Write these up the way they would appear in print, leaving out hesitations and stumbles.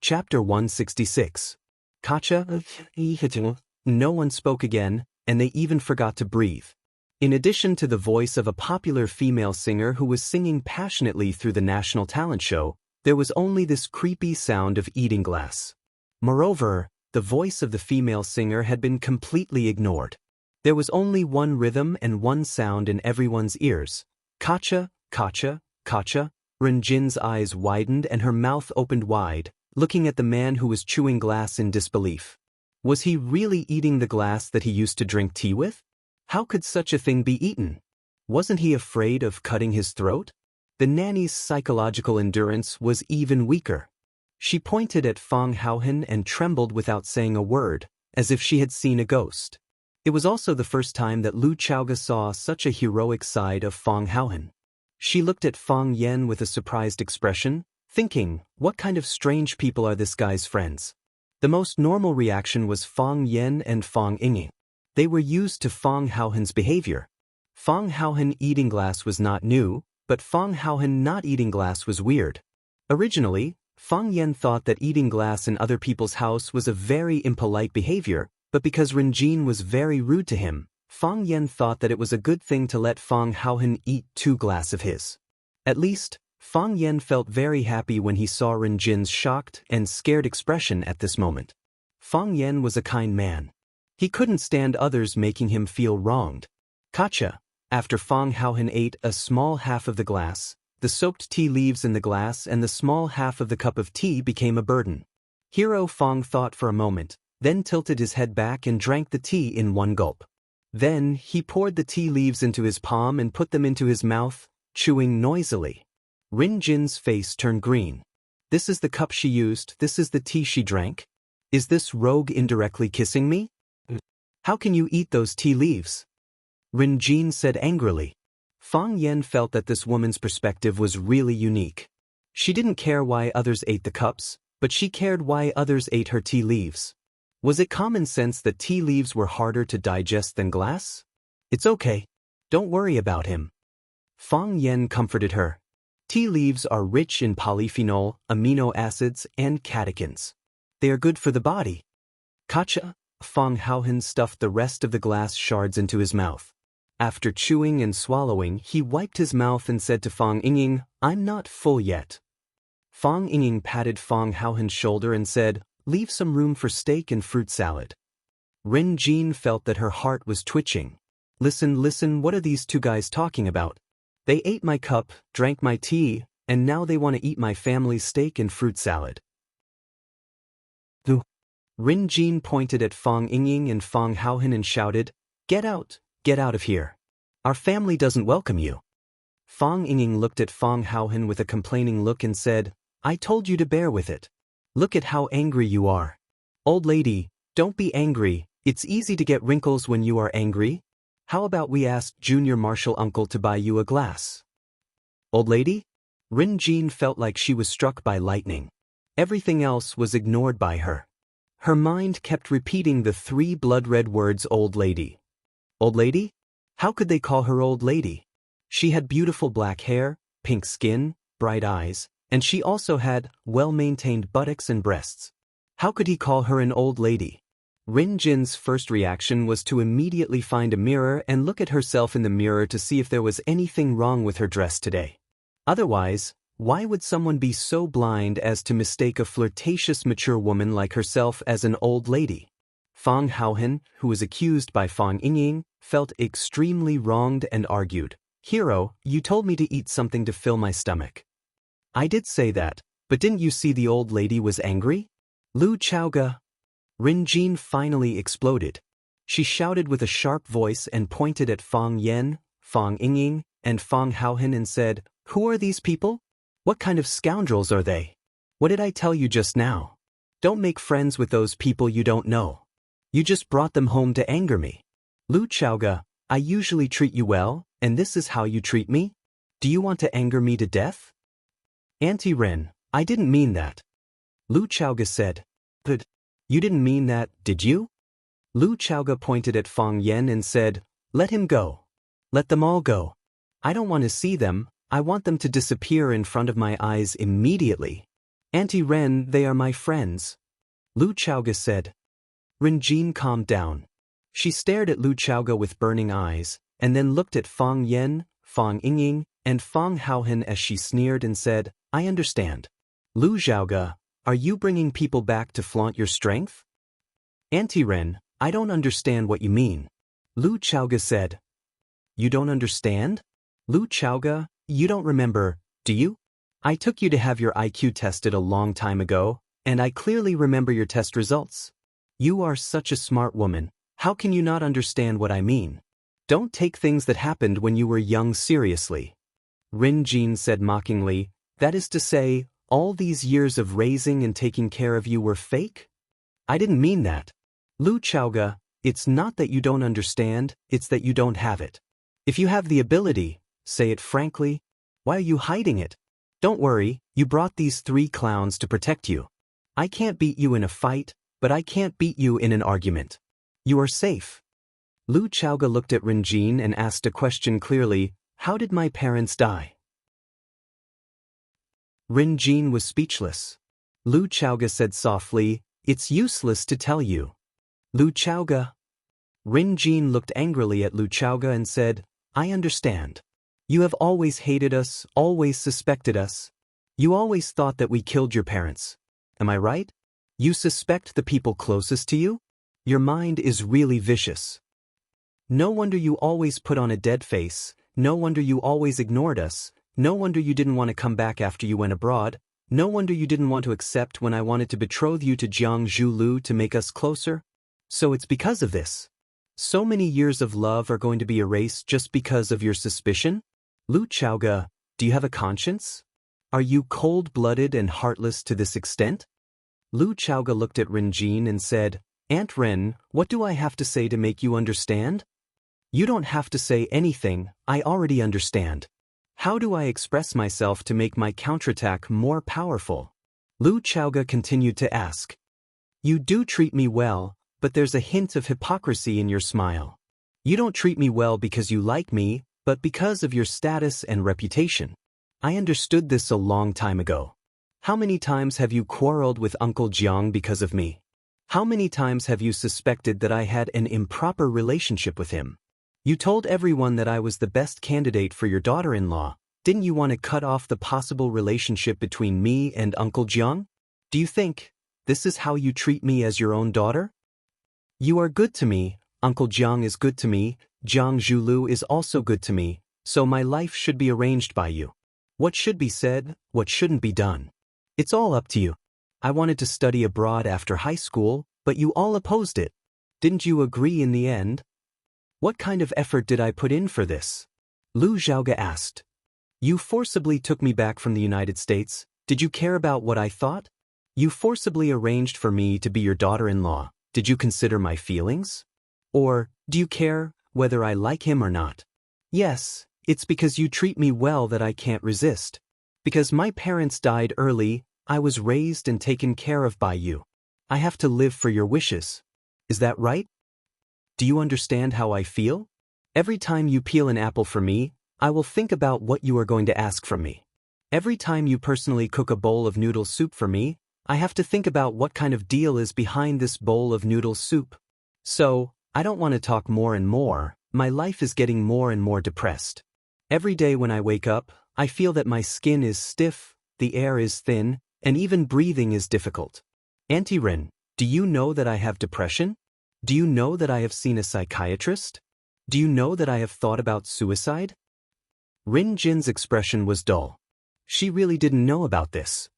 Chapter 166. Kacha. No one spoke again, and they even forgot to breathe. In addition to the voice of a popular female singer who was singing passionately through the national talent show, there was only this creepy sound of eating glass. Moreover, the voice of the female singer had been completely ignored. There was only one rhythm and one sound in everyone's ears. Kacha, kacha, kacha. Renjin's eyes widened and her mouth opened wide, looking at the man who was chewing glass in disbelief. Was he really eating the glass that he used to drink tea with? How could such a thing be eaten? Wasn't he afraid of cutting his throat? The nanny's psychological endurance was even weaker. She pointed at Fang Haohen and trembled without saying a word, as if she had seen a ghost. It was also the first time that Lu Chaoge saw such a heroic side of Fang Haohen. She looked at Fang Yen with a surprised expression, thinking, what kind of strange people are this guy's friends? The most normal reaction was Fang Yen and Fang Yinging. They were used to Fang Haohen's behavior. Fang Haohen eating glass was not new, but Fang Haohen not eating glass was weird. Originally, Fang Yen thought that eating glass in other people's house was a very impolite behavior, but because Renjin was very rude to him, Fang Yen thought that it was a good thing to let Fang Haohen eat 2 glass of his. At least, Fang Yen felt very happy when he saw Renjin's shocked and scared expression at this moment. Fang Yen was a kind man. He couldn't stand others making him feel wronged. Kacha. After Fang Haohen ate a small half of the glass, the soaked tea leaves in the glass and the small half of the cup of tea became a burden. Hero Fang thought for a moment, then tilted his head back and drank the tea in one gulp. Then, he poured the tea leaves into his palm and put them into his mouth, chewing noisily. Renjin's face turned green. This is the cup she used, this is the tea she drank? Is this rogue indirectly kissing me? How can you eat those tea leaves? Renjin said angrily. Fang Yen felt that this woman's perspective was really unique. She didn't care why others ate the cups, but she cared why others ate her tea leaves. Was it common sense that tea leaves were harder to digest than glass? It's okay. Don't worry about him. Fang Yen comforted her. Tea leaves are rich in polyphenol, amino acids, and catechins. They are good for the body. Kacha. Fang Haohen stuffed the rest of the glass shards into his mouth. After chewing and swallowing, he wiped his mouth and said to Fang Yinging, I'm not full yet. Fang Yinging patted Fang Haohen's shoulder and said, leave some room for steak and fruit salad. Renjin felt that her heart was twitching. Listen, what are these 2 guys talking about? They ate my cup, drank my tea, and now they want to eat my family's steak and fruit salad. Renjin pointed at Fang Yinging and Fang Haohen and shouted, get out of here. Our family doesn't welcome you. Fang Yinging looked at Fang Haohen with a complaining look and said, I told you to bear with it. Look at how angry you are. Old lady, don't be angry, it's easy to get wrinkles when you are angry. How about we ask Junior Marshal Uncle to buy you a glass? Old lady? Renjin felt like she was struck by lightning. Everything else was ignored by her. Her mind kept repeating the 3 blood-red words old lady. Old lady? How could they call her old lady? She had beautiful black hair, pink skin, bright eyes, and she also had well-maintained buttocks and breasts. How could he call her an old lady? Renjin's first reaction was to immediately find a mirror and look at herself in the mirror to see if there was anything wrong with her dress today. Otherwise, why would someone be so blind as to mistake a flirtatious mature woman like herself as an old lady? Fang Haohen, who was accused by Fang Yinging, felt extremely wronged and argued. Hero, you told me to eat something to fill my stomach. I did say that, but didn't you see the old lady was angry? Lu Chaoge. Renjin finally exploded. She shouted with a sharp voice and pointed at Fang Yen, Fang Yinging, and Fang Haohen and said, who are these people? What kind of scoundrels are they? What did I tell you just now? Don't make friends with those people you don't know. You just brought them home to anger me. Lu Chaoge, I usually treat you well, and this is how you treat me? Do you want to anger me to death? Auntie Ren, I didn't mean that. Lu Chaoge said. But you didn't mean that, did you? Lu Chaoge pointed at Fang Yen and said, let him go. Let them all go. I don't want to see them, I want them to disappear in front of my eyes immediately. Auntie Ren, they are my friends. Lu Chaoga said. Ren Jin calmed down. She stared at Lu Chaoga with burning eyes, and then looked at Fang Yen, Fang Yingying, and Fang Haohen as she sneered and said, I understand. Lu Xiaoga, are you bringing people back to flaunt your strength? Auntie Ren, I don't understand what you mean. Lu Chaoga said. You don't understand? Lu Chaoga, you don't remember, do you? I took you to have your IQ tested a long time ago, and I clearly remember your test results. You are such a smart woman, how can you not understand what I mean? Don't take things that happened when you were young seriously. Rin Jin said mockingly, that is to say, all these years of raising and taking care of you were fake? I didn't mean that. Lu Chaoga, it's not that you don't understand, it's that you don't have it. If you have the ability, say it frankly. Why are you hiding it? Don't worry, you brought these 3 clowns to protect you. I can't beat you in a fight, but I can't beat you in an argument. You are safe. Lu Chaoga looked at Rin Jin and asked a question clearly, how did my parents die? Rin Jin was speechless. Lu Chaoga said softly, it's useless to tell you. Lu Chaoga. Rin Jin looked angrily at Lu Chaoga and said, I understand. You have always hated us, always suspected us. You always thought that we killed your parents. Am I right? You suspect the people closest to you? Your mind is really vicious. No wonder you always put on a dead face, no wonder you always ignored us, no wonder you didn't want to come back after you went abroad, no wonder you didn't want to accept when I wanted to betroth you to Jiang Zhulu to make us closer. So it's because of this. So many years of love are going to be erased just because of your suspicion? Lu Chaoga, do you have a conscience? Are you cold-blooded and heartless to this extent? Lu Chaoga looked at Rin Jin and said, Aunt Ren, what do I have to say to make you understand? You don't have to say anything, I already understand. How do I express myself to make my counterattack more powerful? Lu Chaoga continued to ask. You do treat me well, but there's a hint of hypocrisy in your smile. You don't treat me well because you like me, but because of your status and reputation. I understood this a long time ago. How many times have you quarreled with Uncle Jiang because of me? How many times have you suspected that I had an improper relationship with him? You told everyone that I was the best candidate for your daughter-in-law. Didn't you want to cut off the possible relationship between me and Uncle Jiang? Do you think this is how you treat me as your own daughter? You are good to me, Uncle Jiang is good to me, Jiang Zhulu is also good to me, so my life should be arranged by you. What should be said, what shouldn't be done. It's all up to you. I wanted to study abroad after high school, but you all opposed it. Didn't you agree in the end? What kind of effort did I put in for this? Lu Xiaoga asked. You forcibly took me back from the United States. Did you care about what I thought? You forcibly arranged for me to be your daughter-in-law. Did you consider my feelings? Or, do you care whether I like him or not? Yes, it's because you treat me well that I can't resist. Because my parents died early, I was raised and taken care of by you. I have to live for your wishes. Is that right? Do you understand how I feel? Every time you peel an apple for me, I will think about what you are going to ask from me. Every time you personally cook a bowl of noodle soup for me, I have to think about what kind of deal is behind this bowl of noodle soup. So, I don't want to talk more and more, my life is getting more and more depressed. Every day when I wake up, I feel that my skin is stiff, the air is thin, and even breathing is difficult. Auntie Ren, do you know that I have depression? Do you know that I have seen a psychiatrist? Do you know that I have thought about suicide? Rin Jin's expression was dull. She really didn't know about this.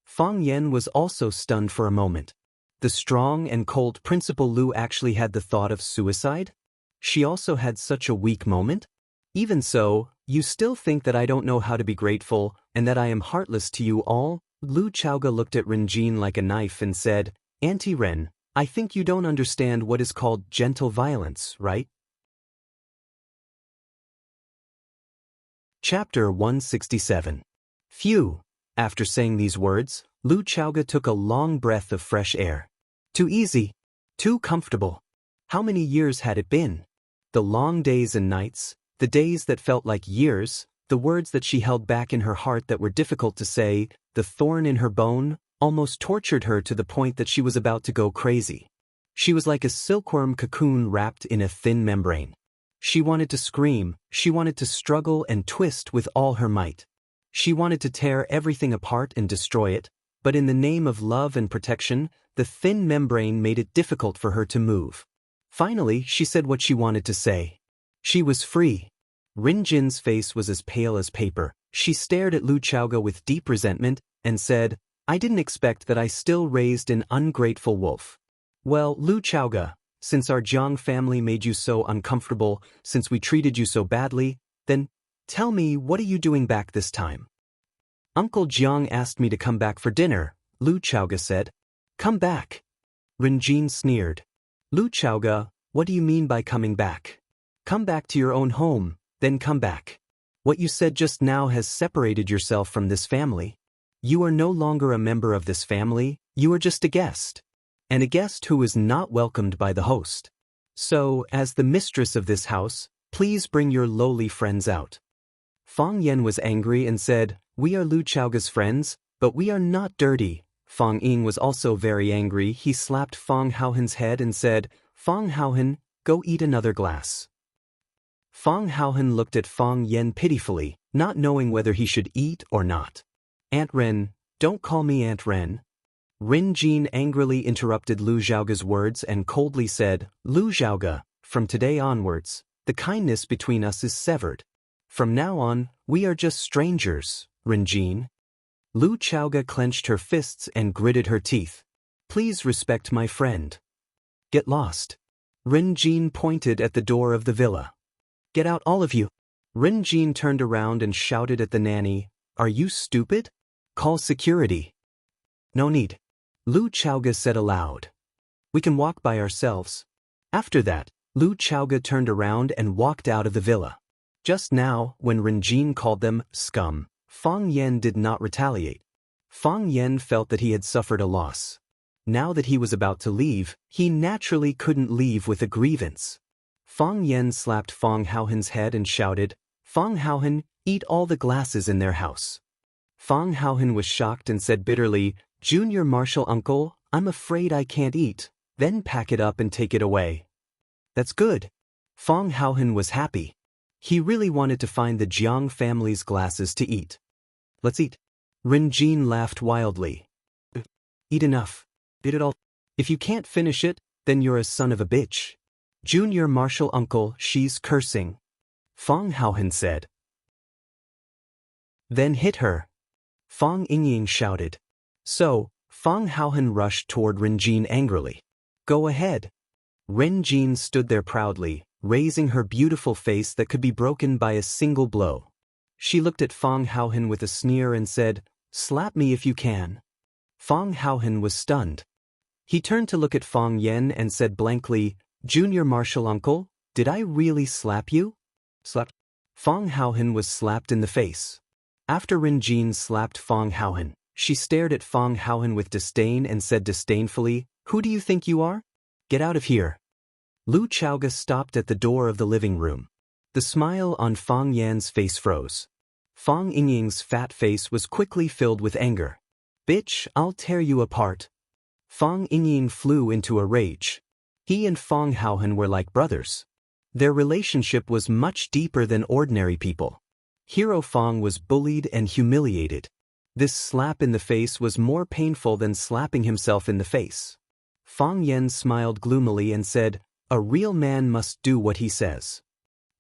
Fang Yen was also stunned for a moment. The strong and cold Principal Lu actually had the thought of suicide? She also had such a weak moment? Even so, you still think that I don't know how to be grateful, and that I am heartless to you all? Lu Chaoga looked at Rin Jin like a knife and said, Auntie Ren, I think you don't understand what is called gentle violence, right? Chapter 167. Phew! After saying these words, Lu Chaoga took a long breath of fresh air. Too easy. Too comfortable. How many years had it been? The long days and nights, the days that felt like years, The words that she held back in her heart that were difficult to say, the thorn in her bone, almost tortured her to the point that she was about to go crazy. She was like a silkworm cocoon wrapped in a thin membrane. She wanted to scream, she wanted to struggle and twist with all her might. She wanted to tear everything apart and destroy it, but in the name of love and protection, the thin membrane made it difficult for her to move. Finally, she said what she wanted to say. She was free. Rin Jin's face was as pale as paper. She stared at Lu Chaoga with deep resentment and said, I didn't expect that I still raised an ungrateful wolf. Well, Lu Chaoga, since our Jiang family made you so uncomfortable, since we treated you so badly, then tell me, what are you doing back this time? Uncle Jiang asked me to come back for dinner, Lu Chaoga said. Come back. Rin Jin sneered. Lu Chaoga, what do you mean by coming back? Come back to your own home, then come back. What you said just now has separated yourself from this family. You are no longer a member of this family, you are just a guest. And a guest who is not welcomed by the host. So, as the mistress of this house, please bring your lowly friends out. Fang Yan was angry and said, We are Lu Chaoga's friends, but we are not dirty. Fang Ying was also very angry. He slapped Fang Haohen's head and said, Fang Haohen, go eat another glass. Fang Haohen looked at Fang Yan pitifully, not knowing whether he should eat or not. Aunt Ren, don't call me Aunt Ren. Rin Jin angrily interrupted Lu Xiaoga's words and coldly said, Lu Xiaoga, from today onwards, the kindness between us is severed. From now on, we are just strangers, Rin Jin. Lu Xiaoga clenched her fists and gritted her teeth. Please respect my friend. Get lost. Rin Jin pointed at the door of the villa. Get out, all of you. Rin Jin turned around and shouted at the nanny, Are you stupid? Call security. No need. Lu Xiaoga said aloud. We can walk by ourselves. After that, Lu Xiaoga turned around and walked out of the villa. Just now, when Rin Jin called them scum, Fang Yan did not retaliate. Fang Yan felt that he had suffered a loss. Now that he was about to leave, he naturally couldn't leave with a grievance. Fang Yan slapped Fang Haohen's head and shouted, Fang Haohen, eat all the glasses in their house. Fang Haohen was shocked and said bitterly, Junior Marshal Uncle, I'm afraid I can't eat, then pack it up and take it away. That's good. Fang Haohen was happy. He really wanted to find the Jiang family's glasses to eat. Let's eat. Rin Jin laughed wildly. Eat enough. Eat it all. If you can't finish it, then you're a son of a bitch. Junior Marshal Uncle, she's cursing. Fang Haohen said. Then hit her. Fang Yingying shouted. So, Fang Haohen rushed toward Rin Jin angrily. Go ahead. Rin Jin stood there proudly, raising her beautiful face that could be broken by a single blow. She looked at Fang Haohen with a sneer and said, Slap me if you can. Fang Haohen was stunned. He turned to look at Fang Yan and said blankly, Junior Marshal Uncle, did I really slap you? Slap. Fang Haohen was slapped in the face. After Rin Jin slapped Fang Haohen, she stared at Fang Haohen with disdain and said disdainfully, Who do you think you are? Get out of here. Lu Chaoga stopped at the door of the living room. The smile on Fang Yan's face froze. Fang Yingying's fat face was quickly filled with anger. Bitch, I'll tear you apart. Fang Yingying flew into a rage. He and Fang Haohen were like brothers. Their relationship was much deeper than ordinary people. Hero Fang was bullied and humiliated. This slap in the face was more painful than slapping himself in the face. Fang Yan smiled gloomily and said, A real man must do what he says.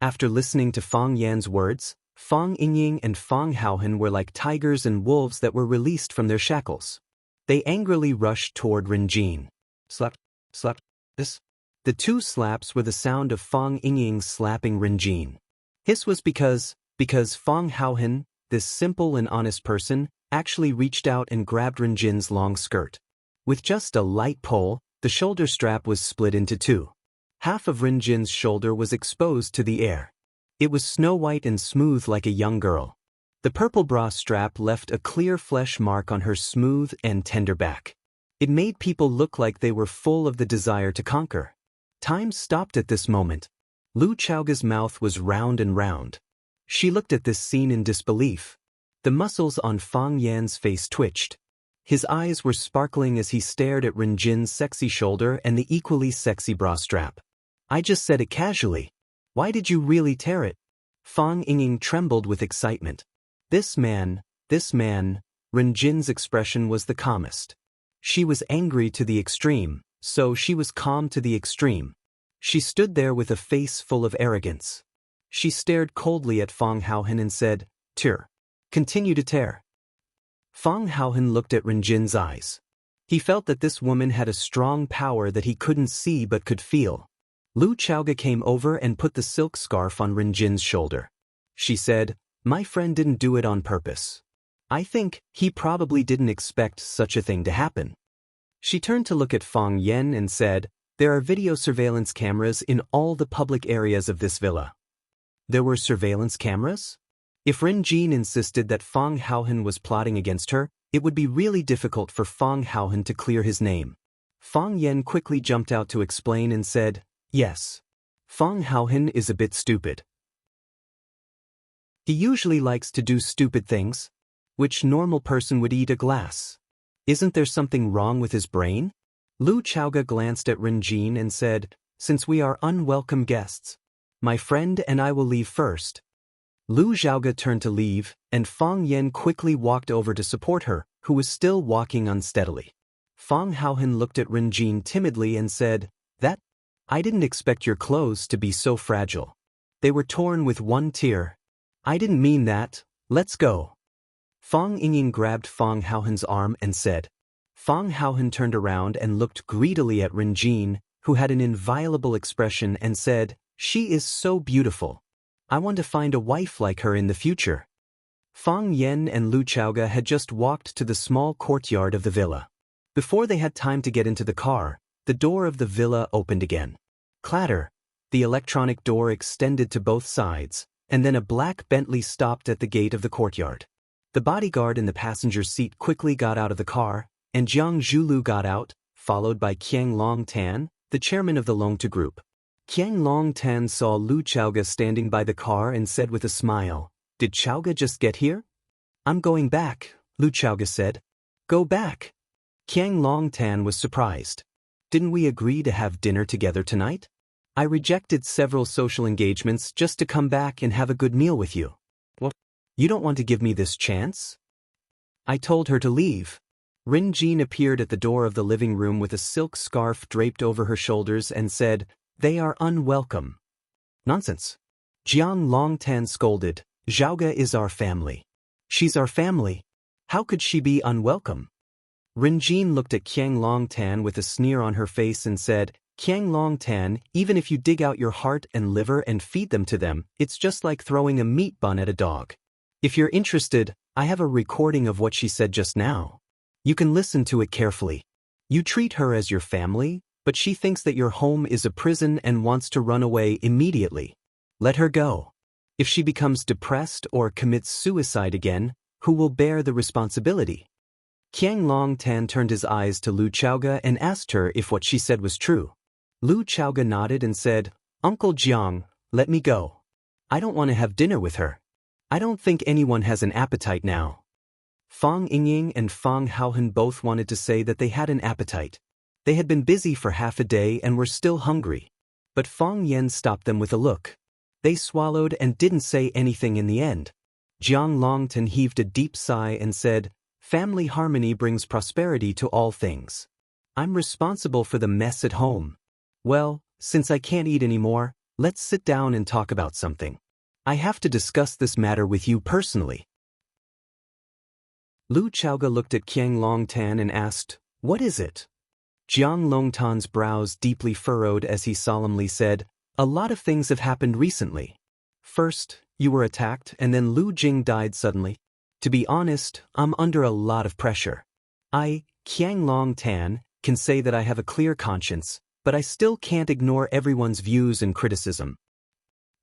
After listening to Fang Yan's words, Fang Yingying and Fang Haohen were like tigers and wolves that were released from their shackles. They angrily rushed toward Rin Jin. Slap, slap, this. The two slaps were the sound of Fang Yingying slapping Rin Jin. This was because Fang Haohen, this simple and honest person, actually reached out and grabbed Rin Jin's long skirt. With just a light pull, the shoulder strap was split into two. Half of Rin Jin's shoulder was exposed to the air. It was snow white and smooth like a young girl. The purple bra strap left a clear flesh mark on her smooth and tender back. It made people look like they were full of the desire to conquer. Time stopped at this moment. Lu Chaoga's mouth was round and round. She looked at this scene in disbelief. The muscles on Fang Yan's face twitched. His eyes were sparkling as he stared at Ren Jin's sexy shoulder and the equally sexy bra strap. I just said it casually. Why did you really tear it? Fang Ying trembled with excitement. This man, Ren Jin's expression was the calmest. She was angry to the extreme, so she was calm to the extreme. She stood there with a face full of arrogance. She stared coldly at Fang Haohen and said, "Tear. Continue to tear." Fang Haohen looked at Ren Jin's eyes. He felt that this woman had a strong power that he couldn't see but could feel. Lu Chaoga came over and put the silk scarf on Ren Jin's shoulder. She said, "My friend didn't do it on purpose. I think he probably didn't expect such a thing to happen." She turned to look at Fang Yan and said, "There are video surveillance cameras in all the public areas of this villa." There were surveillance cameras? If Ren Jin insisted that Fang Haohen was plotting against her, it would be really difficult for Fang Haohen to clear his name. Fang Yan quickly jumped out to explain and said, "Yes. Fang Haohen is a bit stupid. He usually likes to do stupid things. Which normal person would eat a glass? Isn't there something wrong with his brain?" Lu Chaoga glanced at Ren Jin and said, "Since we are unwelcome guests, my friend and I will leave first." Lu Xiaoga turned to leave, and Fang Yan quickly walked over to support her, who was still walking unsteadily. Fang Haohen looked at Ren Jin timidly and said, I didn't expect your clothes to be so fragile. They were torn with one tear. I didn't mean that. Let's go." Fang Ying grabbed Fang Haohen's arm and said. Fang Haohen turned around and looked greedily at Ren Jin, who had an inviolable expression, and said, "She is so beautiful. I want to find a wife like her in the future." Fang Yan and Lu Chaoga had just walked to the small courtyard of the villa. Before they had time to get into the car, the door of the villa opened again. Clatter. The electronic door extended to both sides, and then a black Bentley stopped at the gate of the courtyard. The bodyguard in the passenger seat quickly got out of the car, and Jiang Zhulu got out, followed by Qiang Longtan, the chairman of the Longtime group. Qiang Longtan saw Lu Chaoga standing by the car and said with a smile, "Did Chaoga just get here?" "I'm going back," Lu Chaoga said. "Go back?" Qiang Longtan was surprised. "Didn't we agree to have dinner together tonight? I rejected several social engagements just to come back and have a good meal with you. What? You don't want to give me this chance?" I told her to leave. Ren Jin appeared at the door of the living room with a silk scarf draped over her shoulders and said, "They are unwelcome." "Nonsense." Jiang Longtan scolded, "Zhaoga is our family. She's our family. How could she be unwelcome?" Ren Jin looked at Qiang Longtan with a sneer on her face and said, "Qiang Longtan, even if you dig out your heart and liver and feed them to them, it's just like throwing a meat bun at a dog. If you're interested, I have a recording of what she said just now. You can listen to it carefully. You treat her as your family, but she thinks that your home is a prison and wants to run away immediately. Let her go. If she becomes depressed or commits suicide again, who will bear the responsibility?" Qiang Longtan turned his eyes to Lu Chaoga and asked her if what she said was true. Lu Chaoga nodded and said, "Uncle Jiang, let me go. I don't want to have dinner with her. I don't think anyone has an appetite now." Fang Ying and Fang Haohen both wanted to say that they had an appetite. They had been busy for half a day and were still hungry. But Fang Yan stopped them with a look. They swallowed and didn't say anything in the end. Jiang Longtan heaved a deep sigh and said, "Family harmony brings prosperity to all things. I'm responsible for the mess at home. Well, since I can't eat anymore, let's sit down and talk about something. I have to discuss this matter with you personally." Lu Chaoga looked at Qiang Longtan and asked, "What is it?" Jiang Longtan's brows deeply furrowed as he solemnly said, "A lot of things have happened recently. First, you were attacked and then Lu Jing died suddenly. To be honest, I'm under a lot of pressure. I, Qiang Longtan, can say that I have a clear conscience, but I still can't ignore everyone's views and criticism.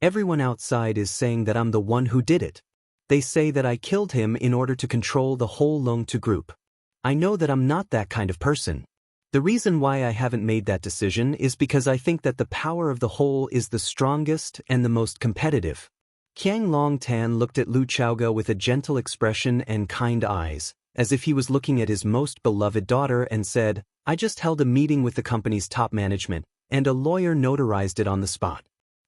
Everyone outside is saying that I'm the one who did it. They say that I killed him in order to control the whole Longtu group. I know that I'm not that kind of person. The reason why I haven't made that decision is because I think that the power of the whole is the strongest and the most competitive. Qiang Longtan looked at Lu Chaoge with a gentle expression and kind eyes, as if he was looking at his most beloved daughter, and said, I just held a meeting with the company's top management, and a lawyer notarized it on the spot.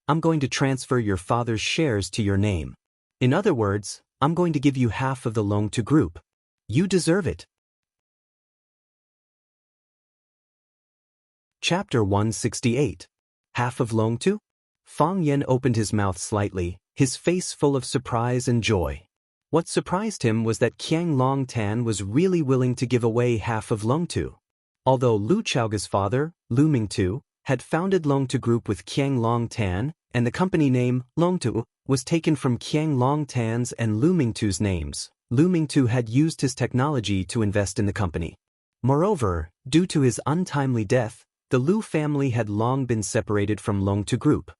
I'm going to transfer your father's shares to your name. In other words, I'm going to give you half of the Longtu group. You deserve it. Chapter 168. Half of Longtu? Fang Yan opened his mouth slightly, his face full of surprise and joy. What surprised him was that Qiang Longtan was really willing to give away half of Longtu. Although Lu Chaoge's father, Lu Mingtu, had founded Longtu Group with Qiang Longtan, and the company name, Longtu, was taken from Qiang Longtan's and Lu Mingtu's names, Lu Mingtu had used his technology to invest in the company. Moreover, due to his untimely death, the Lu family had long been separated from Longtu Group.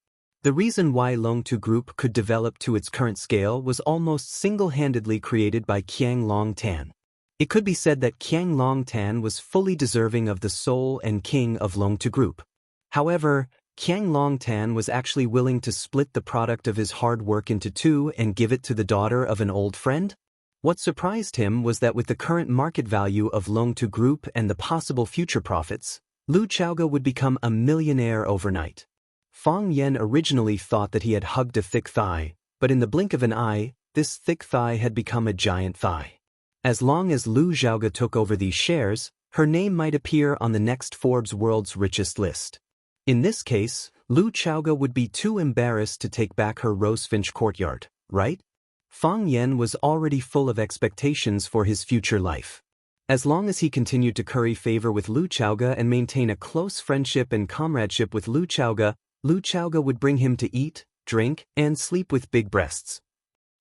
The reason why Longtu Group could develop to its current scale was almost single-handedly created by Qiang Longtan. It could be said that Qiang Longtan was fully deserving of the soul and king of Longtu Group. However, Qiang Longtan was actually willing to split the product of his hard work into two and give it to the daughter of an old friend? What surprised him was that with the current market value of Longtu Group and the possible future profits, Lu Chaoge would become a millionaire overnight. Fang Yan originally thought that he had hugged a thick thigh, but in the blink of an eye, this thick thigh had become a giant thigh. As long as Lu Chaoge took over these shares, her name might appear on the next Forbes World's Richest list. In this case, Lu Chaoge would be too embarrassed to take back her Rosefinch courtyard, right? Fang Yan was already full of expectations for his future life. As long as he continued to curry favor with Lu Chaoge and maintain a close friendship and comradeship with Lu Chaoge would bring him to eat, drink, and sleep with big breasts.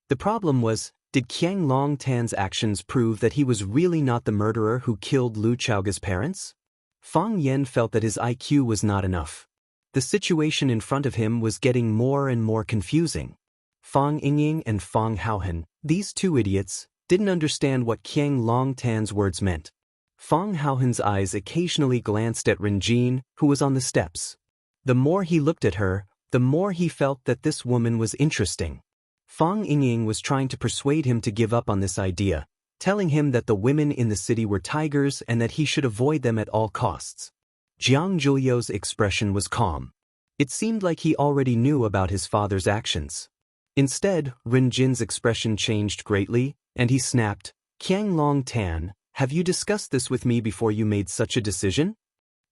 The problem was, did Qiang Longtan's actions prove that he was really not the murderer who killed Lu Chaoge's parents? Fang Yan felt that his IQ was not enough. The situation in front of him was getting more and more confusing. Fang Yingying and Fang Haohan, these two idiots, didn't understand what Qiang Longtan's words meant. Fang Haohan's eyes occasionally glanced at Renjin, who was on the steps. The more he looked at her, the more he felt that this woman was interesting. Fang Yingying was trying to persuade him to give up on this idea, telling him that the women in the city were tigers and that he should avoid them at all costs. Jiang Zhuliu's expression was calm. It seemed like he already knew about his father's actions. Instead, Renjin's expression changed greatly, and he snapped, Qiang Longtan, have you discussed this with me before you made such a decision?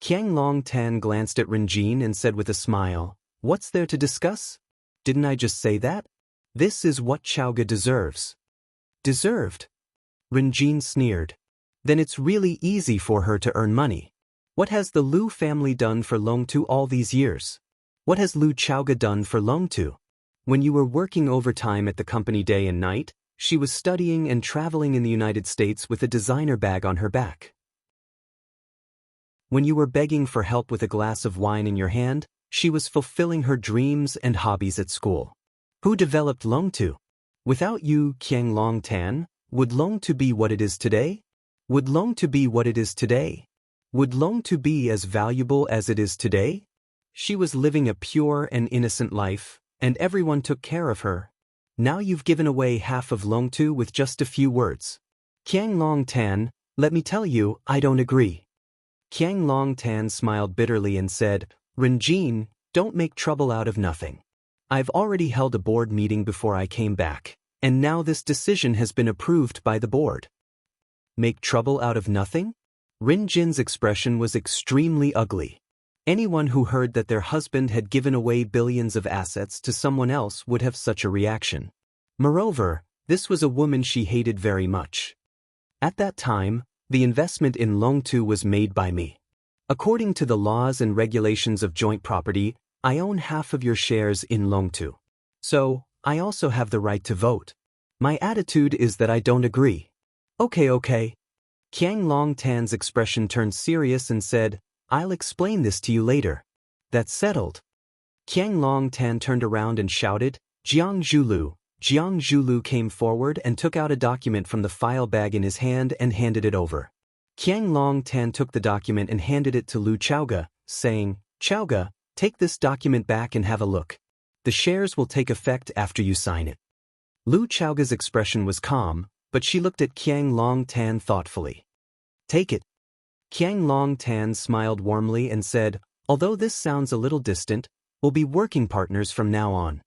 Qiang Longtan glanced at Renjin and said with a smile, what's there to discuss? Didn't I just say that? This is what Chaoge deserves. Deserved? Renjin sneered. Then it's really easy for her to earn money. What has the Lu family done for Longtu all these years? What has Lu Chaoge done for Longtu? When you were working overtime at the company day and night, she was studying and traveling in the United States with a designer bag on her back. When you were begging for help with a glass of wine in your hand, she was fulfilling her dreams and hobbies at school. Who developed Longtu? Without you, Qiang Longtan, would Longtu be what it is today? Would Longtu be what it is today? Would Longtu be as valuable as it is today? She was living a pure and innocent life, and everyone took care of her. Now you've given away half of Longtu with just a few words. Qiang Longtan, let me tell you, I don't agree. Qiang Longtan smiled bitterly and said, Renjin, don't make trouble out of nothing. I've already held a board meeting before I came back, and now this decision has been approved by the board. Make trouble out of nothing? Renjin's expression was extremely ugly. Anyone who heard that their husband had given away billions of assets to someone else would have such a reaction. Moreover, this was a woman she hated very much. At that time, the investment in Longtu was made by me. According to the laws and regulations of joint property, I own half of your shares in Longtu. So, I also have the right to vote. My attitude is that I don't agree. Okay. Qiang Longtan's expression turned serious and said, I'll explain this to you later. That's settled. Qiang Longtan turned around and shouted, Jiang Zhulu. Jiang Zhulu came forward and took out a document from the file bag in his hand and handed it over. Qiang Longtan took the document and handed it to Lu Chaoge, saying, Chaoge, take this document back and have a look. The shares will take effect after you sign it. Lu Chaoga's expression was calm, but she looked at Qiang Longtan thoughtfully. Take it. Qiang Longtan smiled warmly and said, although this sounds a little distant, we'll be working partners from now on.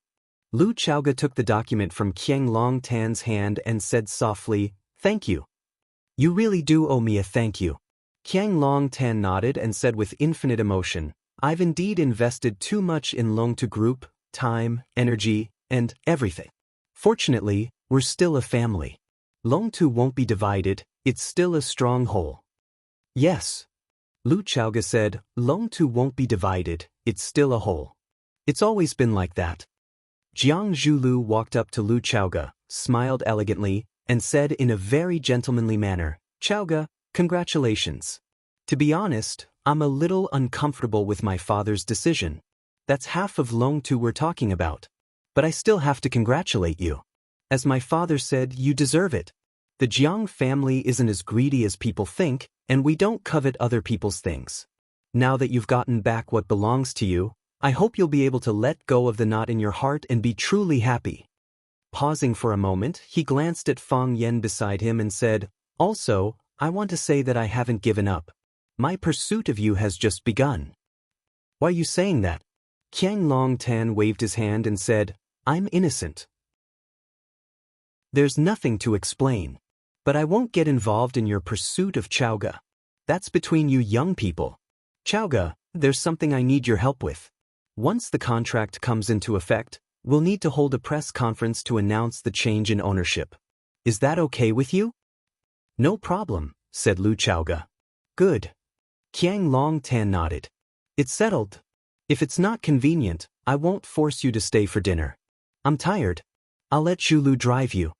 Lu Chaoga took the document from Qiang Longtan's hand and said softly, thank you. You really do owe me a thank you. Qiang Longtan nodded and said with infinite emotion, I've indeed invested too much in Longtu Group, time, energy, and everything. Fortunately, we're still a family. Longtu won't be divided, it's still a strong whole. Yes. Lu Chaoga said, Longtu won't be divided, it's still a whole. It's always been like that. Jiang Zhulu walked up to Lu Chaoga, smiled elegantly, and said in a very gentlemanly manner, Chaoga, congratulations. To be honest, I'm a little uncomfortable with my father's decision. That's half of Longtu we're talking about. But I still have to congratulate you. As my father said, you deserve it. The Jiang family isn't as greedy as people think, and we don't covet other people's things. Now that you've gotten back what belongs to you, I hope you'll be able to let go of the knot in your heart and be truly happy. Pausing for a moment, he glanced at Fang Yen beside him and said, also, I want to say that I haven't given up. My pursuit of you has just begun. Why are you saying that? Qiang Longtan waved his hand and said, I'm innocent. There's nothing to explain. But I won't get involved in your pursuit of Chaoga. That's between you young people. Chaoga, there's something I need your help with. Once the contract comes into effect, we'll need to hold a press conference to announce the change in ownership. Is that okay with you? No problem, said Lu Chaoga. Good. Qiang Longtan nodded. It's settled. If it's not convenient, I won't force you to stay for dinner. I'm tired. I'll let Zhulu drive you.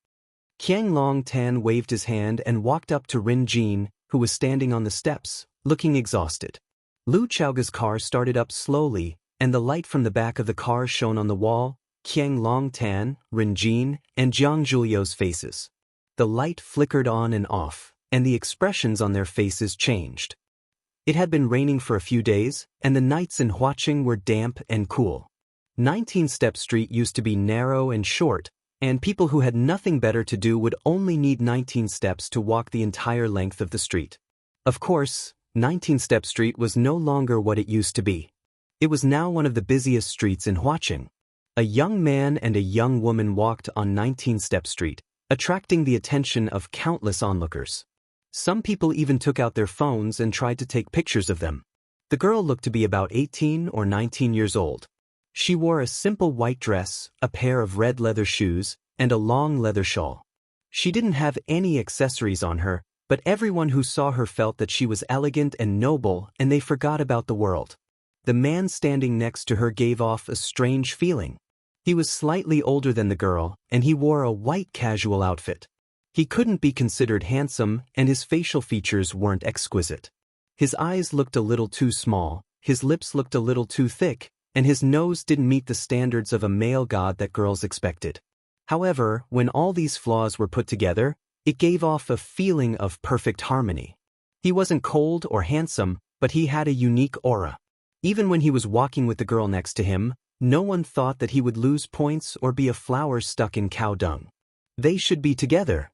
Qiang Longtan waved his hand and walked up to Rin Jin, who was standing on the steps, looking exhausted. Lu Chaoga's car started up slowly, and the light from the back of the car shone on the wall, Qiang Longtan, Rin Jin, and Jiang Zhulio's faces. The light flickered on and off, and the expressions on their faces changed. It had been raining for a few days, and the nights in Huaqing were damp and cool. 19-Step Street used to be narrow and short, and people who had nothing better to do would only need 19 steps to walk the entire length of the street. Of course, 19-Step Street was no longer what it used to be. It was now one of the busiest streets in Huaqing. A young man and a young woman walked on 19-Step Street, attracting the attention of countless onlookers. Some people even took out their phones and tried to take pictures of them. The girl looked to be about 18 or 19 years old. She wore a simple white dress, a pair of red leather shoes, and a long leather shawl. She didn't have any accessories on her, but everyone who saw her felt that she was elegant and noble, and they forgot about the world. The man standing next to her gave off a strange feeling. He was slightly older than the girl, and he wore a white casual outfit. He couldn't be considered handsome, and his facial features weren't exquisite. His eyes looked a little too small, his lips looked a little too thick, and his nose didn't meet the standards of a male god that girls expected. However, when all these flaws were put together, it gave off a feeling of perfect harmony. He wasn't cold or handsome, but he had a unique aura. Even when he was walking with the girl next to him, no one thought that he would lose points or be a flower stuck in cow dung. They should be together.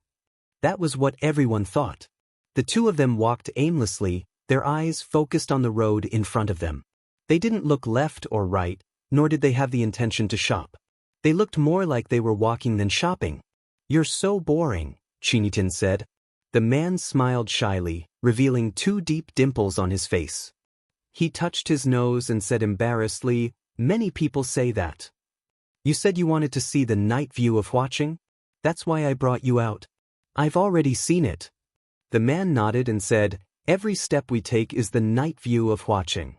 That was what everyone thought. The two of them walked aimlessly, their eyes focused on the road in front of them. They didn't look left or right, nor did they have the intention to shop. They looked more like they were walking than shopping. You're so boring, Chinitin said. The man smiled shyly, revealing two deep dimples on his face. He touched his nose and said embarrassedly, many people say that. You said you wanted to see the night view of Huaqing? That's why I brought you out. I've already seen it. The man nodded and said, every step we take is the night view of Huaqing.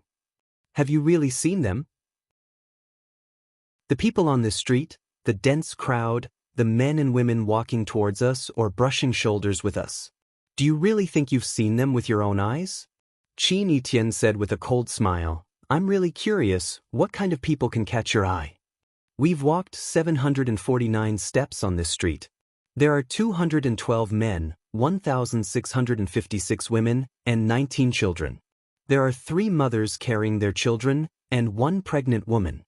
Have you really seen them? The people on this street, the dense crowd, the men and women walking towards us or brushing shoulders with us. Do you really think you've seen them with your own eyes? Qin Etienne said with a cold smile, I'm really curious, what kind of people can catch your eye? We've walked 749 steps on this street. There are 212 men, 1,656 women, and 19 children. There are 3 mothers carrying their children, and 1 pregnant woman.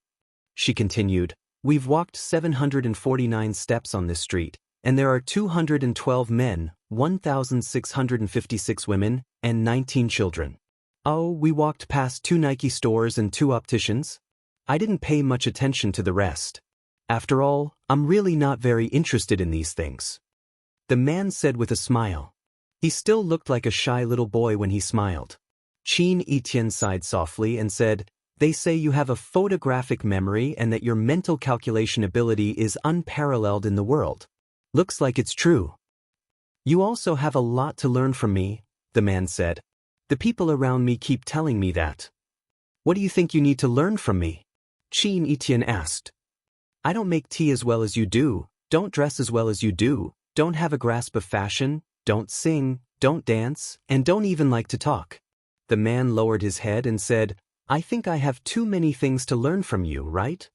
She continued, We've walked 749 steps on this street, and there are 212 men, 1,656 women, and 19 children. Oh, we walked past 2 Nike stores and 2 opticians. I didn't pay much attention to the rest. After all, I'm really not very interested in these things. The man said with a smile. He still looked like a shy little boy when he smiled. Qin Etian sighed softly and said, "They say you have a photographic memory and that your mental calculation ability is unparalleled in the world. Looks like it's true." "You also have a lot to learn from me," the man said. "The people around me keep telling me that." "What do you think you need to learn from me?" Qin Etian asked. "I don't make tea as well as you do, don't dress as well as you do, don't have a grasp of fashion, don't sing, don't dance, and don't even like to talk." The man lowered his head and said, "I think I have too many things to learn from you, right?"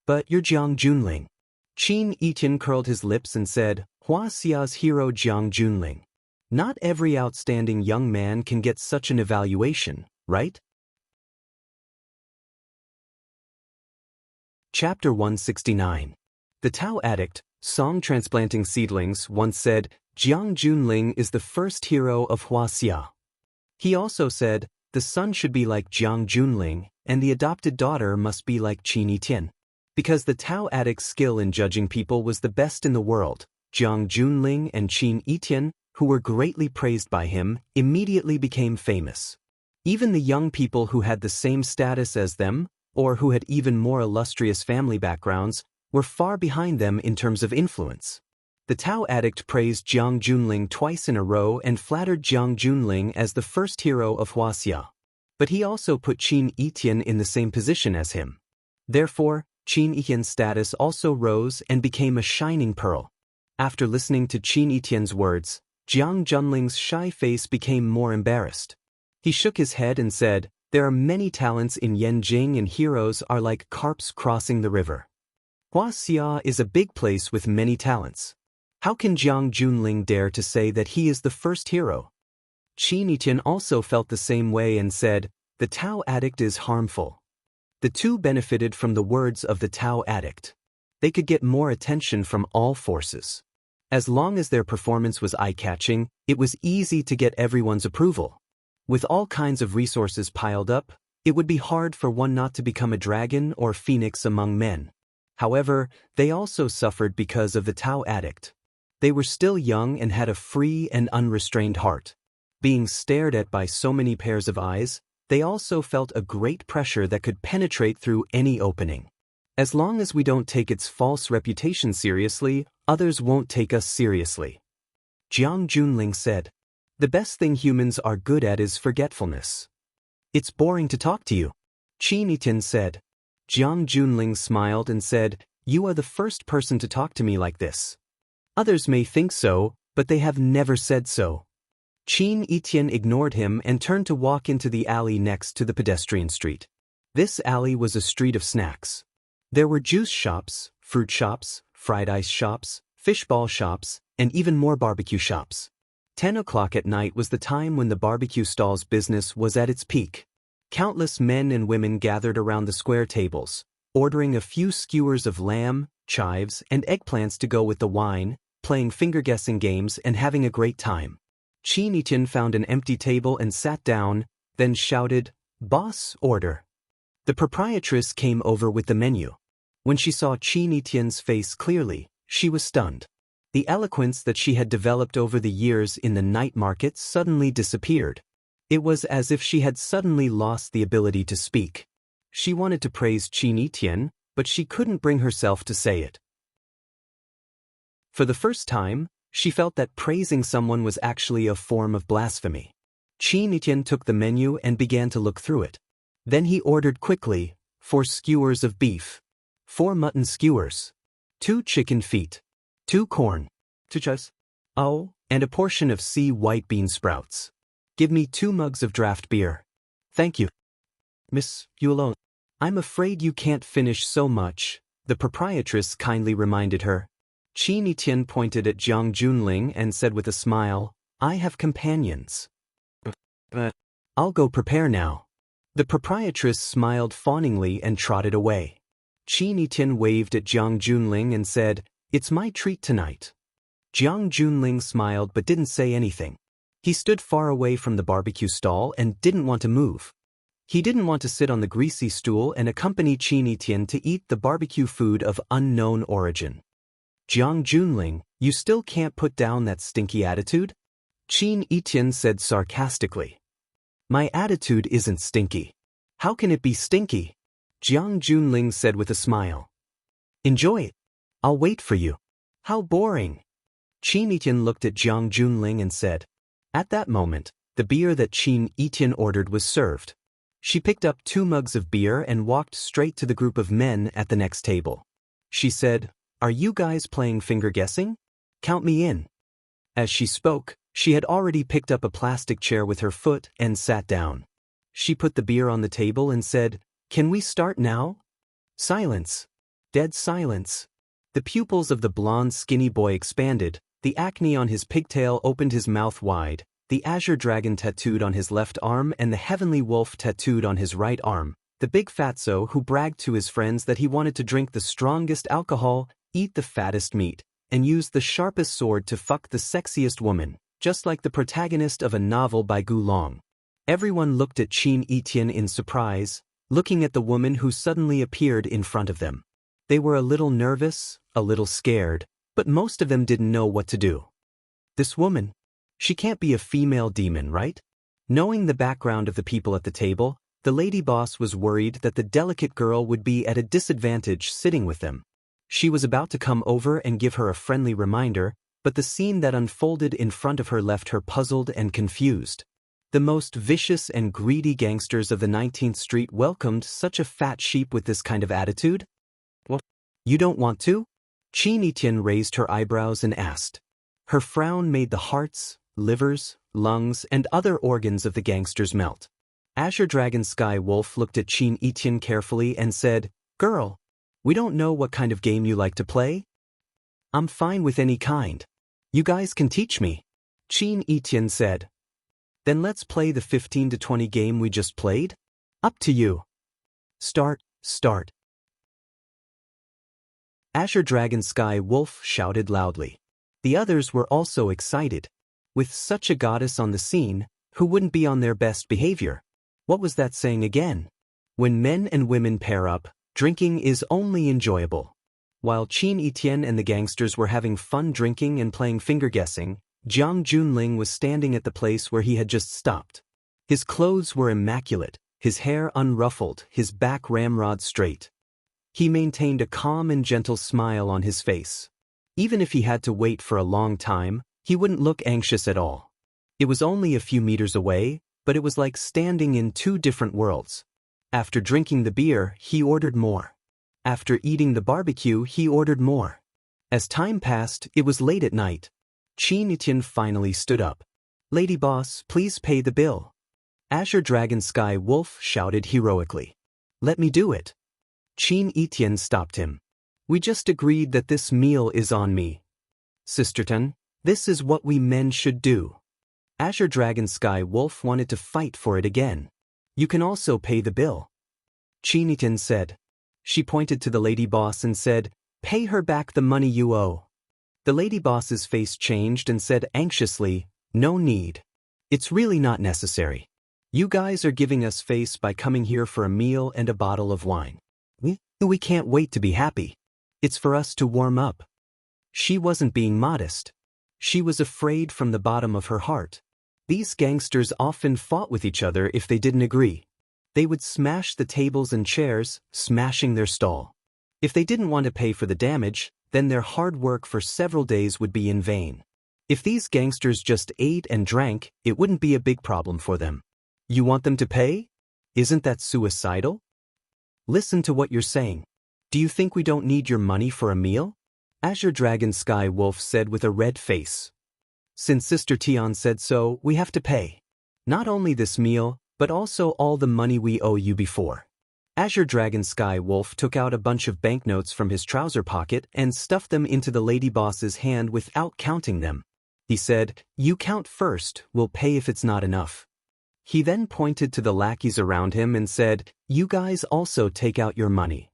"But you're Jiang Junling." Qin Etian curled his lips and said, "Huaxia's hero Jiang Junling. Not every outstanding young man can get such an evaluation, right?" Chapter 169. The Tao addict, song transplanting seedlings, once said, "Jiang Junling is the first hero of Huaxia." He also said, "The son should be like Jiang Junling, and the adopted daughter must be like Qin Etian." Because the Tao addict's skill in judging people was the best in the world, Jiang Junling and Qin Etian, who were greatly praised by him, immediately became famous. Even the young people who had the same status as them, or who had even more illustrious family backgrounds, were far behind them in terms of influence. The Tao addict praised Jiang Junling twice in a row and flattered Jiang Junling as the first hero of Huaxia. But he also put Qin Etian in the same position as him. Therefore, Qin Etian's status also rose and became a shining pearl. After listening to Qin Etian's words, Jiang Junling's shy face became more embarrassed. He shook his head and said, "There are many talents in Yanjing and heroes are like carps crossing the river. Huaxia is a big place with many talents. How can Jiang Junling dare to say that he is the first hero?" Qin Etian also felt the same way and said, "The Tao addict is harmful." The two benefited from the words of the Tao addict. They could get more attention from all forces. As long as their performance was eye-catching, it was easy to get everyone's approval. With all kinds of resources piled up, it would be hard for one not to become a dragon or phoenix among men. However, they also suffered because of the Tao addict. They were still young and had a free and unrestrained heart. Being stared at by so many pairs of eyes, they also felt a great pressure that could penetrate through any opening. As long as we don't take its false reputation seriously, others won't take us seriously. Jiang Junling said, "The best thing humans are good at is forgetfulness." "It's boring to talk to you," Qin Etian said. Jiang Junling smiled and said, "You are the first person to talk to me like this. Others may think so, but they have never said so." Qin Etian ignored him and turned to walk into the alley next to the pedestrian street. This alley was a street of snacks. There were juice shops, fruit shops, fried ice shops, fishball shops, and even more barbecue shops. 10 o'clock at night was the time when the barbecue stall's business was at its peak. Countless men and women gathered around the square tables, ordering a few skewers of lamb, chives, and eggplants to go with the wine, playing finger-guessing games and having a great time. Qin Etian found an empty table and sat down, then shouted, "Boss, order." The proprietress came over with the menu. When she saw Qin Etian's face clearly, she was stunned. The eloquence that she had developed over the years in the night market suddenly disappeared. It was as if she had suddenly lost the ability to speak. She wanted to praise Qin Etian, but she couldn't bring herself to say it. For the first time, she felt that praising someone was actually a form of blasphemy. Qin Etian took the menu and began to look through it. Then he ordered quickly, 4 skewers of beef, 4 mutton skewers, 2 chicken feet, 2 corn, 2 chives, and a portion of white bean sprouts. "Give me 2 mugs of draft beer." "Thank you." "Miss, you alone. I'm afraid you can't finish so much," the proprietress kindly reminded her. Qin Etian pointed at Jiang Junling and said with a smile, "I have companions. But I'll go prepare now." The proprietress smiled fawningly and trotted away. Qin Yitian waved at Jiang Junling and said, "It's my treat tonight." Jiang Junling smiled but didn't say anything. He stood far away from the barbecue stall and didn't want to move. He didn't want to sit on the greasy stool and accompany Qin Yitian to eat the barbecue food of unknown origin. "Jiang Junling, you still can't put down that stinky attitude?" Qin Yitian said sarcastically. "My attitude isn't stinky. How can it be stinky?" Jiang Junling said with a smile. "Enjoy it. I'll wait for you." "How boring." Qin Yitian looked at Jiang Junling and said. At that moment, the beer that Qin Yitian ordered was served. She picked up 2 mugs of beer and walked straight to the group of men at the next table. She said, "Are you guys playing finger guessing? Count me in." As she spoke, she had already picked up a plastic chair with her foot and sat down. She put the beer on the table and said, "Can we start now?" Silence. Dead silence. The pupils of the blonde skinny boy expanded, the acne on his pigtail opened his mouth wide, the azure dragon tattooed on his left arm and the heavenly wolf tattooed on his right arm, the big fatso who bragged to his friends that he wanted to drink the strongest alcohol, eat the fattest meat, and use the sharpest sword to fuck the sexiest woman, just like the protagonist of a novel by Gu Long. Everyone looked at Qin Yitian in surprise, looking at the woman who suddenly appeared in front of them. They were a little nervous, a little scared, but most of them didn't know what to do. This woman, she can't be a female demon, right? Knowing the background of the people at the table, the lady boss was worried that the delicate girl would be at a disadvantage sitting with them. She was about to come over and give her a friendly reminder, but the scene that unfolded in front of her left her puzzled and confused. The most vicious and greedy gangsters of the 19th Street welcomed such a fat sheep with this kind of attitude? What? You don't want to? Qin Yitian raised her eyebrows and asked. Her frown made the hearts, livers, lungs, and other organs of the gangsters melt. Azure Dragon Sky Wolf looked at Qin Yitian carefully and said, "Girl, we don't know what kind of game you like to play. I'm fine with any kind. You guys can teach me." Qin Yitian said. "Then let's play the 15 to 20 game we just played? Up to you. Start." Azure Dragon Sky Wolf shouted loudly. The others were also excited. With such a goddess on the scene, who wouldn't be on their best behavior? What was that saying again? When men and women pair up, drinking is only enjoyable. While Qin Yitian and the gangsters were having fun drinking and playing finger guessing, Jiang Junling was standing at the place where he had just stopped. His clothes were immaculate, his hair unruffled, his back ramrod straight. He maintained a calm and gentle smile on his face. Even if he had to wait for a long time, he wouldn't look anxious at all. It was only a few meters away, but it was like standing in 2 different worlds. After drinking the beer, he ordered more. After eating the barbecue, he ordered more. As time passed, it was late at night. Qin Yitian finally stood up. "Lady boss, please pay the bill." Azure Dragon Sky Wolf shouted heroically. "Let me do it." Qin Yitian stopped him. "We just agreed that this meal is on me. Sisterton, this is what we men should do." Azure Dragon Sky Wolf wanted to fight for it again. "You can also pay the bill," Qin Yitian said. She pointed to the lady boss and said, "Pay her back the money you owe." The lady boss's face changed and said anxiously, "No need. It's really not necessary. You guys are giving us face by coming here for a meal and a bottle of wine. We can't wait to be happy. It's for us to warm up." She wasn't being modest. She was afraid from the bottom of her heart. These gangsters often fought with each other if they didn't agree. They would smash the tables and chairs, smashing their stall. If they didn't want to pay for the damage, then their hard work for several days would be in vain. If these gangsters just ate and drank, it wouldn't be a big problem for them. You want them to pay? Isn't that suicidal? Listen to what you're saying. Do you think we don't need your money for a meal? Azure Dragon Sky Wolf said with a red face. Since Sister Tian said so, we have to pay. Not only this meal, but also all the money we owe you before. Azure Dragon Sky Wolf took out a bunch of banknotes from his trouser pocket and stuffed them into the lady boss's hand without counting them. He said, "You count first, we'll pay if it's not enough." He then pointed to the lackeys around him and said, "You guys also take out your money."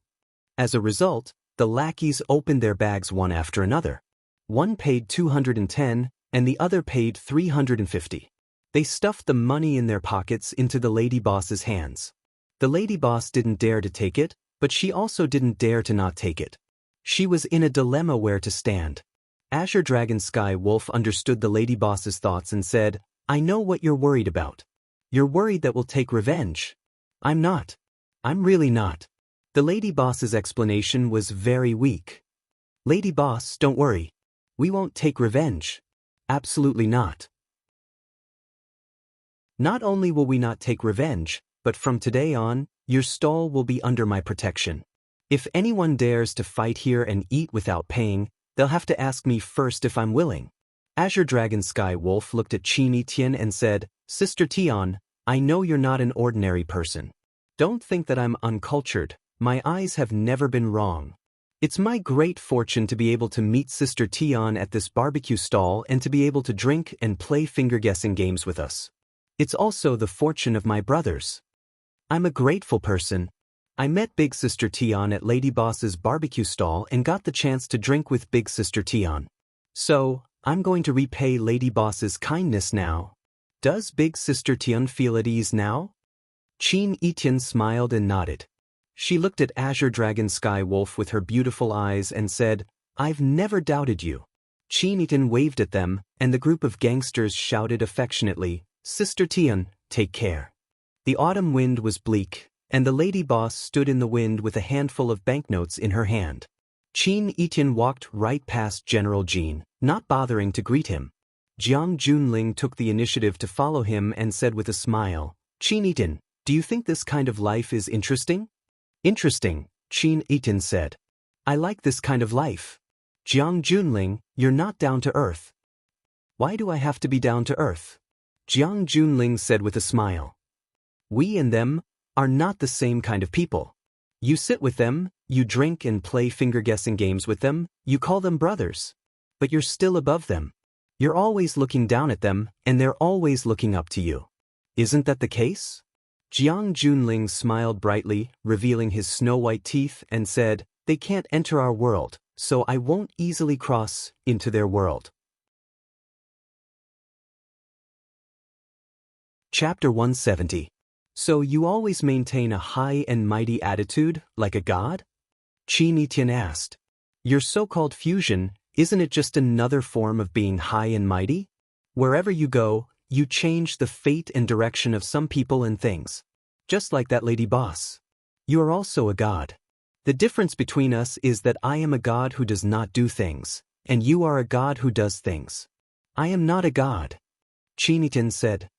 As a result, the lackeys opened their bags one after another. One paid 210, and the other paid 350. They stuffed the money in their pockets into the lady boss's hands. The lady boss didn't dare to take it, but she also didn't dare to not take it. She was in a dilemma where to stand. Azure Dragon Sky Wolf understood the lady boss's thoughts and said, "I know what you're worried about. You're worried that we'll take revenge." "I'm not. I'm really not." The lady boss's explanation was very weak. "Lady boss, don't worry. We won't take revenge. Absolutely not. Not only will we not take revenge, but from today on, your stall will be under my protection. If anyone dares to fight here and eat without paying, they'll have to ask me first if I'm willing." Azure Dragon Sky Wolf looked at Qin Tian and said, "Sister Tian, I know you're not an ordinary person. Don't think that I'm uncultured. My eyes have never been wrong. It's my great fortune to be able to meet Sister Tian at this barbecue stall and to be able to drink and play finger-guessing games with us. It's also the fortune of my brothers. I'm a grateful person. I met Big Sister Tian at Lady Boss's barbecue stall and got the chance to drink with Big Sister Tian. So, I'm going to repay Lady Boss's kindness now. Does Big Sister Tian feel at ease now?" Qin Etian smiled and nodded. She looked at Azure Dragon Sky Wolf with her beautiful eyes and said, "I've never doubted you." Qin Etian waved at them, and the group of gangsters shouted affectionately, "Sister Tian, take care." The autumn wind was bleak, and the lady boss stood in the wind with a handful of banknotes in her hand. Qin Etian walked right past General Jin, not bothering to greet him. Jiang Junling took the initiative to follow him and said with a smile, "Qin Etian, do you think this kind of life is interesting?" "Interesting," Qin Etian said. "I like this kind of life." "Jiang Junling, you're not down to earth." "Why do I have to be down to earth?" Jiang Junling said with a smile. "We and them are not the same kind of people. You sit with them, you drink and play finger-guessing games with them, you call them brothers. But you're still above them. You're always looking down at them, and they're always looking up to you. Isn't that the case?" Jiang Junling smiled brightly, revealing his snow-white teeth, and said, "They can't enter our world, so I won't easily cross into their world." Chapter 170. So you always maintain a high and mighty attitude, like a god? Qin Etian asked. Your so-called fusion, isn't it just another form of being high and mighty? Wherever you go, you change the fate and direction of some people and things. Just like that lady boss. You are also a god. The difference between us is that I am a god who does not do things, and you are a god who does things. I am not a god. Qin Etian said.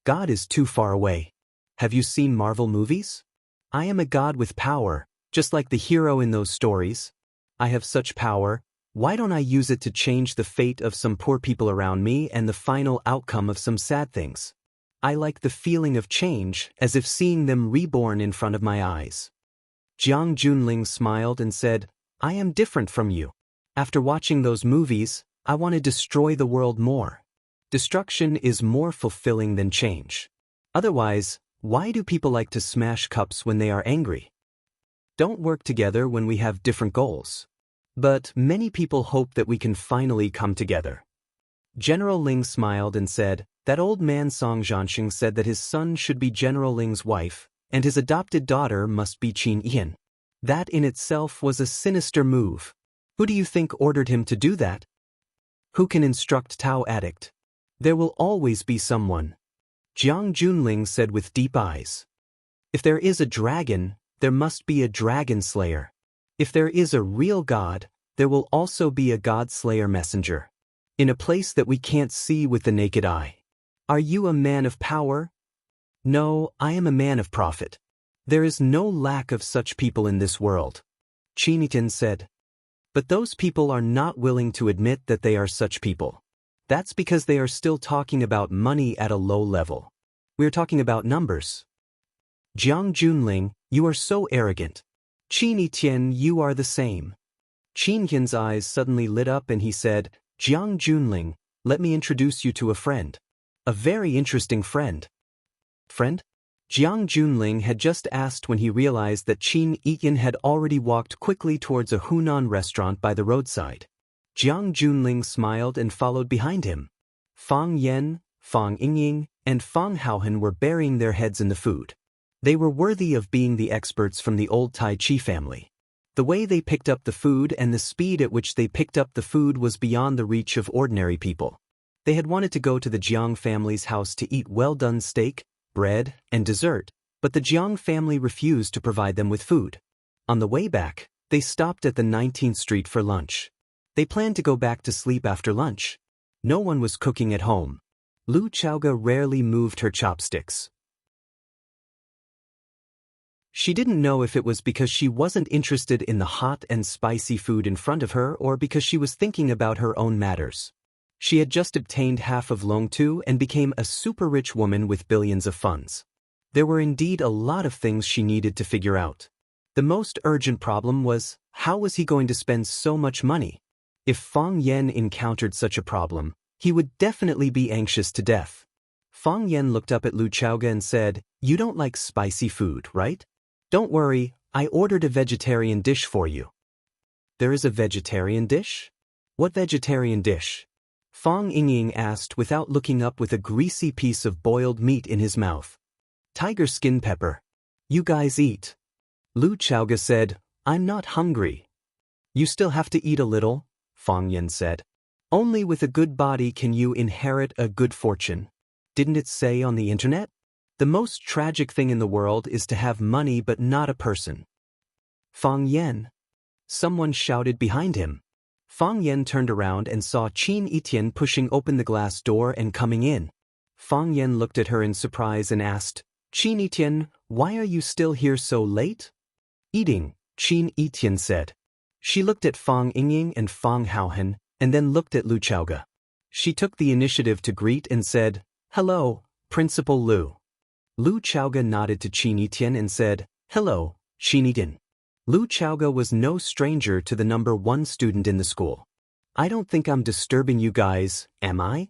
God is too far away. Have you seen Marvel movies? I am a god with power, just like the hero in those stories. I have such power, why don't I use it to change the fate of some poor people around me and the final outcome of some sad things? I like the feeling of change, as if seeing them reborn in front of my eyes. Jiang Junling smiled and said, I am different from you. After watching those movies, I want to destroy the world more. Destruction is more fulfilling than change. Otherwise, why do people like to smash cups when they are angry? Don't work together when we have different goals. But many people hope that we can finally come together. General Ling smiled and said, that old man Song Zhanxing said that his son should be General Ling's wife, and his adopted daughter must be Qin Yin. That in itself was a sinister move. Who do you think ordered him to do that? Who can instruct Tao Addict? There will always be someone. Jiang Junling said with deep eyes. If there is a dragon, there must be a dragon slayer. If there is a real god, there will also be a god slayer messenger. In a place that we can't see with the naked eye. Are you a man of power? No, I am a man of profit. There is no lack of such people in this world. Qin Etian said. But those people are not willing to admit that they are such people. That's because they are still talking about money at a low level. We're talking about numbers. Jiang Junling, you are so arrogant. Qin Etian, you are the same. Qin Etian's eyes suddenly lit up and he said, Jiang Junling, let me introduce you to a friend. A very interesting friend. Friend? Jiang Junling had just asked when he realized that Qin Yiyan had already walked quickly towards a Hunan restaurant by the roadside. Jiang Junling smiled and followed behind him. Fang Yan, Fang Yingying, and Fang Haohan were burying their heads in the food. They were worthy of being the experts from the old Tai Chi family. The way they picked up the food and the speed at which they picked up the food was beyond the reach of ordinary people. They had wanted to go to the Jiang family's house to eat well-done steak, bread, and dessert, but the Jiang family refused to provide them with food. On the way back, they stopped at the 19th Street for lunch. They planned to go back to sleep after lunch. No one was cooking at home. Lu Chaoga rarely moved her chopsticks. She didn't know if it was because she wasn't interested in the hot and spicy food in front of her or because she was thinking about her own matters. She had just obtained half of Longtu and became a super-rich woman with billions of funds. There were indeed a lot of things she needed to figure out. The most urgent problem was, how was he going to spend so much money? If Fang Yan encountered such a problem, he would definitely be anxious to death. Fang Yan looked up at Lu Chaoga and said, "You don't like spicy food, right? Don't worry, I ordered a vegetarian dish for you." "There is a vegetarian dish? What vegetarian dish?" Fang Yingying asked without looking up with a greasy piece of boiled meat in his mouth. "Tiger skin pepper. You guys eat." Lu Chaoga said, "I'm not hungry." "You still have to eat a little," Fang Yan said. "Only with a good body can you inherit a good fortune. Didn't it say on the internet? The most tragic thing in the world is to have money but not a person." "Fang Yan!" Someone shouted behind him. Fang Yan turned around and saw Qin Yiyan pushing open the glass door and coming in. Fang Yan looked at her in surprise and asked, "Qin Yiyan, why are you still here so late?" "Eating," Qin Yiyan said. She looked at Fang Yingying and Fang Haohan, and then looked at Lu Chaoga. She took the initiative to greet and said, "Hello, Principal Lu." Lu Chaoga nodded to Qin Yiyan and said, "Hello, Qin Yiyan." Lu Chaoga was no stranger to the number 1 student in the school. "I don't think I'm disturbing you guys, am I?"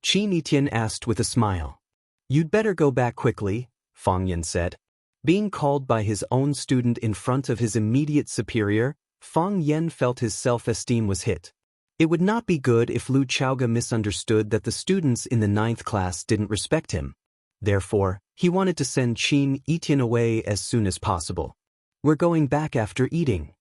Qin Yiyan asked with a smile. "You'd better go back quickly," Fang Yan said. Being called by his own student in front of his immediate superior, Fang Yan felt his self-esteem was hit. It would not be good if Lu Chaoga misunderstood that the students in the 9th class didn't respect him. Therefore, he wanted to send Qin Yiyan away as soon as possible. "We're going back after eating.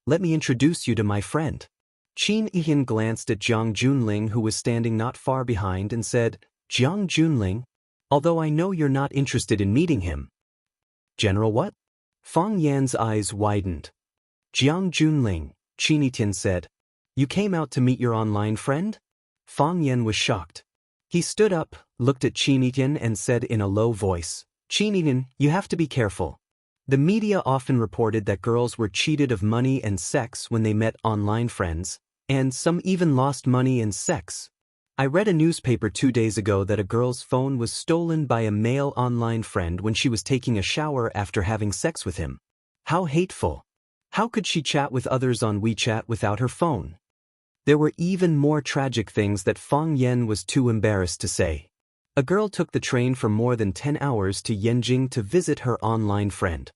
Let me introduce you to my friend." Qin Yiyan glanced at Jiang Junling, who was standing not far behind, and said, "Jiang Junling, although I know you're not interested in meeting him." "General what?" Fang Yan's eyes widened. "Jiang Junling," Qin Yiyan said. "You came out to meet your online friend?" Fang Yan was shocked. He stood up, looked at Qin Yiyan and said in a low voice, "Qin Yiyan, you have to be careful. The media often reported that girls were cheated of money and sex when they met online friends, and some even lost money and sex. I read a newspaper 2 days ago that a girl's phone was stolen by a male online friend when she was taking a shower after having sex with him. How hateful. How could she chat with others on WeChat without her phone?" There were even more tragic things that Fang Yan was too embarrassed to say. A girl took the train for more than 10 hours to Yanjing to visit her online friend.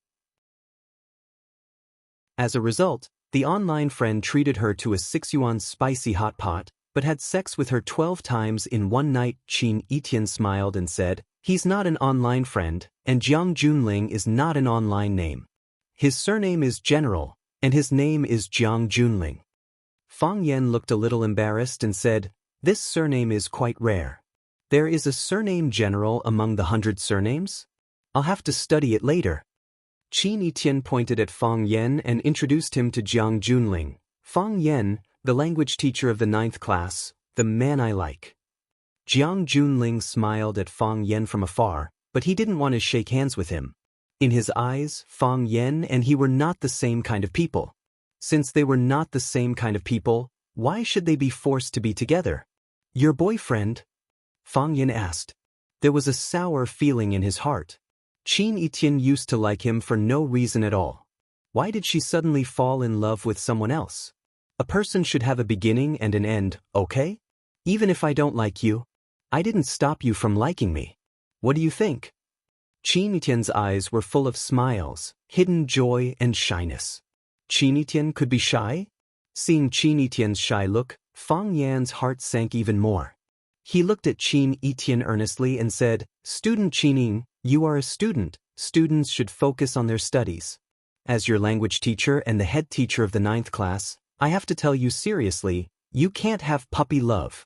As a result, the online friend treated her to a 6 yuan spicy hot pot, but had sex with her 12 times in one night. Qin Yiyan smiled and said, "He's not an online friend, and Jiang Junling is not an online name. His surname is General, and his name is Jiang Junling." Fang Yan looked a little embarrassed and said, "This surname is quite rare. There is a surname General among the 100 surnames? I'll have to study it later." Qin Yiyan pointed at Fang Yan and introduced him to Jiang Junling. "Fang Yan, the language teacher of the 9th class, the man I like." Jiang Junling smiled at Fang Yan from afar, but he didn't want to shake hands with him. In his eyes, Fang Yan and he were not the same kind of people. Since they were not the same kind of people, why should they be forced to be together? "Your boyfriend?" Fang Yan asked. There was a sour feeling in his heart. Qin Yiyan used to like him for no reason at all. Why did she suddenly fall in love with someone else? A person should have a beginning and an end, okay? Even if I don't like you, I didn't stop you from liking me. What do you think? Qinitian's eyes were full of smiles, hidden joy and shyness. Qinitian could be shy? Seeing Qinitian's shy look, Fang Yan's heart sank even more. He looked at Qinitian earnestly and said, "Student Qining, you are a student. Students should focus on their studies. As your language teacher and the head teacher of the 9th class, I have to tell you seriously, you can't have puppy love."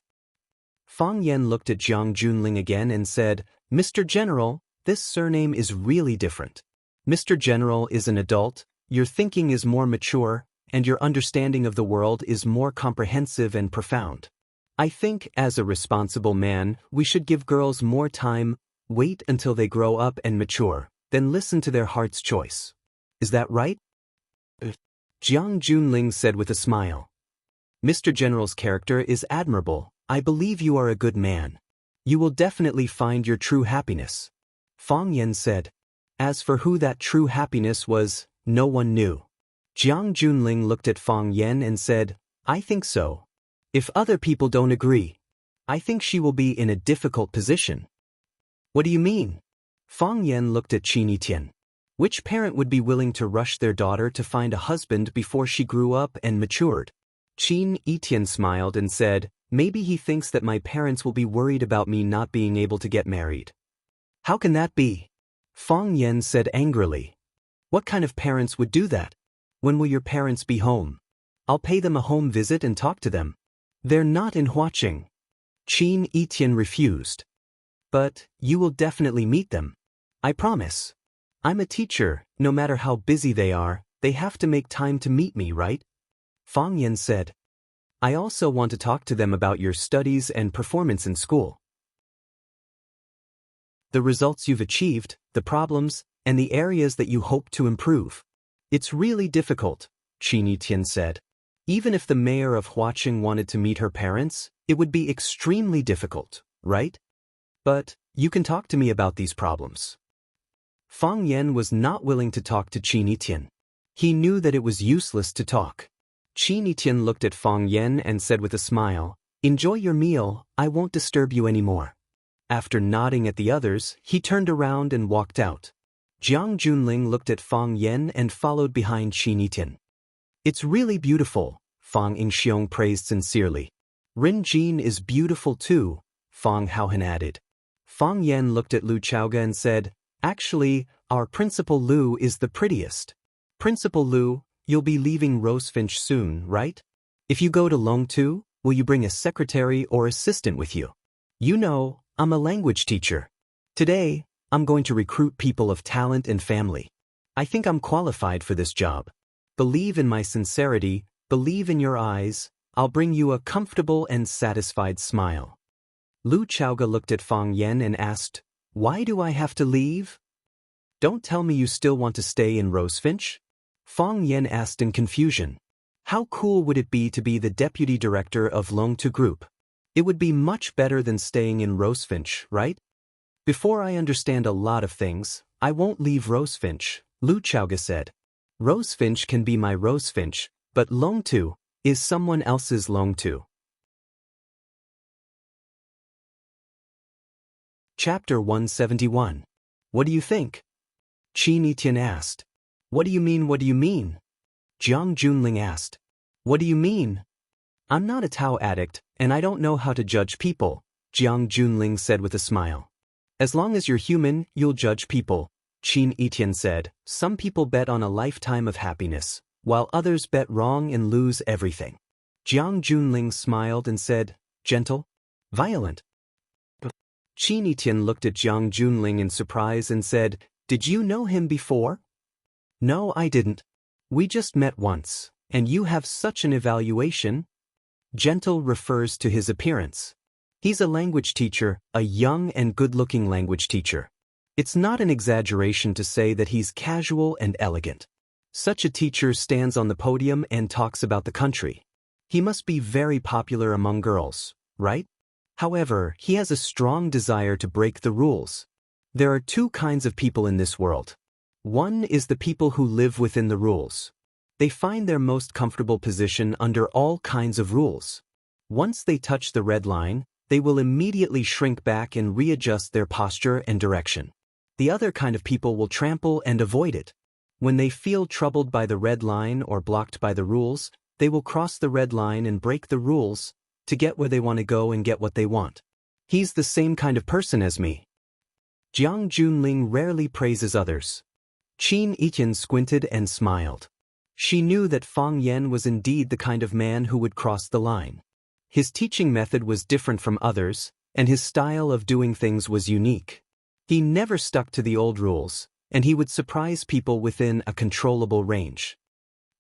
Fang Yan looked at Jiang Junling again and said, "Mr. General, this surname is really different. Mr. General is an adult, your thinking is more mature, and your understanding of the world is more comprehensive and profound. I think, as a responsible man, we should give girls more time, wait until they grow up and mature, then listen to their heart's choice. Is that right?" Jiang Junling said with a smile. "Mr. General's character is admirable. I believe you are a good man. You will definitely find your true happiness." Fang Yan said. As for who that true happiness was, no one knew. Jiang Junling looked at Fang Yan and said, "I think so. If other people don't agree, I think she will be in a difficult position." "What do you mean?" Fang Yan looked at Qinitian. Which parent would be willing to rush their daughter to find a husband before she grew up and matured? Qinitian smiled and said, "Maybe he thinks that my parents will be worried about me not being able to get married." "How can that be?" Fang Yan said angrily. "What kind of parents would do that? When will your parents be home? I'll pay them a home visit and talk to them." "They're not in Huaqing." Qinitian refused. "But you will definitely meet them. I promise. I'm a teacher, no matter how busy they are, they have to make time to meet me, right?" Fang Yan said. "I also want to talk to them about your studies and performance in school. The results you've achieved, the problems, and the areas that you hope to improve. It's really difficult," Qinitian said. "Even if the mayor of Huaqing wanted to meet her parents, it would be extremely difficult, right? But you can talk to me about these problems." Fang Yan was not willing to talk to Qinitian. He knew that it was useless to talk. Qinitian looked at Fang Yan and said with a smile, "Enjoy your meal, I won't disturb you anymore." After nodding at the others, he turned around and walked out. Jiang Junling looked at Fang Yan and followed behind Qinitian. "It's really beautiful," Fang Yingxiong praised sincerely. "Rin Jin is beautiful too," Fang Haohan added. Fang Yan looked at Lu Chaoga and said, "Actually, our Principal Lu is the prettiest. Principal Lu, you'll be leaving Rosefinch soon, right? If you go to Longtu, will you bring a secretary or assistant with you? You know, I'm a language teacher. Today, I'm going to recruit people of talent and family. I think I'm qualified for this job. Believe in my sincerity, believe in your eyes, I'll bring you a comfortable and satisfied smile." Lu Chaoga looked at Fang Yan and asked, "Why do I have to leave?" "Don't tell me you still want to stay in Rosefinch?" Fang Yan asked in confusion. How cool would it be to be the deputy director of Longtu Group? It would be much better than staying in Rosefinch, right? "Before I understand a lot of things, I won't leave Rosefinch," Lu Chaoga said. "Rosefinch can be my Rosefinch, but Longtu is someone else's Longtu." Chapter 171. What do you think? Qinitian asked. What do you mean, what do you mean? Jiang Junling asked. What do you mean? I'm not a Tao addict, and I don't know how to judge people, Jiang Junling said with a smile. As long as you're human, you'll judge people, Qinitian said. Some people bet on a lifetime of happiness, while others bet wrong and lose everything. Jiang Junling smiled and said, gentle? Violent? Qinitian looked at Jiang Junling in surprise and said, Did you know him before? No, I didn't. We just met once, and you have such an evaluation. Gentle refers to his appearance. He's a language teacher, a young and good-looking language teacher. It's not an exaggeration to say that he's casual and elegant. Such a teacher stands on the podium and talks about the country. He must be very popular among girls, right? However, he has a strong desire to break the rules. There are two kinds of people in this world. One is the people who live within the rules. They find their most comfortable position under all kinds of rules. Once they touch the red line, they will immediately shrink back and readjust their posture and direction. The other kind of people will trample and avoid it. When they feel troubled by the red line or blocked by the rules, they will cross the red line and break the rules to get where they want to go and get what they want. He's the same kind of person as me. Jiang Junling rarely praises others. Qin Yiqian squinted and smiled. She knew that Fang Yan was indeed the kind of man who would cross the line. His teaching method was different from others, and his style of doing things was unique. He never stuck to the old rules, and he would surprise people within a controllable range.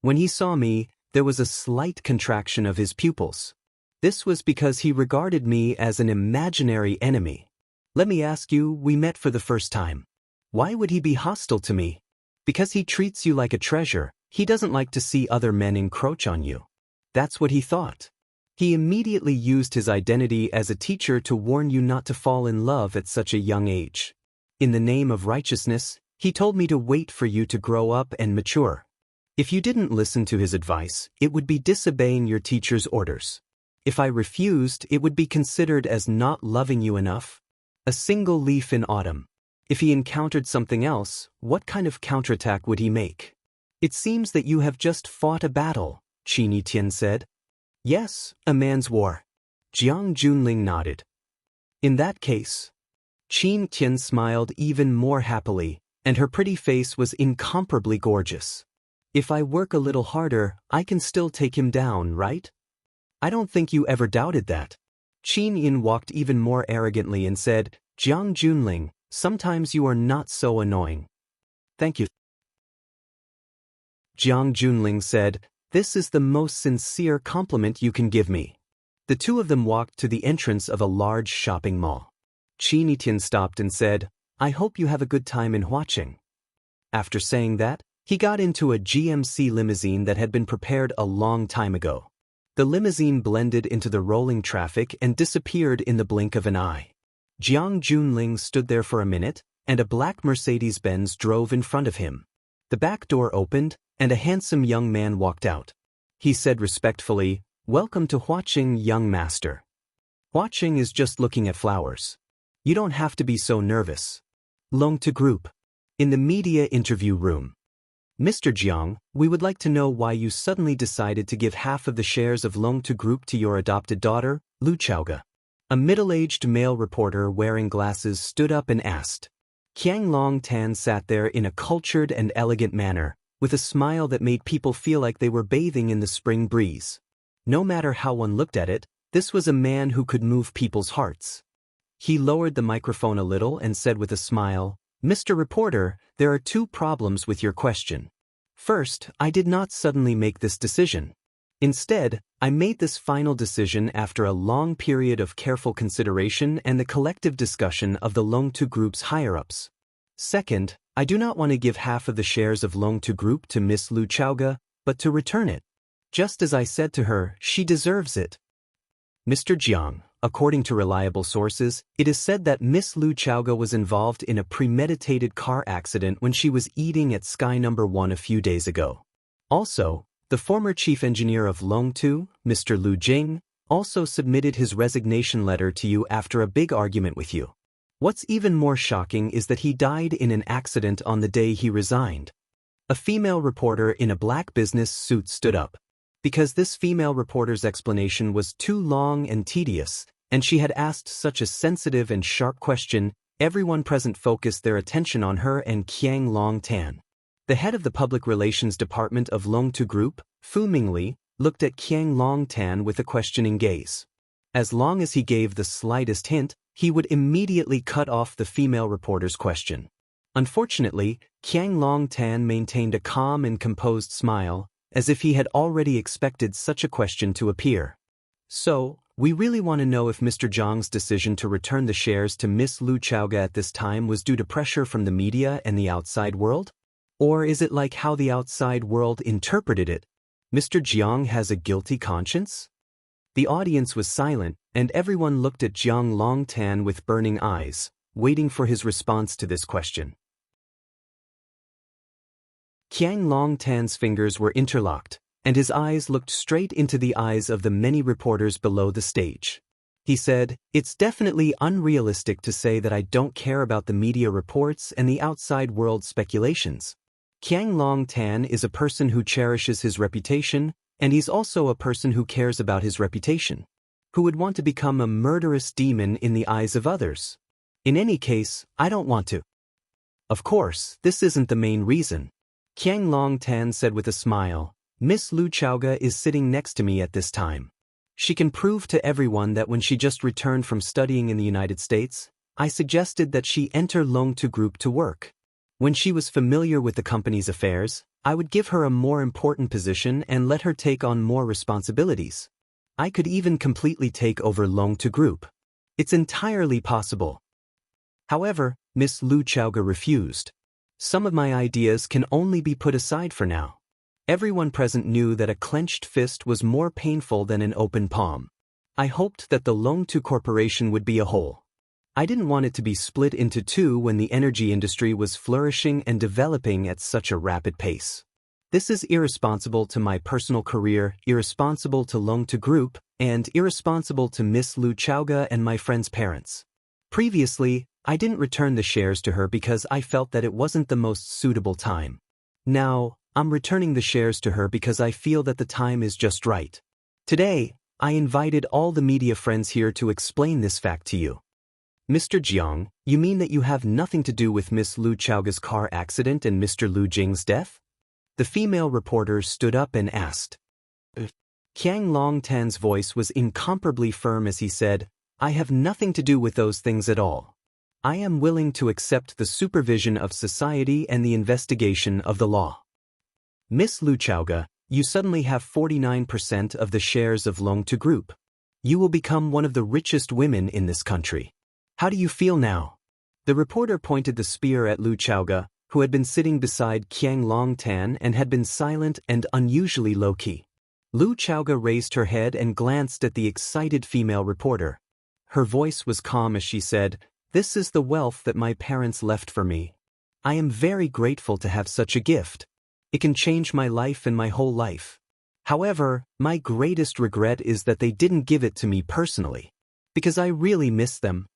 When he saw me, there was a slight contraction of his pupils. This was because he regarded me as an imaginary enemy. Let me ask you, we met for the first time. Why would he be hostile to me? Because he treats you like a treasure. He doesn't like to see other men encroach on you. That's what he thought. He immediately used his identity as a teacher to warn you not to fall in love at such a young age. In the name of righteousness, he told me to wait for you to grow up and mature. If you didn't listen to his advice, it would be disobeying your teacher's orders. If I refused, it would be considered as not loving you enough. A single leaf in autumn. If he encountered something else, what kind of counterattack would he make? It seems that you have just fought a battle, Qin Yiqian said. Yes, a man's war. Jiang Junling nodded. In that case. Qin Yiqian smiled even more happily, and her pretty face was incomparably gorgeous. If I work a little harder, I can still take him down, right? I don't think you ever doubted that. Qin Yin walked even more arrogantly and said, Jiang Junling, sometimes you are not so annoying. Thank you. Jiang Junling said, this is the most sincere compliment you can give me. The two of them walked to the entrance of a large shopping mall. Qin Yiqian stopped and said, I hope you have a good time in watching. After saying that, he got into a GMC limousine that had been prepared a long time ago. The limousine blended into the rolling traffic and disappeared in the blink of an eye. Jiang Junling stood there for a minute, and a black Mercedes-Benz drove in front of him. The back door opened, and a handsome young man walked out. He said respectfully, Welcome to Huaqing, young master. Huaqing is just looking at flowers. You don't have to be so nervous. Longtime Group. In the media interview room. Mr. Jiang, we would like to know why you suddenly decided to give half of the shares of Longtime Group to your adopted daughter, Lu Chaoga. A middle-aged male reporter wearing glasses stood up and asked. Qiang Longtan sat there in a cultured and elegant manner, with a smile that made people feel like they were bathing in the spring breeze. No matter how one looked at it, this was a man who could move people's hearts. He lowered the microphone a little and said with a smile, Mr. Reporter, there are two problems with your question. First, I did not suddenly make this decision. Instead, I made this final decision after a long period of careful consideration and the collective discussion of the Longtime Group's higher-ups. Second, I do not want to give half of the shares of Longtime Group to Miss Lu Chaoga, but to return it. Just as I said to her, she deserves it. Mr. Jiang, according to reliable sources, it is said that Miss Lu Chaoga was involved in a premeditated car accident when she was eating at Sky No. 1 a few days ago. Also, the former chief engineer of Longtu, Mr. Lu Jing, also submitted his resignation letter to you after a big argument with you. What's even more shocking is that he died in an accident on the day he resigned. A female reporter in a black business suit stood up. Because this female reporter's explanation was too long and tedious, and she had asked such a sensitive and sharp question, everyone present focused their attention on her and Qiang Longtan. The head of the public relations department of Longtu Group, Fu Mingli, looked at Qiang Longtan with a questioning gaze. As long as he gave the slightest hint, he would immediately cut off the female reporter's question. Unfortunately, Qiang Longtan maintained a calm and composed smile, as if he had already expected such a question to appear. So, we really want to know if Mr. Zhang's decision to return the shares to Miss Lu Chaoga at this time was due to pressure from the media and the outside world? Or is it like how the outside world interpreted it? Mr. Jiang has a guilty conscience? The audience was silent, and everyone looked at Jiang Longtan with burning eyes, waiting for his response to this question. Qiang Longtan's fingers were interlocked, and his eyes looked straight into the eyes of the many reporters below the stage. He said, "It's definitely unrealistic to say that I don't care about the media reports and the outside world speculations. Qiang Longtan is a person who cherishes his reputation, and he's also a person who cares about his reputation, who would want to become a murderous demon in the eyes of others. In any case, I don't want to." "Of course, this isn't the main reason," Qiang Longtan said with a smile. "Miss Lu Chaoga is sitting next to me at this time. She can prove to everyone that when she just returned from studying in the United States, I suggested that she enter Longtu Group to work. When she was familiar with the company's affairs, I would give her a more important position and let her take on more responsibilities. I could even completely take over Longtu Group. It's entirely possible." However, Miss Lu Chaoga refused. "Some of my ideas can only be put aside for now." Everyone present knew that a clenched fist was more painful than an open palm. I hoped that the Longtu Corporation would be a whole. I didn't want it to be split into two when the energy industry was flourishing and developing at such a rapid pace. This is irresponsible to my personal career, irresponsible to Longtu Group, and irresponsible to Miss Lu Chaoga and my friend's parents. Previously, I didn't return the shares to her because I felt that it wasn't the most suitable time. Now, I'm returning the shares to her because I feel that the time is just right. Today, I invited all the media friends here to explain this fact to you." "Mr. Jiang, you mean that you have nothing to do with Miss Lu Chaoga's car accident and Mr. Lu Jing's death?" The female reporter stood up and asked. Qiang Longtan's voice was incomparably firm as he said, "I have nothing to do with those things at all. I am willing to accept the supervision of society and the investigation of the law." "Miss Lu Chaoga, you suddenly have 49% of the shares of Longtu Group. You will become one of the richest women in this country. How do you feel now?" The reporter pointed the spear at Lu Chaoga, who had been sitting beside Qiang Longtan and had been silent and unusually low-key. Lu Chaoga raised her head and glanced at the excited female reporter. Her voice was calm as she said, "This is the wealth that my parents left for me. I am very grateful to have such a gift. It can change my life and my whole life. However, my greatest regret is that they didn't give it to me personally, because I really miss them."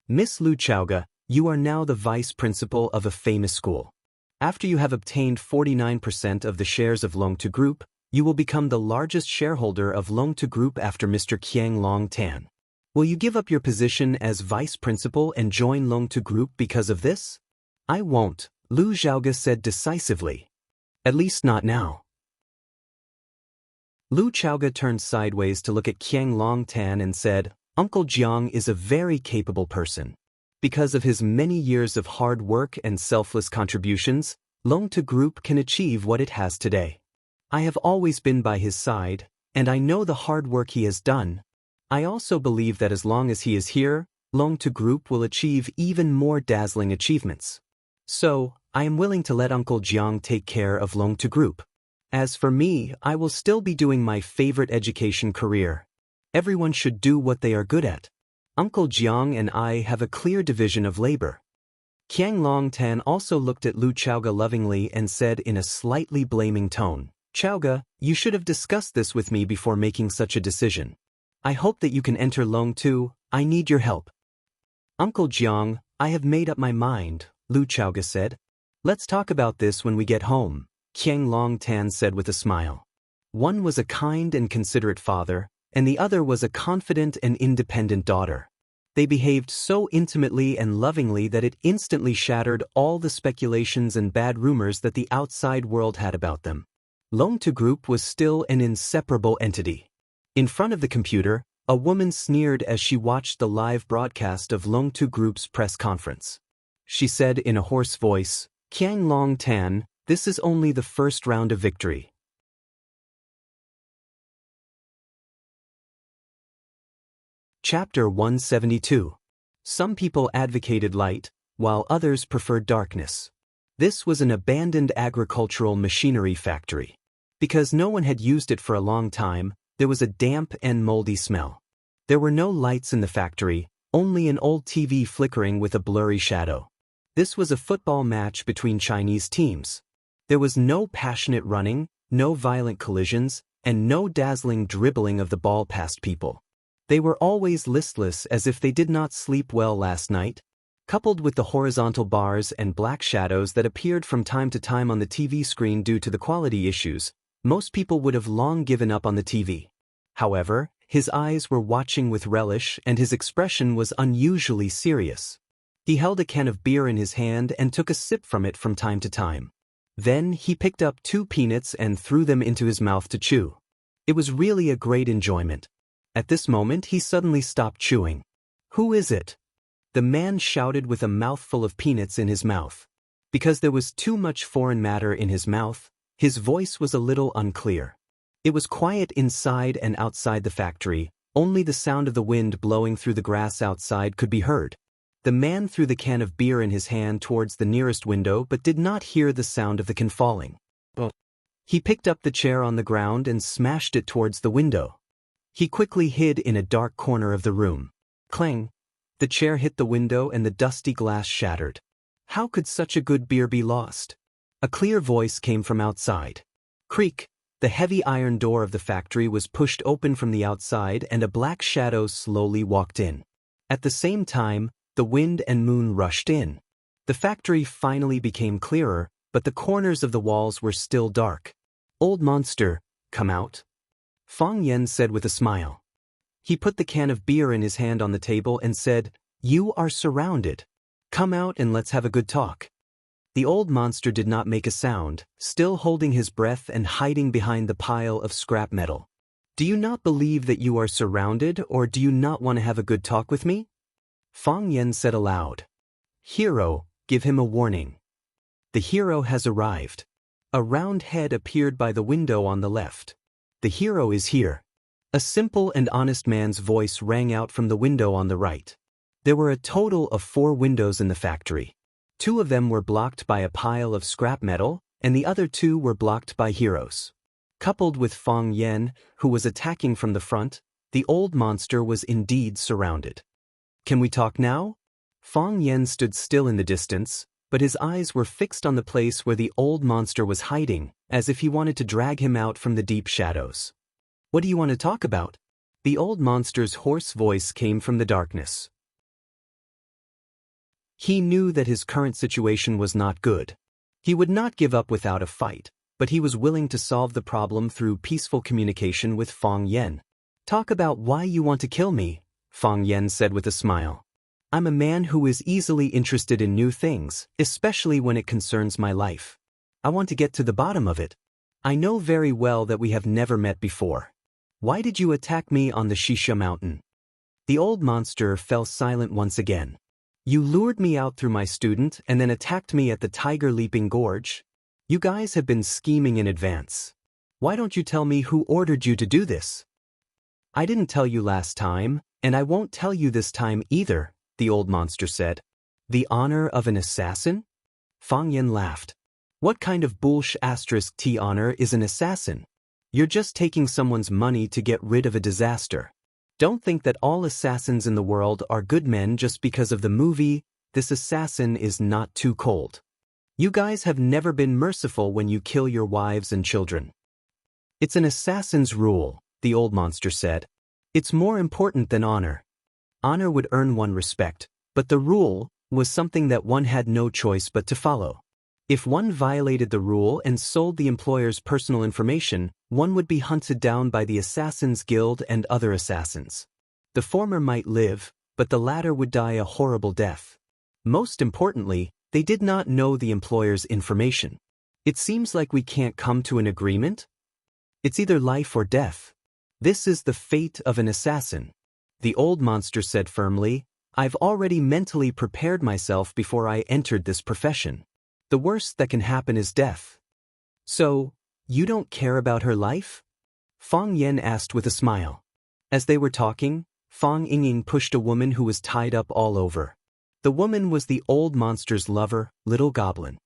"Miss Lu Chaoga, you are now the vice principal of a famous school. After you have obtained 49% of the shares of Longtu Group, you will become the largest shareholder of Longtu Group after Mr. Qiang Longtan. Will you give up your position as vice principal and join Longtu Group because of this?" "I won't," Lu Chaoga said decisively. "At least not now." Lu Chaoga turned sideways to look at Qiang Longtan and said, "Uncle Jiang is a very capable person. Because of his many years of hard work and selfless contributions, Longtu Group can achieve what it has today. I have always been by his side, and I know the hard work he has done. I also believe that as long as he is here, Longtu Group will achieve even more dazzling achievements. So, I am willing to let Uncle Jiang take care of Longtu Group. As for me, I will still be doing my favorite education career. Everyone should do what they are good at. Uncle Jiang and I have a clear division of labor." Qiang Longtan also looked at Lu Chaoga lovingly and said in a slightly blaming tone, "Chaoga, you should have discussed this with me before making such a decision. I hope that you can enter Longtu. I need your help." "Uncle Jiang, I have made up my mind," Lu Chaoga said. "Let's talk about this when we get home," Qiang Longtan said with a smile. One was a kind and considerate father, and the other was a confident and independent daughter. They behaved so intimately and lovingly that it instantly shattered all the speculations and bad rumors that the outside world had about them. Longtu Group was still an inseparable entity. In front of the computer, a woman sneered as she watched the live broadcast of Longtu Group's press conference. She said in a hoarse voice, "Qiang Longtan, this is only the first round of victory." Chapter 172. Some people advocated light, while others preferred darkness. This was an abandoned agricultural machinery factory. Because no one had used it for a long time, there was a damp and moldy smell. There were no lights in the factory, only an old TV flickering with a blurry shadow. This was a football match between Chinese teams. There was no passionate running, no violent collisions, and no dazzling dribbling of the ball past people. They were always listless, as if they did not sleep well last night. Coupled with the horizontal bars and black shadows that appeared from time to time on the TV screen due to the quality issues, most people would have long given up on the TV. However, his eyes were watching with relish and his expression was unusually serious. He held a can of beer in his hand and took a sip from it from time to time. Then he picked up 2 peanuts and threw them into his mouth to chew. It was really a great enjoyment. At this moment he suddenly stopped chewing. "Who is it?" the man shouted with a mouthful of peanuts in his mouth. Because there was too much foreign matter in his mouth, his voice was a little unclear. It was quiet inside and outside the factory, only the sound of the wind blowing through the grass outside could be heard. The man threw the can of beer in his hand towards the nearest window but did not hear the sound of the can falling. He picked up the chair on the ground and smashed it towards the window. He quickly hid in a dark corner of the room. Clang! The chair hit the window and the dusty glass shattered. How could such a good beer be lost? A clear voice came from outside. Creak! The heavy iron door of the factory was pushed open from the outside and a black shadow slowly walked in. At the same time, the wind and moon rushed in. The factory finally became clearer, but the corners of the walls were still dark. "Old monster, come out," Fang Yen said with a smile. He put the can of beer in his hand on the table and said, "You are surrounded. Come out and let's have a good talk." The old monster did not make a sound, still holding his breath and hiding behind the pile of scrap metal. "Do you not believe that you are surrounded, or do you not want to have a good talk with me?" Fang Yen said aloud. "Hero, give him a warning. The hero has arrived." A round head appeared by the window on the left. "The hero is here." A simple and honest man's voice rang out from the window on the right. There were a total of 4 windows in the factory. 2 of them were blocked by a pile of scrap metal, and the other 2 were blocked by heroes. Coupled with Fang Yen, who was attacking from the front, the old monster was indeed surrounded. "Can we talk now?" Fang Yen stood still in the distance, but his eyes were fixed on the place where the old monster was hiding, as if he wanted to drag him out from the deep shadows. "What do you want to talk about?" The old monster's hoarse voice came from the darkness. He knew that his current situation was not good. He would not give up without a fight, but he was willing to solve the problem through peaceful communication with Fang Yen. "Talk about why you want to kill me," Fang Yen said with a smile. "I'm a man who is easily interested in new things, especially when it concerns my life. I want to get to the bottom of it. I know very well that we have never met before. Why did you attack me on the Shisha mountain?" The old monster fell silent once again. "You lured me out through my student and then attacked me at the Tiger Leaping Gorge. You guys have been scheming in advance. Why don't you tell me who ordered you to do this?" "I didn't tell you last time, and I won't tell you this time either," the old monster said. "The honor of an assassin?" Fang Yen laughed. "What kind of *T honor is an assassin? You're just taking someone's money to get rid of a disaster. Don't think that all assassins in the world are good men just because of the movie This Assassin Is Not Too Cold. You guys have never been merciful when you kill your wives and children." "It's an assassin's rule," the old monster said. "It's more important than honor. Honor would earn one respect, but the rule was something that one had no choice but to follow. If one violated the rule and sold the employer's personal information, one would be hunted down by the Assassin's Guild and other assassins. The former might live, but the latter would die a horrible death. Most importantly, they did not know the employer's information. It seems like we can't come to an agreement? It's either life or death. This is the fate of an assassin." The old monster said firmly, "I've already mentally prepared myself before I entered this profession. The worst that can happen is death." "So, you don't care about her life?" Fang Yen asked with a smile. As they were talking, Fang Yingying pushed a woman who was tied up all over. The woman was the old monster's lover, Little Goblin.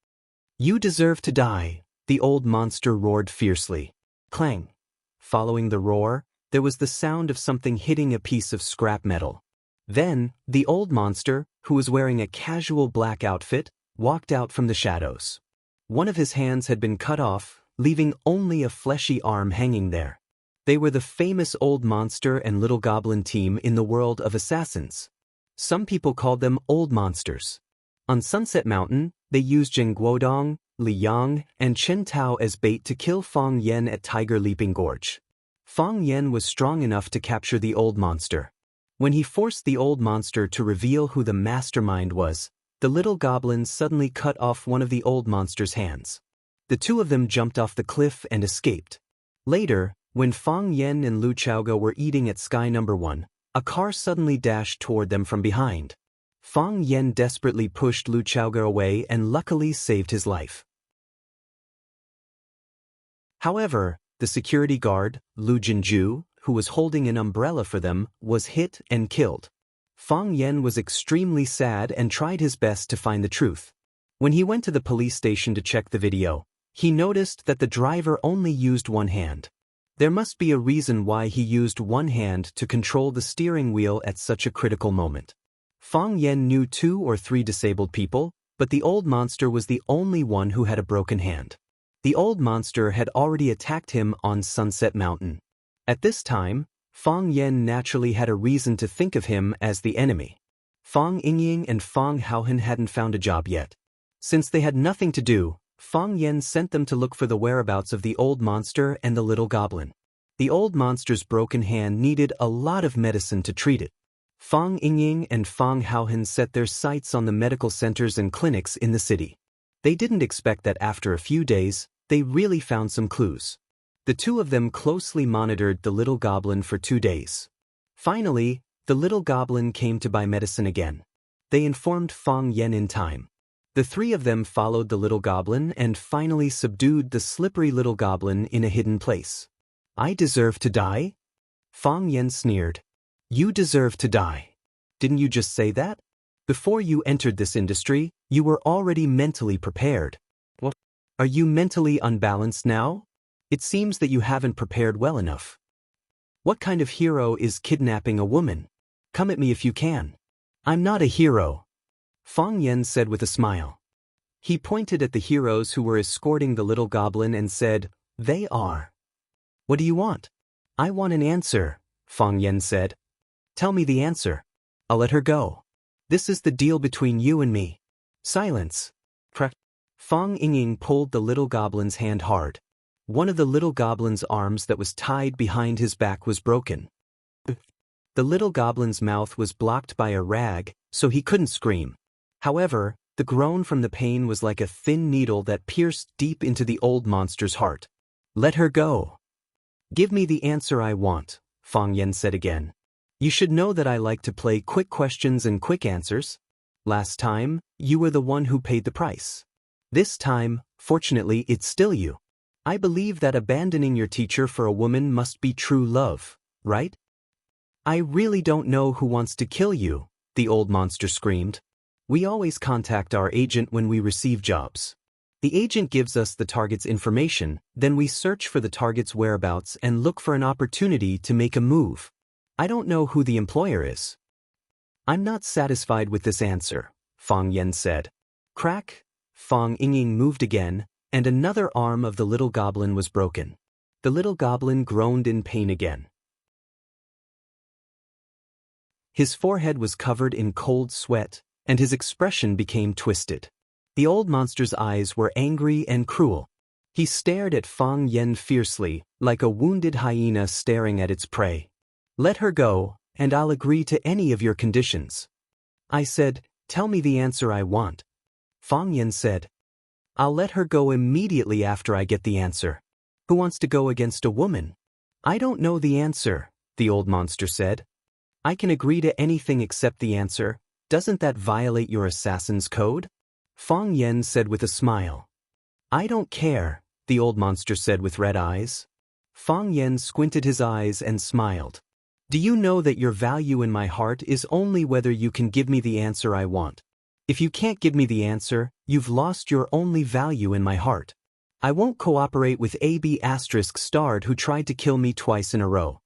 "You deserve to die," the old monster roared fiercely. Clang! Following the roar, there was the sound of something hitting a piece of scrap metal. Then, the old monster, who was wearing a casual black outfit, walked out from the shadows. One of his hands had been cut off, leaving only a fleshy arm hanging there. They were the famous Old Monster and Little Goblin team in the world of assassins. Some people called them Old Monsters. On Sunset Mountain, they used Jing Guodong, Li Yang, and Chen Tao as bait to kill Fang Yen at Tiger Leaping Gorge. Fang Yen was strong enough to capture the Old Monster. When he forced the Old Monster to reveal who the mastermind was, the Little Goblin suddenly cut off one of the Old Monster's hands. The two of them jumped off the cliff and escaped. Later, when Fang Yen and Lu Chaoga were eating at Sky No. 1, a car suddenly dashed toward them from behind. Fang Yen desperately pushed Lu Chaoga away and luckily saved his life. However, the security guard, Lu Jinju, who was holding an umbrella for them, was hit and killed. Fang Yen was extremely sad and tried his best to find the truth. When he went to the police station to check the video, he noticed that the driver only used one hand. There must be a reason why he used one hand to control the steering wheel at such a critical moment. Fang Yen knew 2 or 3 disabled people, but the Old Monster was the only one who had a broken hand. The Old Monster had already attacked him on Sunset Mountain. At this time, Fang Yen naturally had a reason to think of him as the enemy. Fang Yingying and Fang Haohan hadn't found a job yet. Since they had nothing to do, Fang Yen sent them to look for the whereabouts of the Old Monster and the Little Goblin. The Old Monster's broken hand needed a lot of medicine to treat it. Fang Yingying and Fang Haohan set their sights on the medical centers and clinics in the city. They didn't expect that after a few days, they really found some clues. The two of them closely monitored the Little Goblin for 2 days. Finally, the Little Goblin came to buy medicine again. They informed Fang Yen in time. The 3 of them followed the Little Goblin and finally subdued the slippery Little Goblin in a hidden place. I deserve to die? Fang Yen sneered. You deserve to die. Didn't you just say that? Before you entered this industry, you were already mentally prepared. What? Are you mentally unbalanced now? It seems that you haven't prepared well enough. What kind of hero is kidnapping a woman? Come at me if you can. I'm not a hero, Fang Yen said with a smile. He pointed at the heroes who were escorting the Little Goblin and said, They are. What do you want? I want an answer, Fang Yen said. Tell me the answer. I'll let her go. This is the deal between you and me. Silence. Fang Yingying pulled the Little Goblin's hand hard. One of the Little Goblin's arms that was tied behind his back was broken. The Little Goblin's mouth was blocked by a rag, so he couldn't scream. However, the groan from the pain was like a thin needle that pierced deep into the Old Monster's heart. Let her go. Give me the answer I want, Fang Yen said again. You should know that I like to play quick questions and quick answers. Last time, you were the one who paid the price. This time, fortunately, it's still you. I believe that abandoning your teacher for a woman must be true love, right? I really don't know who wants to kill you, the Old Monster screamed. We always contact our agent when we receive jobs. The agent gives us the target's information, then we search for the target's whereabouts and look for an opportunity to make a move. I don't know who the employer is. I'm not satisfied with this answer, Fang Yen said. Crack, Fang Yingying moved again, and another arm of the Little Goblin was broken. The Little Goblin groaned in pain again. His forehead was covered in cold sweat, and his expression became twisted. The Old Monster's eyes were angry and cruel. He stared at Fang Yen fiercely, like a wounded hyena staring at its prey. Let her go, and I'll agree to any of your conditions. I said, tell me the answer I want. Fang Yen said, I'll let her go immediately after I get the answer. Who wants to go against a woman? I don't know the answer, the Old Monster said. I can agree to anything except the answer. Doesn't that violate your assassin's code? Fang Yen said with a smile. I don't care, the Old Monster said with red eyes. Fang Yen squinted his eyes and smiled. Do you know that your value in my heart is only whether you can give me the answer I want? If you can't give me the answer, you've lost your only value in my heart. I won't cooperate with AB** starred who tried to kill me twice in a row.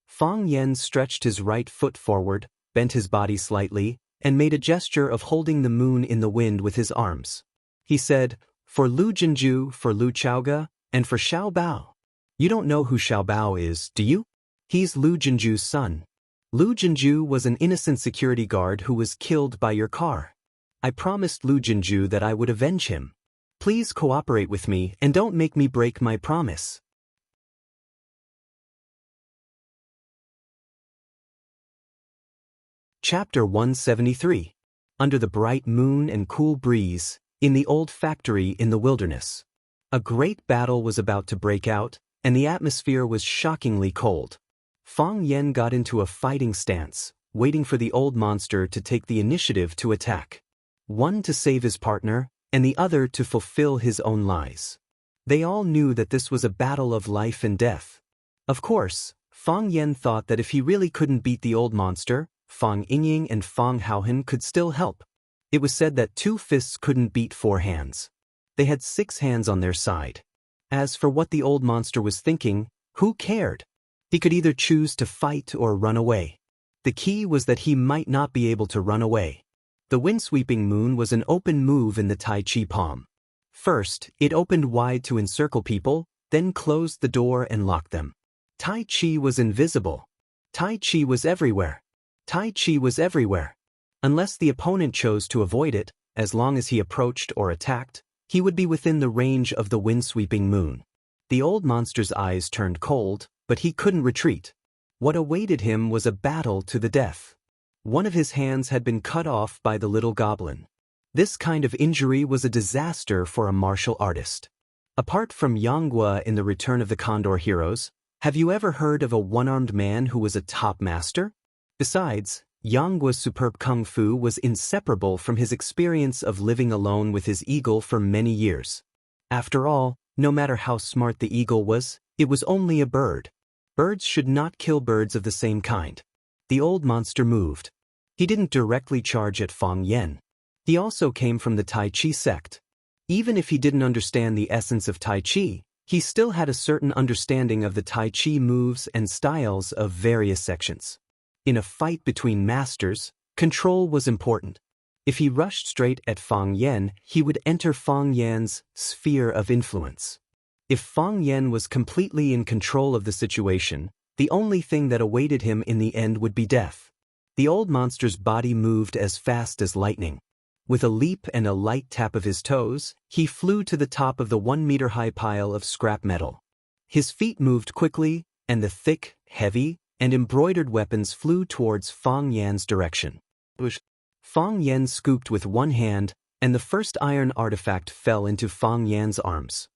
Fang Yen stretched his right foot forward, bent his body slightly, and made a gesture of holding the moon in the wind with his arms. He said, for Lu Jinju, for Lu Chaoga, and for Xiao Bao. You don't know who Xiaobao is, do you? He's Lu Jinju's son. Lu Jinju was an innocent security guard who was killed by your car. I promised Lu Jinju that I would avenge him. Please cooperate with me and don't make me break my promise. Chapter 173. Under the bright moon and cool breeze, in the old factory in the wilderness. A great battle was about to break out, and the atmosphere was shockingly cold. Fang Yan got into a fighting stance, waiting for the old monster to take the initiative to attack. One to save his partner, and the other to fulfill his own lies. They all knew that this was a battle of life and death. Of course, Fang Yan thought that if he really couldn't beat the old monster, Fang Yingying and Fang Haohan could still help. It was said that 2 fists couldn't beat 4 hands. They had 6 hands on their side. As for what the old monster was thinking, who cared? He could either choose to fight or run away. The key was that he might not be able to run away. The windsweeping moon was an open move in the Tai Chi palm. First, it opened wide to encircle people, then closed the door and locked them. Tai Chi was invisible. Tai Chi was everywhere. Tai Chi was everywhere. Unless the opponent chose to avoid it, as long as he approached or attacked, he would be within the range of the windsweeping moon. The old monster's eyes turned cold, but he couldn't retreat. What awaited him was a battle to the death. One of his hands had been cut off by the little goblin. This kind of injury was a disaster for a martial artist. Apart from Yanghua in The Return of the Condor Heroes, have you ever heard of a one-armed man who was a top master? Besides, Yanggua's superb kung fu was inseparable from his experience of living alone with his eagle for many years. After all, no matter how smart the eagle was, it was only a bird. Birds should not kill birds of the same kind. The old monster moved. He didn't directly charge at Fang Yan. He also came from the Tai Chi sect. Even if he didn't understand the essence of Tai Chi, he still had a certain understanding of the Tai Chi moves and styles of various sections. In a fight between masters, control was important. If he rushed straight at Fang Yan, he would enter Fang Yan's sphere of influence. If Fang Yan was completely in control of the situation, the only thing that awaited him in the end would be death. The old monster's body moved as fast as lightning. With a leap and a light tap of his toes, he flew to the top of the 1-meter-high pile of scrap metal. His feet moved quickly, and the thick, heavy, and embroidered weapons flew towards Fang Yan's direction. Fang Yan scooped with one hand, and the first iron artifact fell into Fang Yan's arms.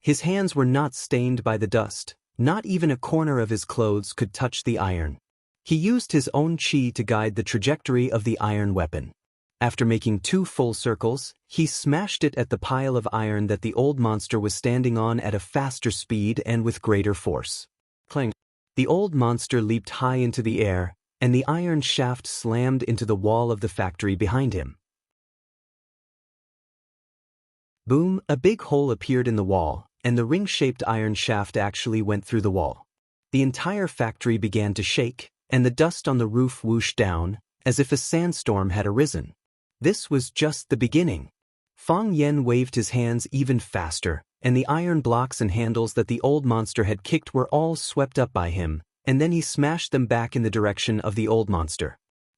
His hands were not stained by the dust. Not even a corner of his clothes could touch the iron. He used his own chi to guide the trajectory of the iron weapon. After making 2 full circles, he smashed it at the pile of iron that the old monster was standing on at a faster speed and with greater force. Clang! The old monster leaped high into the air, and the iron shaft slammed into the wall of the factory behind him. Boom! A big hole appeared in the wall, and the ring-shaped iron shaft actually went through the wall. The entire factory began to shake, and the dust on the roof whooshed down, as if a sandstorm had arisen. This was just the beginning. Fang Yan waved his hands even faster, and the iron blocks and handles that the old monster had kicked were all swept up by him, and then he smashed them back in the direction of the old monster.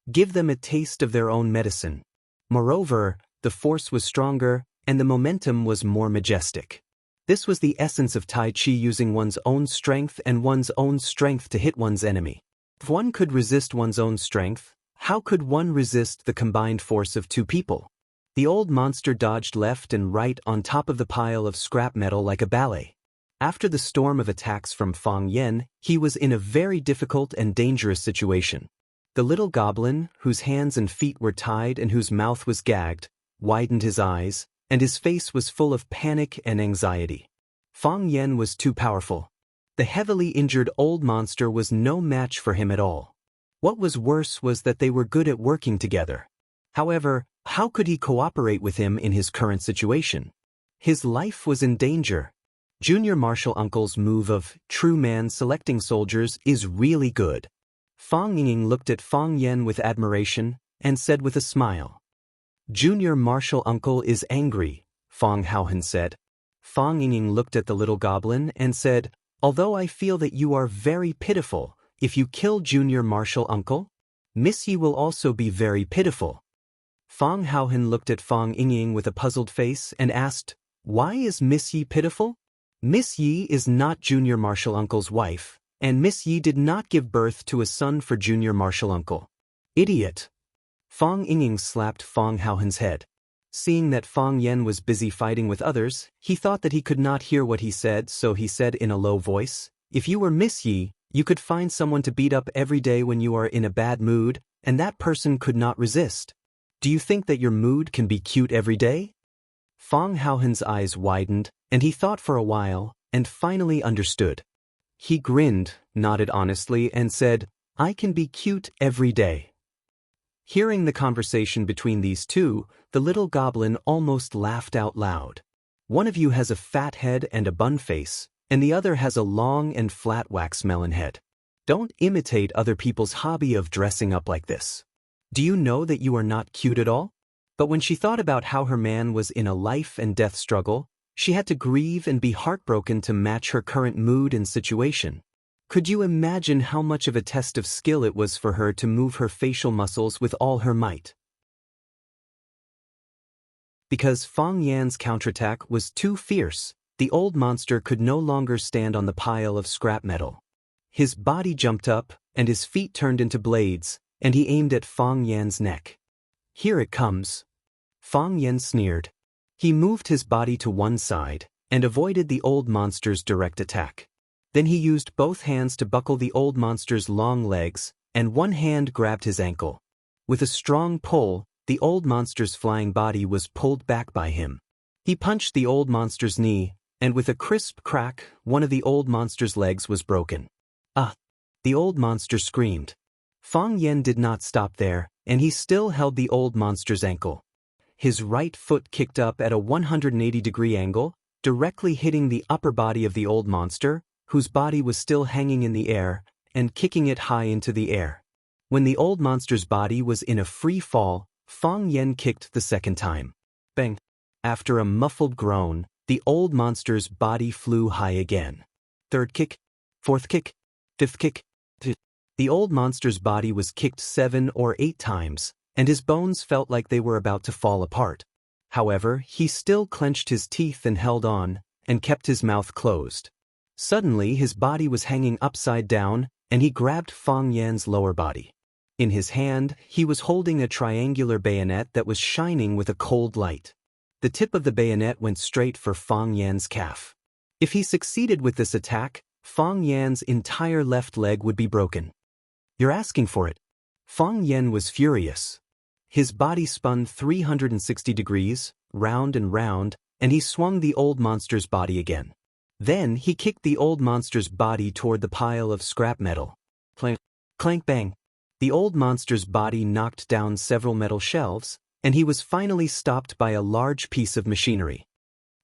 Give them a taste of their own medicine. Moreover, the force was stronger, and the momentum was more majestic. This was the essence of Tai Chi, using one's own strength and one's own strength to hit one's enemy. If one could resist one's own strength, how could one resist the combined force of 2 people? The old monster dodged left and right on top of the pile of scrap metal like a ballet. After the storm of attacks from Fang Yan, he was in a very difficult and dangerous situation. The little goblin, whose hands and feet were tied and whose mouth was gagged, widened his eyes, and his face was full of panic and anxiety. Fang Yan was too powerful. The heavily injured old monster was no match for him at all. What was worse was that they were good at working together. However, how could he cooperate with him in his current situation? His life was in danger. Junior Marshal Uncle's move of true man selecting soldiers is really good. Fang Ying looked at Fang Yan with admiration and said with a smile. Junior Marshal Uncle is angry, Fang Haohan said. Fang Ying looked at the little goblin and said, Although I feel that you are very pitiful, if you kill Junior Martial Uncle, Miss Yi will also be very pitiful. Fang Haohan looked at Fang Yingying with a puzzled face and asked, "Why is Miss Yi pitiful?" Miss Yi is not Junior Martial Uncle's wife, and Miss Yi did not give birth to a son for Junior Martial Uncle. Idiot! Fang Yingying slapped Fang Haohan's head. Seeing that Fang Yan was busy fighting with others, he thought that he could not hear what he said, so he said in a low voice, "If you were Miss Yi, you could find someone to beat up every day when you are in a bad mood, and that person could not resist. Do you think that your mood can be cute every day?" Fang Haohan's eyes widened, and he thought for a while, and finally understood. He grinned, nodded honestly, and said, "I can be cute every day." Hearing the conversation between these two, the little goblin almost laughed out loud. "One of you has a fat head and a bun face, and the other has a long and flat wax melon head. Don't imitate other people's hobby of dressing up like this. Do you know that you are not cute at all?" But when she thought about how her man was in a life and death struggle, she had to grieve and be heartbroken to match her current mood and situation. Could you imagine how much of a test of skill it was for her to move her facial muscles with all her might? Because Fang Yan's counterattack was too fierce, the old monster could no longer stand on the pile of scrap metal. His body jumped up, and his feet turned into blades, and he aimed at Fang Yan's neck. "Here it comes." Fang Yan sneered. He moved his body to one side, and avoided the old monster's direct attack. Then he used both hands to buckle the old monster's long legs, and one hand grabbed his ankle. With a strong pull, the old monster's flying body was pulled back by him. He punched the old monster's knee, and with a crisp crack, one of the old monster's legs was broken. "Ah!" The old monster screamed. Fang Yan did not stop there, and he still held the old monster's ankle. His right foot kicked up at a 180-degree angle, directly hitting the upper body of the old monster, whose body was still hanging in the air, and kicking it high into the air. When the old monster's body was in a free fall, Fang Yan kicked the second time. Bang! After a muffled groan, the old monster's body flew high again. Third kick, fourth kick, fifth kick. The old monster's body was kicked 7 or 8 times, and his bones felt like they were about to fall apart. However, he still clenched his teeth and held on, and kept his mouth closed. Suddenly his body was hanging upside down, and he grabbed Fang Yan's lower body. In his hand, he was holding a triangular bayonet that was shining with a cold light. The tip of the bayonet went straight for Fang Yan's calf. If he succeeded with this attack, Fang Yan's entire left leg would be broken. "You're asking for it." Fang Yan was furious. His body spun 360 degrees, round and round, and he swung the old monster's body again. Then he kicked the old monster's body toward the pile of scrap metal. Clank, clank, bang. The old monster's body knocked down several metal shelves, and he was finally stopped by a large piece of machinery.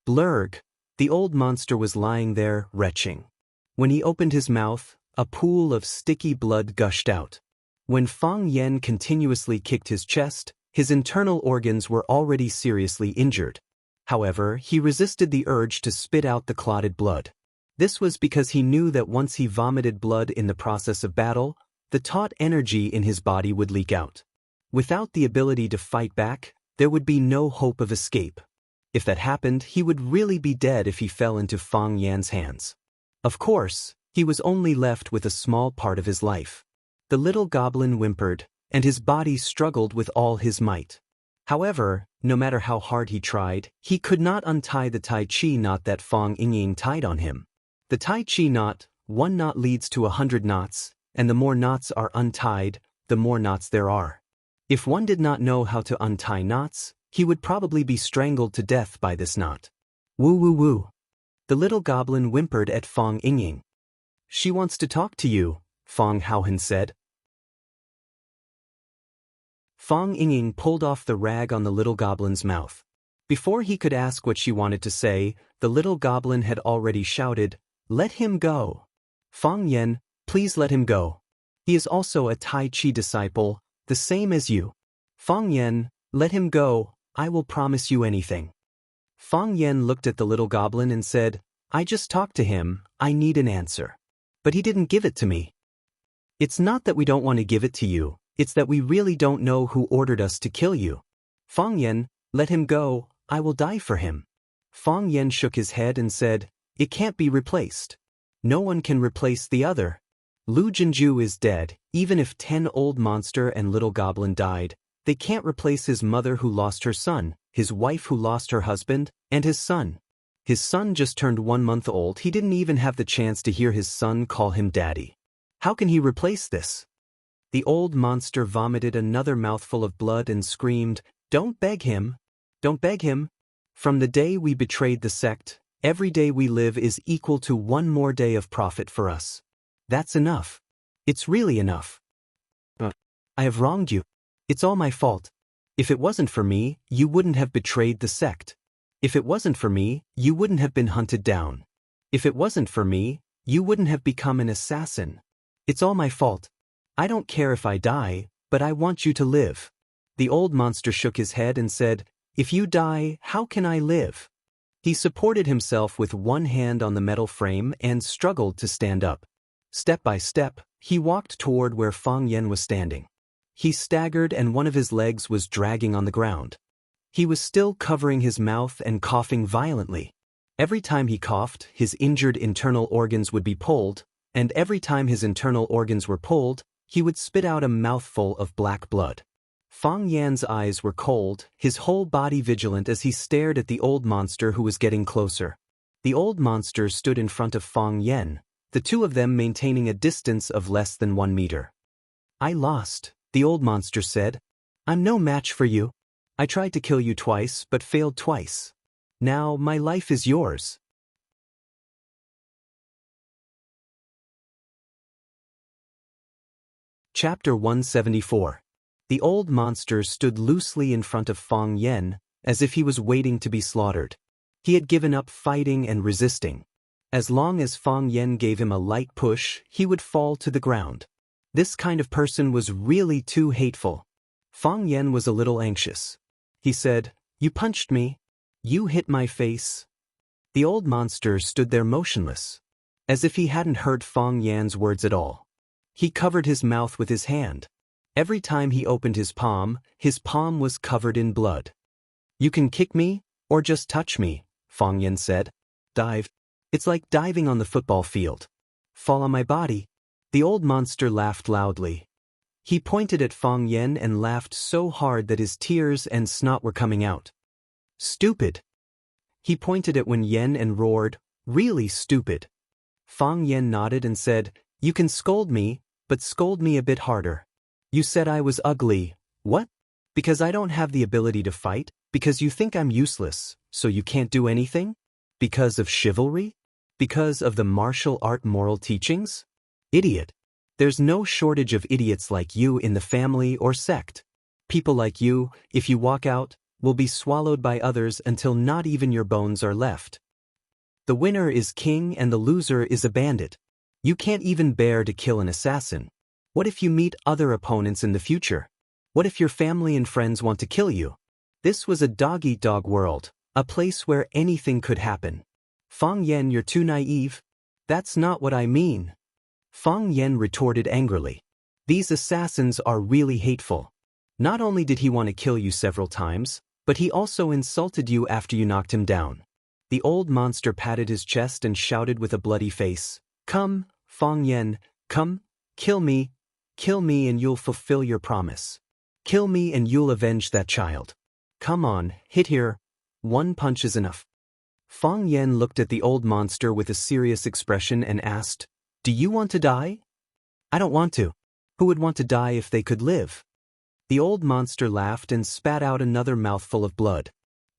Blurg! The old monster was lying there, retching. When he opened his mouth, a pool of sticky blood gushed out. When Fang Yan continuously kicked his chest, his internal organs were already seriously injured. However, he resisted the urge to spit out the clotted blood. This was because he knew that once he vomited blood in the process of battle, the taut energy in his body would leak out. Without the ability to fight back, there would be no hope of escape. If that happened, he would really be dead if he fell into Fang Yan's hands. Of course, he was only left with a small part of his life. The little goblin whimpered, and his body struggled with all his might. However, no matter how hard he tried, he could not untie the Tai Chi knot that Fang Yingying tied on him. The Tai Chi knot, one knot leads to 100 knots, and the more knots are untied, the more knots there are. If one did not know how to untie knots, he would probably be strangled to death by this knot. Woo woo woo. The little goblin whimpered at Fang Yingying. "She wants to talk to you," Fang Haohan said. Fang Yingying pulled off the rag on the little goblin's mouth. Before he could ask what she wanted to say, the little goblin had already shouted, "Let him go! Fang Yan, please let him go. He is also a Tai Chi disciple, the same as you. Fang Yan, let him go, I will promise you anything." Fang Yan looked at the little goblin and said, I just talked to him, I need an answer. But he didn't give it to me. It's not that we don't want to give it to you, it's that we really don't know who ordered us to kill you. Fang Yan, let him go, I will die for him. Fang Yan shook his head and said, it can't be replaced. No one can replace the other. Lu Jinju is dead, even if 10 old monster and little goblin died, they can't replace his mother who lost her son, his wife who lost her husband, and his son. His son just turned 1 month old, he didn't even have the chance to hear his son call him daddy. How can he replace this? The old monster vomited another mouthful of blood and screamed, don't beg him. Don't beg him. From the day we betrayed the sect, every day we live is equal to 1 more day of profit for us. That's enough. It's really enough. I have wronged you. It's all my fault. If it wasn't for me, you wouldn't have betrayed the sect. If it wasn't for me, you wouldn't have been hunted down. If it wasn't for me, you wouldn't have become an assassin. It's all my fault. I don't care if I die, but I want you to live. The old monster shook his head and said, if you die, how can I live? He supported himself with one hand on the metal frame and struggled to stand up. Step by step, he walked toward where Fang Yan was standing. He staggered and one of his legs was dragging on the ground. He was still covering his mouth and coughing violently. Every time he coughed, his injured internal organs would be pulled, and every time his internal organs were pulled, he would spit out a mouthful of black blood. Fang Yan's eyes were cold, his whole body vigilant as he stared at the old monster who was getting closer. The old monster stood in front of Fang Yan, the two of them maintaining a distance of less than 1 meter. I lost, the old monster said. I'm no match for you. I tried to kill you twice but failed twice. Now my life is yours. Chapter 174. The old monster stood loosely in front of Fang Yan, as if he was waiting to be slaughtered. He had given up fighting and resisting. As long as Fang Yan gave him a light push, he would fall to the ground. This kind of person was really too hateful. Fang Yan was a little anxious. He said, you punched me. You hit my face. The old monster stood there motionless, as if he hadn't heard Fang Yan's words at all. He covered his mouth with his hand. Every time he opened his palm was covered in blood. You can kick me, or just touch me, Fang Yan said. Dive. It's like diving on the football field. Fall on my body. The old monster laughed loudly. He pointed at Fang Yan and laughed so hard that his tears and snot were coming out. Stupid. He pointed at Wen Yan and roared, really stupid. Fang Yan nodded and said, you can scold me, but scold me a bit harder. You said I was ugly. What? Because I don't have the ability to fight? Because you think I'm useless, so you can't do anything? Because of chivalry? Because of the martial art moral teachings? Idiot. There's no shortage of idiots like you in the family or sect. People like you, if you walk out, will be swallowed by others until not even your bones are left. The winner is king and the loser is a bandit. You can't even bear to kill an assassin. What if you meet other opponents in the future? What if your family and friends want to kill you? This was a dog-eat-dog world, a place where anything could happen. Fang Yan, you're too naive. That's not what I mean. Fang Yan retorted angrily. These assassins are really hateful. Not only did he want to kill you several times, but he also insulted you after you knocked him down. The old monster patted his chest and shouted with a bloody face, come, Fang Yan, come, kill me and you'll fulfill your promise. Kill me and you'll avenge that child. Come on, hit here. 1 punch is enough. Fang Yan looked at the old monster with a serious expression and asked, do you want to die? I don't want to. Who would want to die if they could live? The old monster laughed and spat out another mouthful of blood.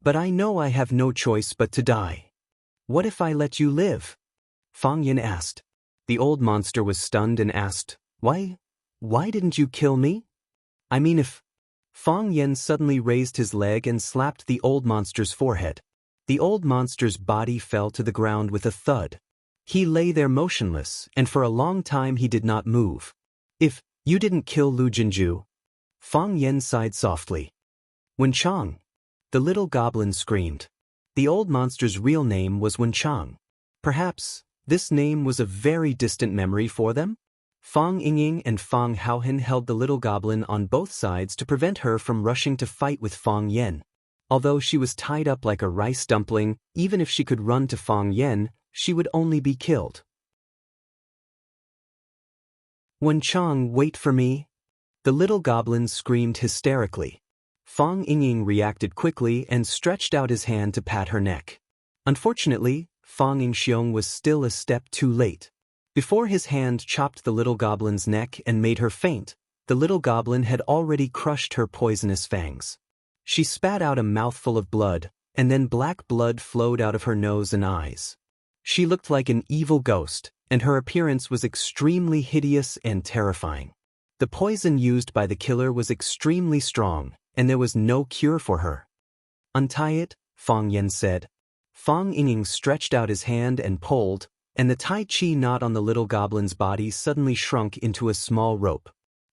But I know I have no choice but to die. What if I let you live? Fang Yan asked. The old monster was stunned and asked, Why didn't you kill me? I mean if... Fang Yan suddenly raised his leg and slapped the old monster's forehead. The old monster's body fell to the ground with a thud. He lay there motionless, and for a long time he did not move. If you didn't kill Lu Jinju... Fang Yan sighed softly. Wen Chang. The little goblin screamed. The old monster's real name was Wen Chang. Perhaps, this name was a very distant memory for them? Fang Yingying and Fang Haohen held the little goblin on both sides to prevent her from rushing to fight with Fang Yen. Although she was tied up like a rice dumpling, even if she could run to Fang Yen, she would only be killed. Wen Chang, wait for me! The little goblin screamed hysterically. Fang Yingying reacted quickly and stretched out his hand to pat her neck. Unfortunately, Fang Yingxiong was still a step too late. Before his hand chopped the little goblin's neck and made her faint, the little goblin had already crushed her poisonous fangs. She spat out a mouthful of blood, and then black blood flowed out of her nose and eyes. She looked like an evil ghost, and her appearance was extremely hideous and terrifying. The poison used by the killer was extremely strong, and there was no cure for her. Untie it, Fang Yen said. Fang Yingying stretched out his hand and pulled, and the Tai Chi knot on the little goblin's body suddenly shrunk into a small rope.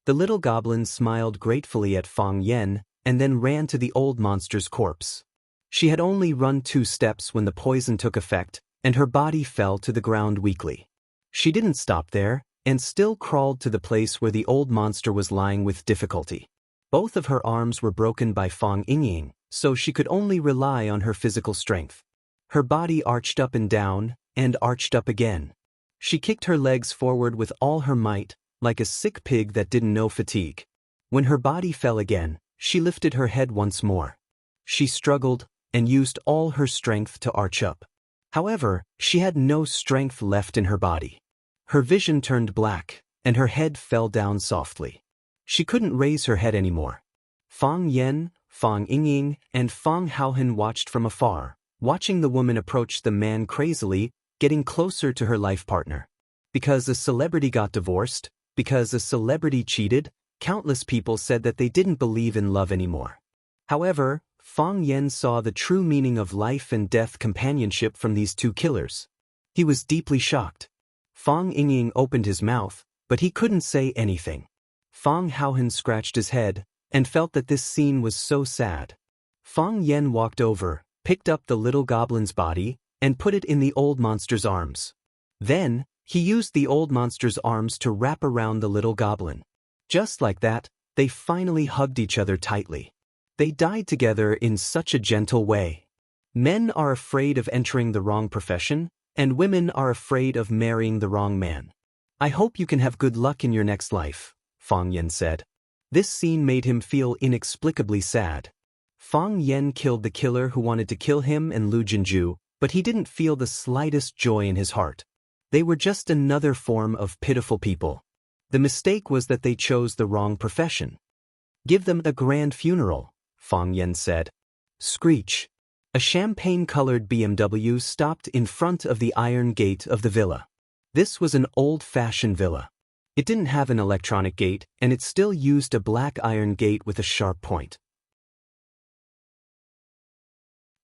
The little goblin smiled gratefully at Fang Yen, and then ran to the old monster's corpse. She had only run 2 steps when the poison took effect, and her body fell to the ground weakly. She didn't stop there, and still crawled to the place where the old monster was lying with difficulty. Both of her arms were broken by Fang Yingying, so she could only rely on her physical strength. Her body arched up and down, and arched up again. She kicked her legs forward with all her might, like a sick pig that didn't know fatigue. When her body fell again, she lifted her head once more. She struggled, and used all her strength to arch up. However, she had no strength left in her body. Her vision turned black, and her head fell down softly. She couldn't raise her head anymore. Fang Yen, Fang Yingying, and Fang Haohen watched from afar, watching the woman approach the man crazily, getting closer to her life partner. Because a celebrity got divorced, because a celebrity cheated, countless people said that they didn't believe in love anymore. However, Fang Yen saw the true meaning of life and death companionship from these 2 killers. He was deeply shocked. Fang Yingying opened his mouth, but he couldn't say anything. Fang Haohen scratched his head, and felt that this scene was so sad. Fang Yen walked over, picked up the little goblin's body, and put it in the old monster's arms. Then, he used the old monster's arms to wrap around the little goblin. Just like that, they finally hugged each other tightly. They died together in such a gentle way. Men are afraid of entering the wrong profession, and women are afraid of marrying the wrong man. I hope you can have good luck in your next life, Fang Yen said. This scene made him feel inexplicably sad. Fang Yen killed the killer who wanted to kill him and Lu Jinju, but he didn't feel the slightest joy in his heart. They were just another form of pitiful people. The mistake was that they chose the wrong profession. Give them a grand funeral, Fang Yen said. Screech. A champagne-colored BMW stopped in front of the iron gate of the villa. This was an old-fashioned villa. It didn't have an electronic gate, and it still used a black iron gate with a sharp point.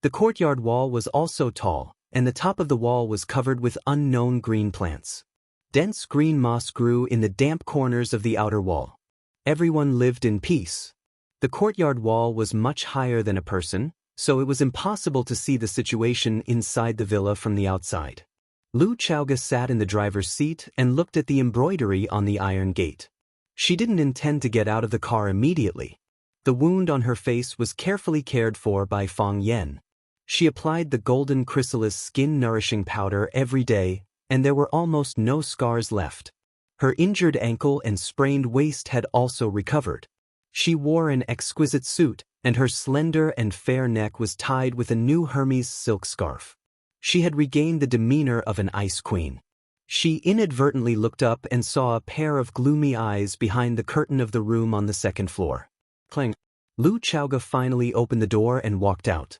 The courtyard wall was also tall, and the top of the wall was covered with unknown green plants. Dense green moss grew in the damp corners of the outer wall. Everyone lived in peace. The courtyard wall was much higher than a person, so it was impossible to see the situation inside the villa from the outside. Lu Chaoga sat in the driver's seat and looked at the embroidery on the iron gate. She didn't intend to get out of the car immediately. The wound on her face was carefully cared for by Fang Yen. She applied the golden chrysalis skin-nourishing powder every day, and there were almost no scars left. Her injured ankle and sprained waist had also recovered. She wore an exquisite suit, and her slender and fair neck was tied with a new Hermes silk scarf. She had regained the demeanor of an ice queen. She inadvertently looked up and saw a pair of gloomy eyes behind the curtain of the room on the 2nd floor. Clang. Lu Chaoga finally opened the door and walked out.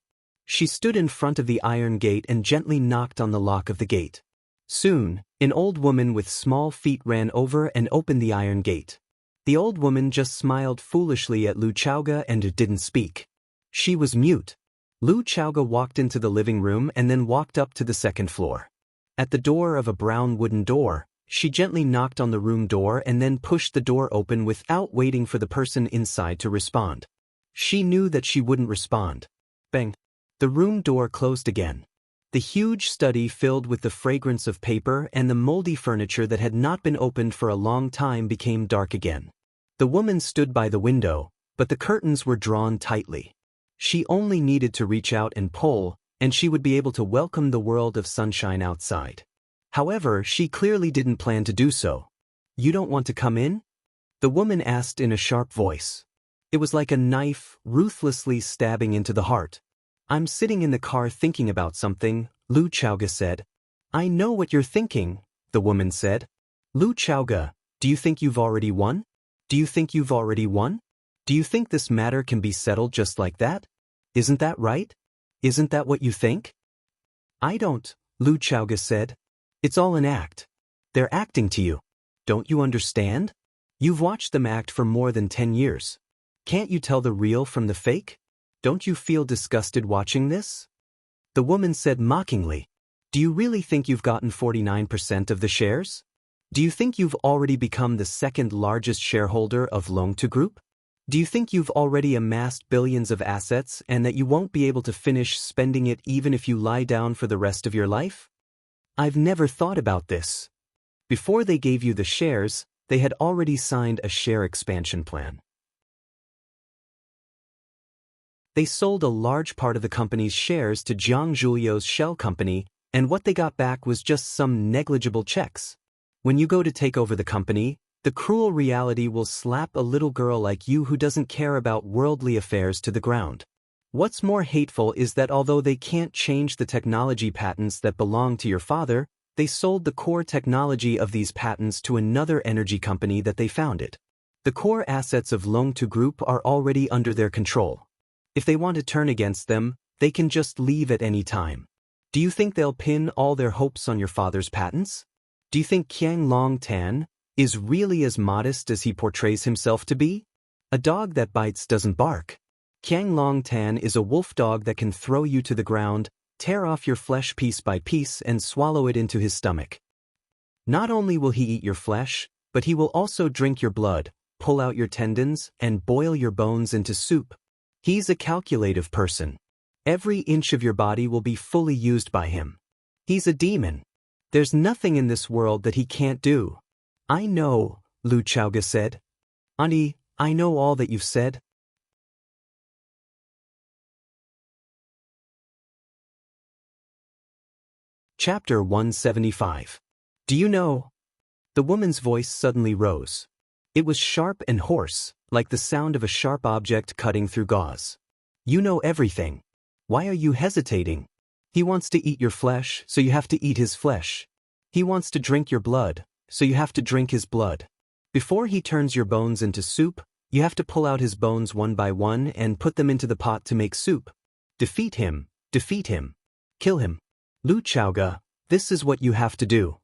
She stood in front of the iron gate and gently knocked on the lock of the gate. Soon, an old woman with small feet ran over and opened the iron gate. The old woman just smiled foolishly at Lu Chaoga and didn't speak. She was mute. Lu Chaoga walked into the living room and then walked up to the 2nd floor. At the door of a brown wooden door, she gently knocked on the room door and then pushed the door open without waiting for the person inside to respond. She knew that she wouldn't respond. Bang! The room door closed again. The huge study filled with the fragrance of paper and the moldy furniture that had not been opened for a long time became dark again. The woman stood by the window, but the curtains were drawn tightly. She only needed to reach out and pull, and she would be able to welcome the world of sunshine outside. However, she clearly didn't plan to do so. "You don't want to come in?" the woman asked in a sharp voice. It was like a knife ruthlessly stabbing into the heart. "I'm sitting in the car thinking about something," Lu Chaoga said. "I know what you're thinking," the woman said. "Lu Chaoga, do you think you've already won? Do you think you've already won? Do you think this matter can be settled just like that? Isn't that right? Isn't that what you think?" "I don't," Lu Chaoga said. "It's all an act. They're acting to you. Don't you understand? You've watched them act for more than 10 years. Can't you tell the real from the fake? Don't you feel disgusted watching this?" The woman said mockingly, "Do you really think you've gotten 49% of the shares? Do you think you've already become the second largest shareholder of Longtime Group? Do you think you've already amassed billions of assets and that you won't be able to finish spending it even if you lie down for the rest of your life? I've never thought about this." Before they gave you the shares, they had already signed a share expansion plan. They sold a large part of the company's shares to Jiang Zhuliu's shell company, and what they got back was just some negligible checks. When you go to take over the company, the cruel reality will slap a little girl like you who doesn't care about worldly affairs to the ground. What's more hateful is that although they can't change the technology patents that belong to your father, they sold the core technology of these patents to another energy company that they founded. The core assets of Longtime Group are already under their control. If they want to turn against them, they can just leave at any time. Do you think they'll pin all their hopes on your father's patents? Do you think Qiang Longtan is really as modest as he portrays himself to be? A dog that bites doesn't bark. Qiang Longtan is a wolf dog that can throw you to the ground, tear off your flesh piece by piece and swallow it into his stomach. Not only will he eat your flesh, but he will also drink your blood, pull out your tendons, and boil your bones into soup. He's a calculative person. Every inch of your body will be fully used by him. He's a demon. There's nothing in this world that he can't do. "I know," Lu Chaoga said. "Auntie, I know all that you've said." Chapter 175. "Do you know?" The woman's voice suddenly rose. It was sharp and hoarse, like the sound of a sharp object cutting through gauze. "You know everything. Why are you hesitating? He wants to eat your flesh, so you have to eat his flesh. He wants to drink your blood, so you have to drink his blood. Before he turns your bones into soup, you have to pull out his bones one by one and put them into the pot to make soup. Defeat him, kill him. Lu Chaoga, this is what you have to do.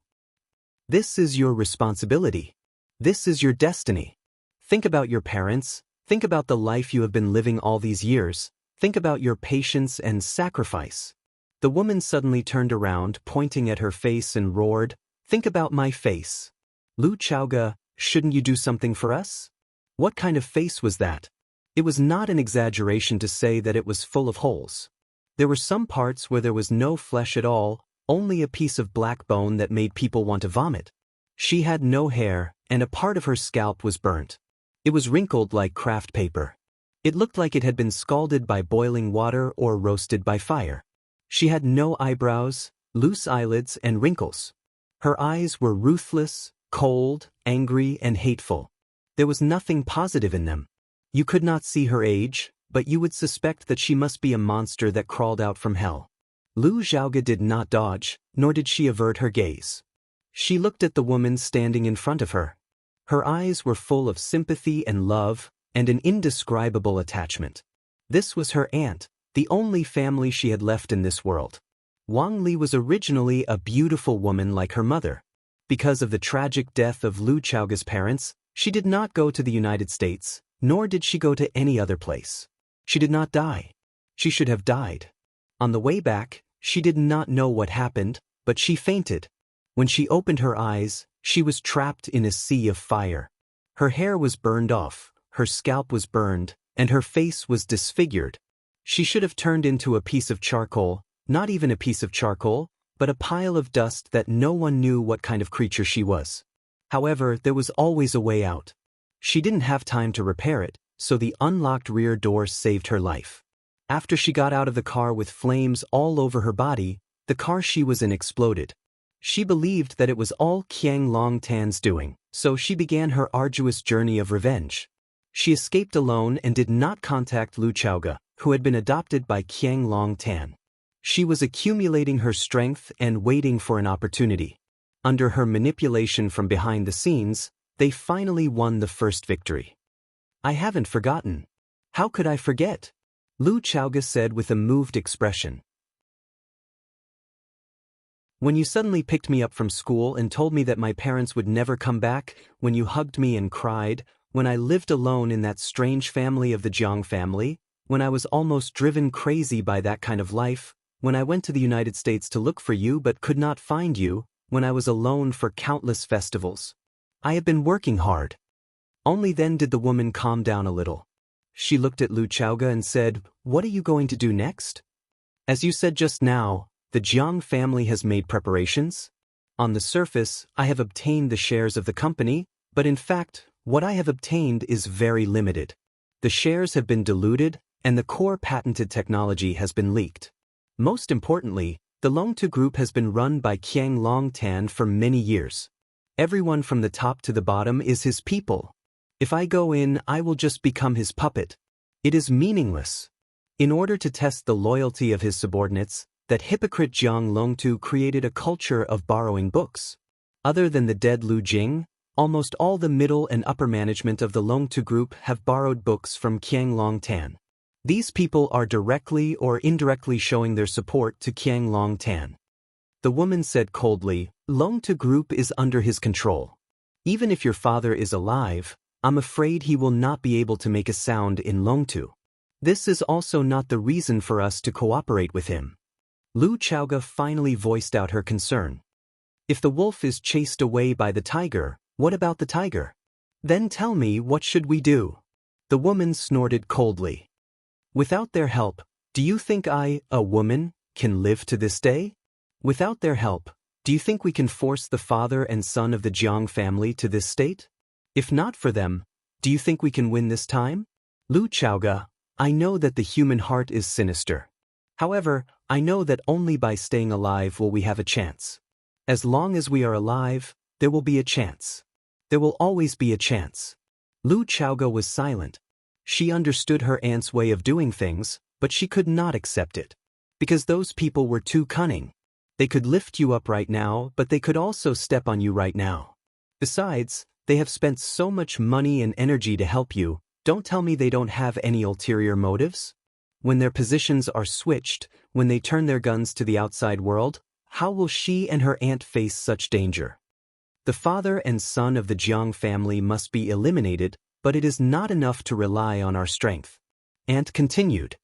This is your responsibility. This is your destiny. Think about your parents, think about the life you have been living all these years, think about your patience and sacrifice." The woman suddenly turned around, pointing at her face and roared, "Think about my face. Lu Chaoga, shouldn't you do something for us?" What kind of face was that? It was not an exaggeration to say that it was full of holes. There were some parts where there was no flesh at all, only a piece of black bone that made people want to vomit. She had no hair, and a part of her scalp was burnt. It was wrinkled like craft paper. It looked like it had been scalded by boiling water or roasted by fire. She had no eyebrows, loose eyelids, and wrinkles. Her eyes were ruthless, cold, angry, and hateful. There was nothing positive in them. You could not see her age, but you would suspect that she must be a monster that crawled out from hell. Lu Xiaoga did not dodge, nor did she avert her gaze. She looked at the woman standing in front of her. Her eyes were full of sympathy and love, and an indescribable attachment. This was her aunt, the only family she had left in this world. Wang Li was originally a beautiful woman like her mother. Because of the tragic death of Lu Chaoga's parents, she did not go to the United States, nor did she go to any other place. She did not die. She should have died. On the way back, she did not know what happened, but she fainted. When she opened her eyes, she was trapped in a sea of fire. Her hair was burned off, her scalp was burned, and her face was disfigured. She should have turned into a piece of charcoal, Not even a piece of charcoal, but a pile of dust that no one knew what kind of creature she was. However, there was always a way out. She didn't have time to repair it, so the unlocked rear door saved her life. After she got out of the car with flames all over her body, the car she was in exploded. She believed that it was all Qiang Longtan's doing, so she began her arduous journey of revenge. She escaped alone and did not contact Lu Chaoge, who had been adopted by Qiang Longtan. She was accumulating her strength and waiting for an opportunity. Under her manipulation from behind the scenes, they finally won the first victory. "I haven't forgotten. How could I forget?" Lu Chaoge said with a moved expression. "When you suddenly picked me up from school and told me that my parents would never come back, when you hugged me and cried, when I lived alone in that strange family of the Jiang family, when I was almost driven crazy by that kind of life, when I went to the United States to look for you but could not find you, when I was alone for countless festivals. I have been working hard." Only then did the woman calm down a little. She looked at Lu Chaoge and said, "What are you going to do next?" "As you said just now, the Jiang family has made preparations. On the surface, I have obtained the shares of the company, but in fact, what I have obtained is very limited. The shares have been diluted, and the core patented technology has been leaked. Most importantly, the Longtu Group has been run by Qiang Longtan for many years. Everyone from the top to the bottom is his people. If I go in, I will just become his puppet. It is meaningless." In order to test the loyalty of his subordinates, that hypocrite Jiang Longtu created a culture of borrowing books. Other than the dead Lu Jing, almost all the middle and upper management of the Longtu Group have borrowed books from Qiang Longtan. These people are directly or indirectly showing their support to Qiang Longtan. The woman said coldly, "Longtu Group is under his control. Even if your father is alive, I'm afraid he will not be able to make a sound in Longtu. This is also not the reason for us to cooperate with him." Lu Chaoge finally voiced out her concern. "If the wolf is chased away by the tiger, what about the tiger? Then tell me, what should we do?" The woman snorted coldly. "Without their help, do you think I, a woman, can live to this day? Without their help, do you think we can force the father and son of the Jiang family to this state? If not for them, do you think we can win this time? Lu Chaoge, I know that the human heart is sinister. However, I know that only by staying alive will we have a chance. As long as we are alive, there will be a chance. There will always be a chance." Lu Chaoge was silent. She understood her aunt's way of doing things, but she could not accept it. Because those people were too cunning. They could lift you up right now, but they could also step on you right now. Besides, they have spent so much money and energy to help you. Don't tell me they don't have any ulterior motives? When their positions are switched, when they turn their guns to the outside world, how will she and her aunt face such danger? The father and son of the Jiang family must be eliminated, but it is not enough to rely on our strength. Aunt continued.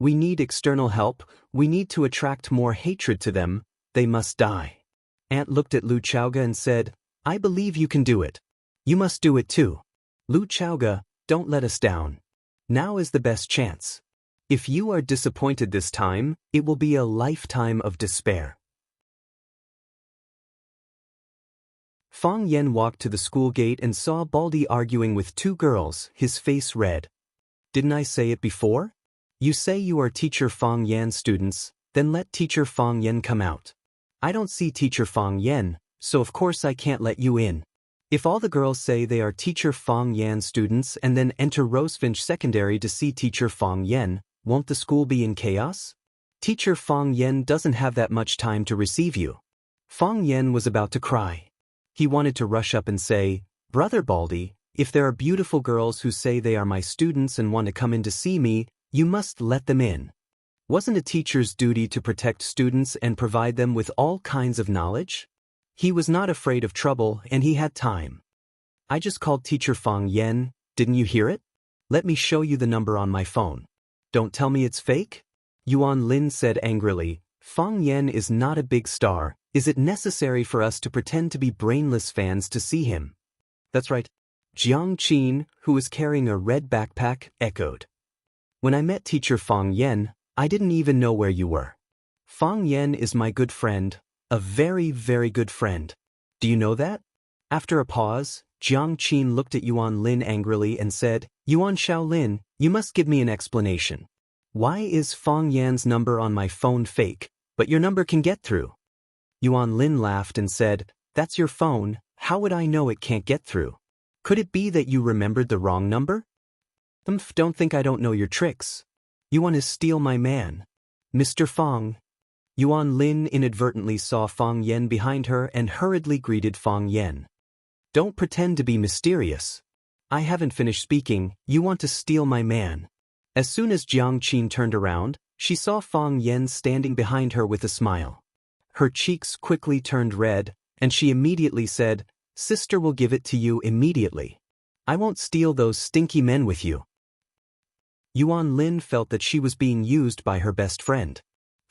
We need external help, we need to attract more hatred to them, they must die. Aunt looked at Lu Chaoge and said, I believe you can do it. You must do it too. Lu Chaoge, don't let us down. Now is the best chance. If you are disappointed this time, it will be a lifetime of despair. Fang Yan walked to the school gate and saw Baldy arguing with two girls, his face red. Didn't I say it before? You say you are Teacher Fang Yan's students, then let Teacher Fang Yan come out. I don't see Teacher Fang Yan, so of course I can't let you in. If all the girls say they are Teacher Fang Yan's students and then enter Rosefinch Secondary to see Teacher Fang Yan, won't the school be in chaos? Teacher Fang Yan doesn't have that much time to receive you. Fang Yan was about to cry. He wanted to rush up and say, Brother Baldy, if there are beautiful girls who say they are my students and want to come in to see me, you must let them in. Wasn't a teacher's duty to protect students and provide them with all kinds of knowledge? He was not afraid of trouble and he had time. I just called Teacher Fang Yan, didn't you hear it? Let me show you the number on my phone. Don't tell me it's fake? Wang Lin said angrily, Fang Yan is not a big star. Is it necessary for us to pretend to be brainless fans to see him? That's right. Jiang Qin, who was carrying a red backpack, echoed. When I met Teacher Fang Yan, I didn't even know where you were. Fang Yan is my good friend, a very, very good friend. Do you know that? After a pause, Jiang Qin looked at Yuan Lin angrily and said, Yuan Xiaolin, you must give me an explanation. Why is Fang Yan's number on my phone fake, but your number can get through? Yuan Lin laughed and said, That's your phone, how would I know it can't get through? Could it be that you remembered the wrong number? Don't think I don't know your tricks. You want to steal my man. Mr. Fang. Yuan Lin inadvertently saw Fang Yan behind her and hurriedly greeted Fang Yan. Don't pretend to be mysterious. I haven't finished speaking, you want to steal my man. As soon as Jiang Qin turned around, she saw Fang Yan standing behind her with a smile. Her cheeks quickly turned red, and she immediately said, Sister will give it to you immediately. I won't steal those stinky men with you. Yuan Lin felt that she was being used by her best friend.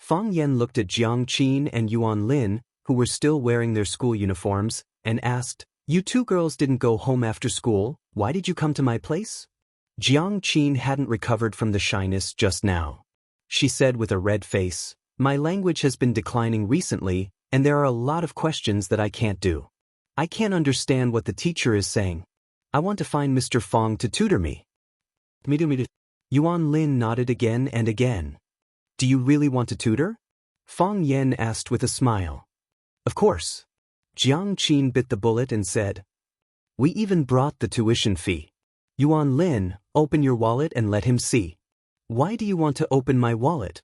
Fang Yan looked at Jiang Qin and Yuan Lin, who were still wearing their school uniforms, and asked, You two girls didn't go home after school, why did you come to my place? Jiang Qin hadn't recovered from the shyness just now. She said with a red face, My language has been declining recently, and there are a lot of questions that I can't do. I can't understand what the teacher is saying. I want to find Mr. Fang to tutor me. Yuan Lin nodded again and again. Do you really want to tutor? Fang Yan asked with a smile. Of course. Jiang Qin bit the bullet and said, We even brought the tuition fee. Yuan Lin, open your wallet and let him see. Why do you want to open my wallet?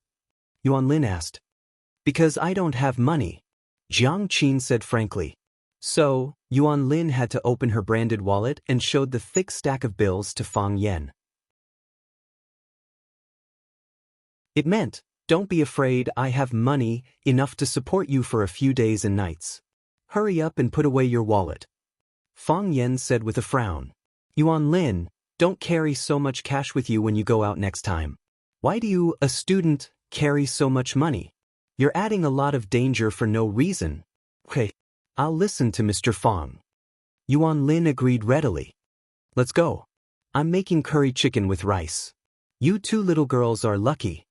Yuan Lin asked. Because I don't have money. Jiang Qin said frankly. So, Yuan Lin had to open her branded wallet and showed the thick stack of bills to Fang Yan. It meant, Don't be afraid, I have money, enough to support you for a few days and nights. Hurry up and put away your wallet. Fang Yan said with a frown. Yuan Lin, don't carry so much cash with you when you go out next time. Why do you, a student, carry so much money? You're adding a lot of danger for no reason. Okay, I'll listen to Mr. Fang. Yuan Lin agreed readily. Let's go. I'm making curry chicken with rice. You two little girls are lucky.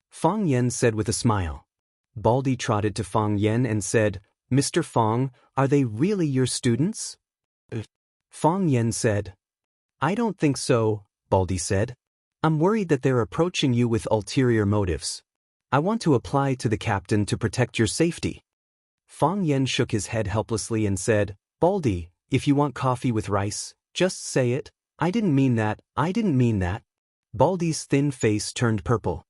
Fang Yan said with a smile. Baldy trotted to Fang Yan and said, Mr. Fang, are they really your students? Fang Yan said. I don't think so, Baldy said. I'm worried that they're approaching you with ulterior motives. I want to apply to the captain to protect your safety. Fang Yan shook his head helplessly and said, Baldy, if you want coffee with rice, just say it. I didn't mean that, I didn't mean that. Baldy's thin face turned purple.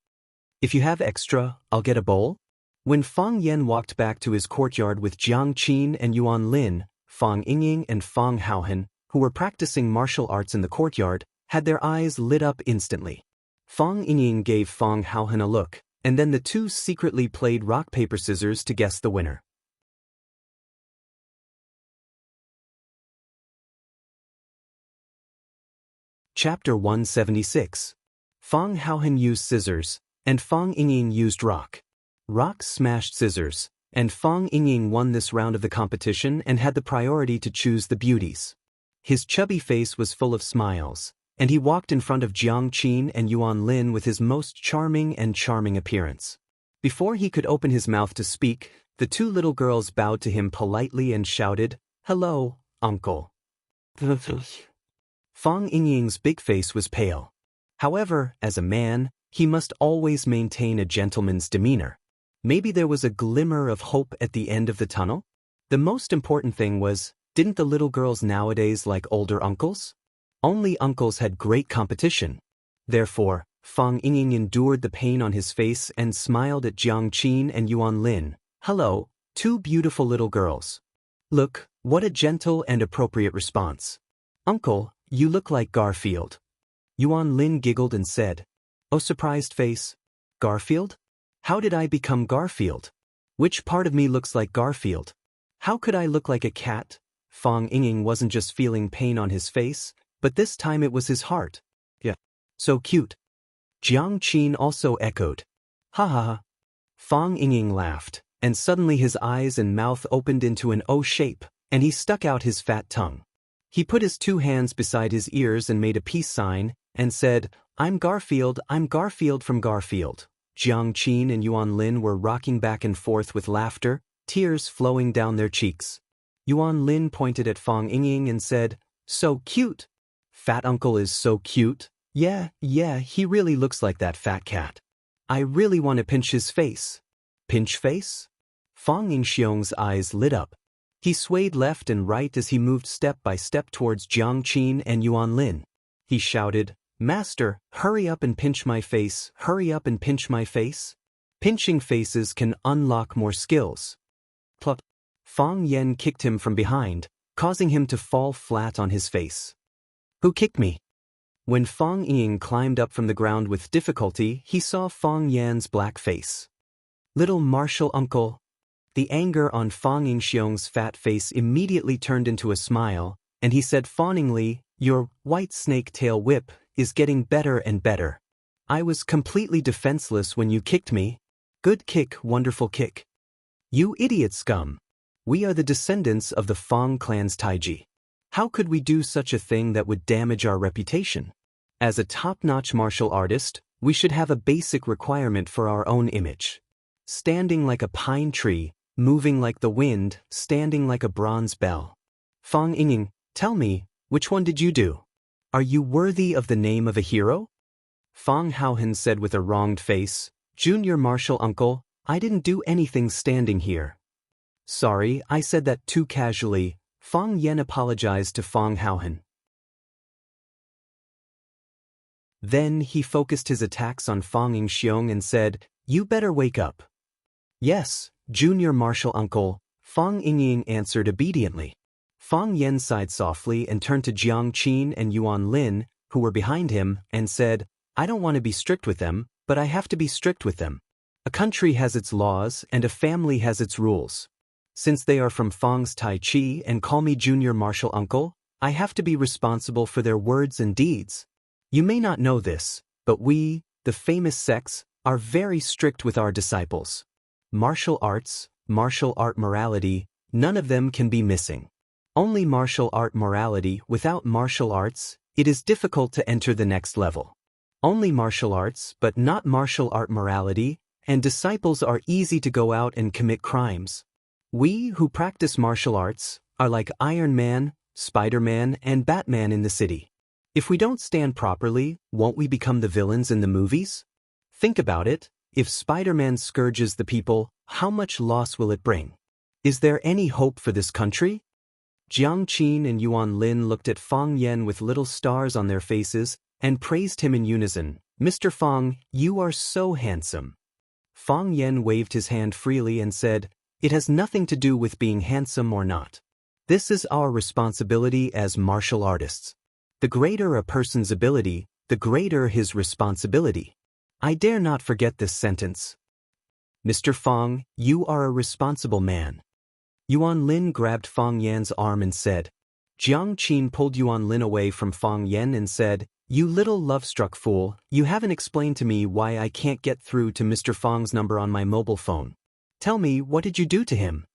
If you have extra, I'll get a bowl. When Fang Yan walked back to his courtyard with Jiang Qin and Yuan Lin, Fang Yingying and Fang Haohan, who were practicing martial arts in the courtyard, had their eyes lit up instantly. Fang Yingying gave Fang Haohan a look, and then the two secretly played rock-paper-scissors to guess the winner. Chapter 176. Fang Haohan used scissors, and Fang Yingying used rock. Rock smashed scissors, and Fang Yingying won this round of the competition and had the priority to choose the beauties. His chubby face was full of smiles, and he walked in front of Jiang Qin and Yuan Lin with his most charming appearance. Before he could open his mouth to speak, the two little girls bowed to him politely and shouted, Hello, uncle. Fang Yingying's big face was pale. However, as a man, he must always maintain a gentleman's demeanor. Maybe there was a glimmer of hope at the end of the tunnel? The most important thing was, didn't the little girls nowadays like older uncles? Only uncles had great competition. Therefore, Fang Yingying endured the pain on his face and smiled at Jiang Qin and Yuan Lin. Hello, two beautiful little girls. Look, what a gentle and appropriate response. Uncle, you look like Garfield. Yuan Lin giggled and said, Oh, surprised face. Garfield? How did I become Garfield? Which part of me looks like Garfield? How could I look like a cat? Fang Yingying wasn't just feeling pain on his face, but this time it was his heart. Yeah. So cute. Jiang Qin also echoed. Ha ha ha. Fang Yingying laughed, and suddenly his eyes and mouth opened into an O shape, and he stuck out his fat tongue. He put his two hands beside his ears and made a peace sign, and said, I'm Garfield from Garfield. Jiang Qin and Yuan Lin were rocking back and forth with laughter, tears flowing down their cheeks. Yuan Lin pointed at Fang Yingying and said, "So cute. Fat uncle is so cute. Yeah, he really looks like that fat cat. I really want to pinch his face." Pinch face? Fang Yingxiong's eyes lit up. He swayed left and right as he moved step by step towards Jiang Qin and Yuan Lin. He shouted, "Master, hurry up and pinch my face, hurry up and pinch my face." Pinching faces can unlock more skills. Plop. Fang Yen kicked him from behind, causing him to fall flat on his face. "Who kicked me?" When Fang Ying climbed up from the ground with difficulty, he saw Fang Yan's black face. "Little martial uncle." The anger on Fang Yingxiong's fat face immediately turned into a smile, and he said fawningly, "Your white snake tail whip is getting better and better. I was completely defenseless when you kicked me. Good kick, wonderful kick. You idiot scum. We are the descendants of the Fang clan's Taiji. How could we do such a thing that would damage our reputation? As a top-notch martial artist, we should have a basic requirement for our own image. Standing like a pine tree, moving like the wind, standing like a bronze bell. Fang Yingying, tell me, which one did you do? Are you worthy of the name of a hero?" Fang Haohen said with a wronged face, "Junior martial uncle, I didn't do anything standing here." "Sorry, I said that too casually." Fang Yen apologized to Fang Haohen. Then he focused his attacks on Fang Yingxiong and said, "You better wake up." "Yes, junior martial uncle," Fang Yingying answered obediently. Fang Yen sighed softly and turned to Jiang Qin and Yuan Lin, who were behind him, and said, "I don't want to be strict with them, but I have to be strict with them. A country has its laws and a family has its rules. Since they are from Fang's Tai Chi and call me junior martial uncle, I have to be responsible for their words and deeds. You may not know this, but we, the famous sects, are very strict with our disciples. Martial arts, martial art morality, none of them can be missing. Only martial art morality. Without martial arts, it is difficult to enter the next level. Only martial arts, but not martial art morality, and disciples are easy to go out and commit crimes. We who practice martial arts are like Iron Man, Spider-Man, and Batman in the city. If we don't stand properly, won't we become the villains in the movies? Think about it. If Spider-Man scourges the people, how much loss will it bring? Is there any hope for this country?" Jiang Qin and Yuan Lin looked at Fang Yen with little stars on their faces and praised him in unison. "Mr. Fang, you are so handsome." Fang Yen waved his hand freely and said, "It has nothing to do with being handsome or not. This is our responsibility as martial artists. The greater a person's ability, the greater his responsibility. I dare not forget this sentence. Mr. Fang, you are a responsible man." Yuan Lin grabbed Fang Yan's arm and said. Jiang Qin pulled Yuan Lin away from Fang Yen and said, "You little love-struck fool, you haven't explained to me why I can't get through to Mr. Fang's number on my mobile phone. Tell me, what did you do to him?"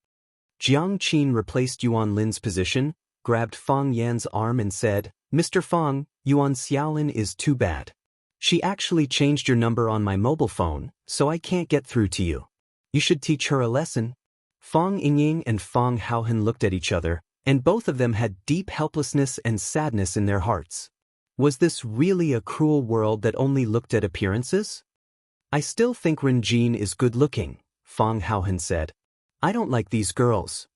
Jiang Qin replaced Yuan Lin's position, grabbed Fang Yan's arm and said, "Mr. Fang, Yuan Xiaolin is too bad. She actually changed your number on my mobile phone, so I can't get through to you. You should teach her a lesson." Fang Yingying and Fang Haohen looked at each other, and both of them had deep helplessness and sadness in their hearts. Was this really a cruel world that only looked at appearances? "I still think Renjin is good-looking," Fang Haohen said. "I don't like these girls."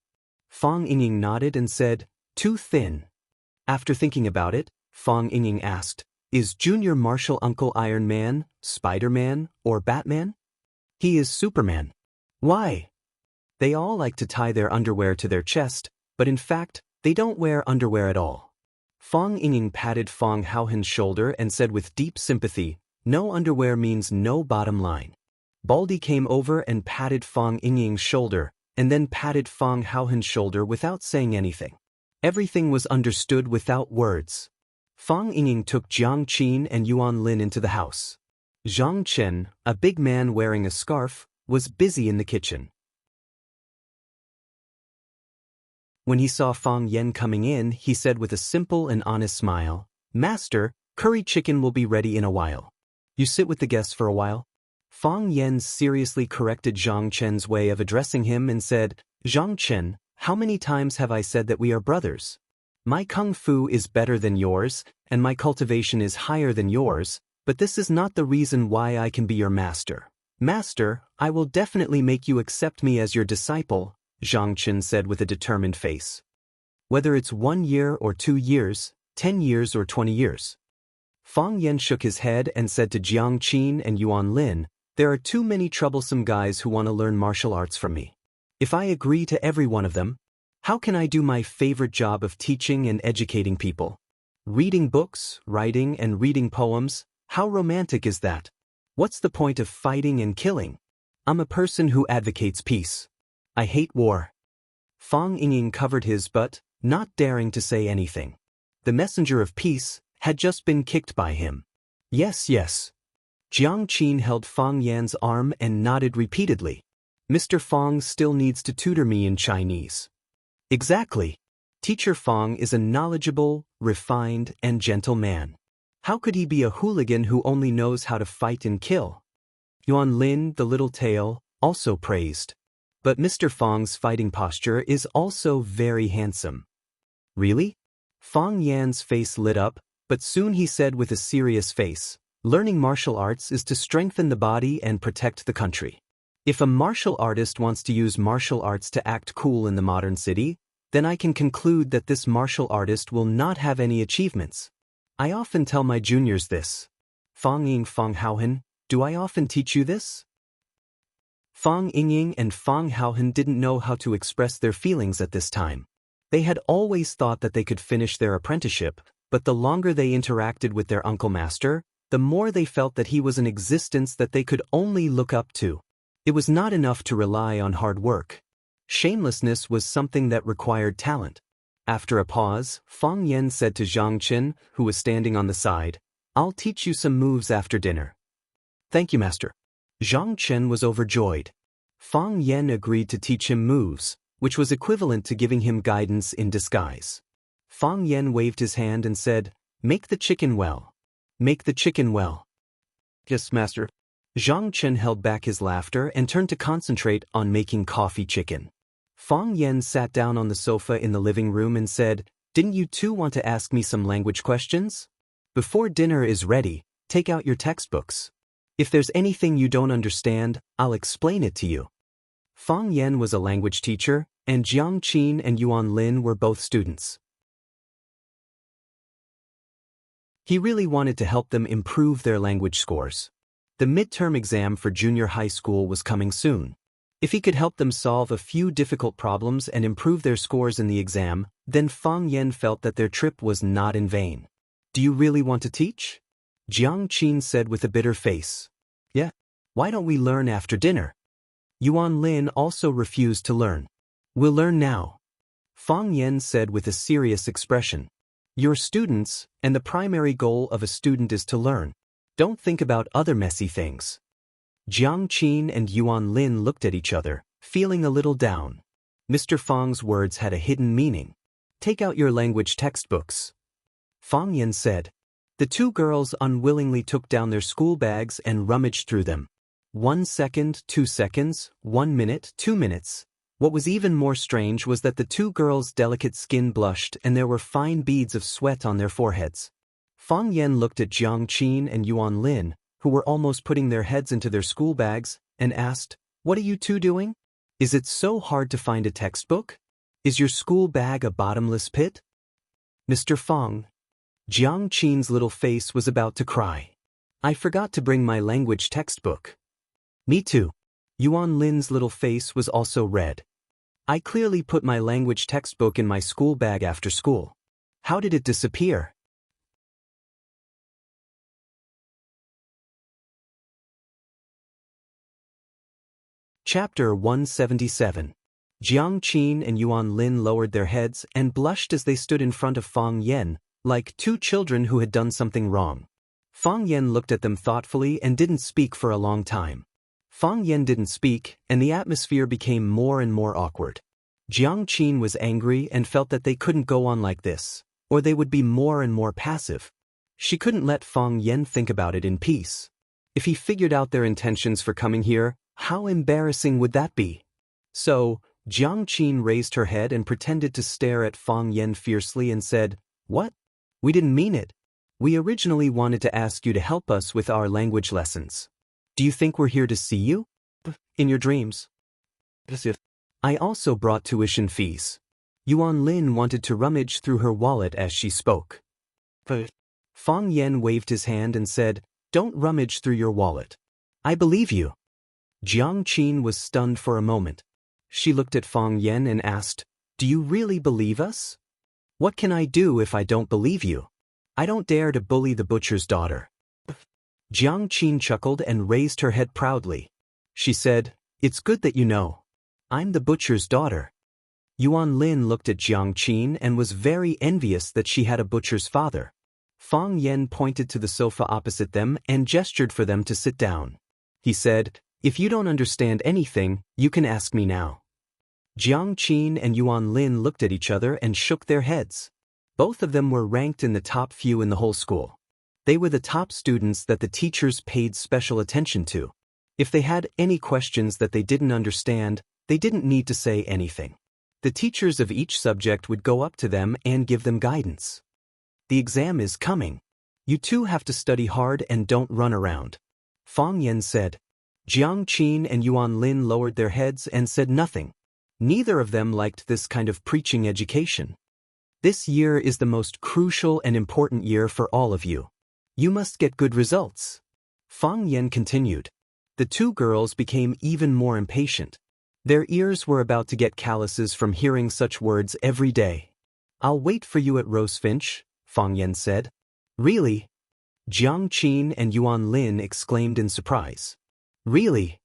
Fang Yingying nodded and said, "Too thin." After thinking about it, Fang Yingying asked, "Is Junior Martial Uncle Iron Man, Spider-Man, or Batman?" "He is Superman." "Why?" "They all like to tie their underwear to their chest, but in fact, they don't wear underwear at all." Fang Yingying patted Fang Haohen's shoulder and said with deep sympathy, "No underwear means no bottom line." Baldy came over and patted Fang Yingying's shoulder, and then patted Fang Haohen's shoulder without saying anything. Everything was understood without words. Fang Yingying took Jiang Qin and Yuan Lin into the house. Zhang Chen, a big man wearing a scarf, was busy in the kitchen. When he saw Fang Yen coming in, he said with a simple and honest smile, "Master, curry chicken will be ready in a while. You sit with the guests for a while." Fang Yan seriously corrected Zhang Chen's way of addressing him and said, "Zhang Chen, how many times have I said that we are brothers? My kung fu is better than yours, and my cultivation is higher than yours, but this is not the reason why I can be your master. Master, I will definitely make you accept me as your disciple," Zhang Chen said with a determined face. "Whether it's 1 year or 2 years, 10 years or 20 years. Fang Yan shook his head and said to Jiang Qin and Yuan Lin, "There are too many troublesome guys who want to learn martial arts from me. If I agree to every one of them, how can I do my favorite job of teaching and educating people? Reading books, writing and reading poems, how romantic is that? What's the point of fighting and killing? I'm a person who advocates peace. I hate war." Fang Yingying covered his butt, not daring to say anything. The messenger of peace had just been kicked by him. "Yes, yes." Jiang Qin held Fang Yan's arm and nodded repeatedly. "Mr. Fang still needs to tutor me in Chinese." "Exactly. Teacher Fang is a knowledgeable, refined, and gentle man. How could he be a hooligan who only knows how to fight and kill?" Yuan Lin, the little tail, also praised. "But Mr. Fang's fighting posture is also very handsome." "Really?" Fang Yan's face lit up, but soon he said with a serious face, "Learning martial arts is to strengthen the body and protect the country. If a martial artist wants to use martial arts to act cool in the modern city, then I can conclude that this martial artist will not have any achievements. I often tell my juniors this." "Fang Ying, Fang Haohan, do I often teach you this?" Fang Yingying and Fang Haohan didn't know how to express their feelings at this time. They had always thought that they could finish their apprenticeship, but the longer they interacted with their uncle master, the more they felt that he was an existence that they could only look up to. It was not enough to rely on hard work. Shamelessness was something that required talent. After a pause, Fang Yan said to Zhang Chen, who was standing on the side, "I'll teach you some moves after dinner." "Thank you, master." Zhang Chen was overjoyed. Fang Yan agreed to teach him moves, which was equivalent to giving him guidance in disguise. Fang Yan waved his hand and said, "Make the chicken well. Make the chicken well." "Yes, master." Zhang Chen held back his laughter and turned to concentrate on making coffee chicken. Fang Yan sat down on the sofa in the living room and said, "Didn't you two want to ask me some language questions? Before dinner is ready, take out your textbooks. If there's anything you don't understand, I'll explain it to you." Fang Yan was a language teacher, and Jiang Qin and Yuan Lin were both students. He really wanted to help them improve their language scores. The midterm exam for junior high school was coming soon. If he could help them solve a few difficult problems and improve their scores in the exam, then Fang Yan felt that their trip was not in vain. "Do you really want to teach?" Jiang Qin said with a bitter face. "Yeah. Why don't we learn after dinner?" Yuan Lin also refused to learn. "We'll learn now," Fang Yan said with a serious expression. "You're students, and the primary goal of a student is to learn. Don't think about other messy things." Jiang Qin and Yuan Lin looked at each other, feeling a little down. Mr. Fang's words had a hidden meaning. "Take out your language textbooks," Fang Yan said. The two girls unwillingly took down their school bags and rummaged through them. 1 second, 2 seconds, 1 minute, 2 minutes. What was even more strange was that the two girls' delicate skin blushed and there were fine beads of sweat on their foreheads. Fang Yan looked at Jiang Qin and Yuan Lin, who were almost putting their heads into their school bags, and asked, "What are you two doing? Is it so hard to find a textbook? Is your school bag a bottomless pit?" "Mr. Fang," Jiang Qin's little face was about to cry. "I forgot to bring my language textbook." "Me too." Yuan Lin's little face was also red. "I clearly put my language textbook in my school bag after school. How did it disappear?" Chapter 177. Jiang Qin and Yuan Lin lowered their heads and blushed as they stood in front of Fang Yan, like two children who had done something wrong. Fang Yan looked at them thoughtfully and didn't speak for a long time. Fang Yan didn't speak, and the atmosphere became more and more awkward. Jiang Qin was angry and felt that they couldn't go on like this, or they would be more and more passive. She couldn't let Fang Yan think about it in peace. If he figured out their intentions for coming here, how embarrassing would that be? So, Jiang Qin raised her head and pretended to stare at Fang Yan fiercely and said, "What? We didn't mean it. We originally wanted to ask you to help us with our language lessons. Do you think we're here to see you? In your dreams? I also brought tuition fees." Yuan Lin wanted to rummage through her wallet as she spoke. Fang Yan waved his hand and said, "Don't rummage through your wallet. I believe you." Jiang Qin was stunned for a moment. She looked at Fang Yan and asked, "Do you really believe us? What can I do if I don't believe you? I don't dare to bully the butcher's daughter." Jiang Qin chuckled and raised her head proudly. She said, "It's good that you know. I'm the butcher's daughter." Yuan Lin looked at Jiang Qin and was very envious that she had a butcher's father. Fang Yan pointed to the sofa opposite them and gestured for them to sit down. He said, "If you don't understand anything, you can ask me now." Jiang Qin and Yuan Lin looked at each other and shook their heads. Both of them were ranked in the top few in the whole school. They were the top students that the teachers paid special attention to. If they had any questions that they didn't understand, they didn't need to say anything. The teachers of each subject would go up to them and give them guidance. "The exam is coming. You two have to study hard and don't run around," Fang Yan said. Jiang Qin and Yuan Lin lowered their heads and said nothing. Neither of them liked this kind of preaching education. "This year is the most crucial and important year for all of you. You must get good results," Fang Yan continued. The two girls became even more impatient. Their ears were about to get calluses from hearing such words every day. "I'll wait for you at Rosefinch," Fang Yan said. "Really?" Jiang Qin and Yuan Lin exclaimed in surprise. "Really?"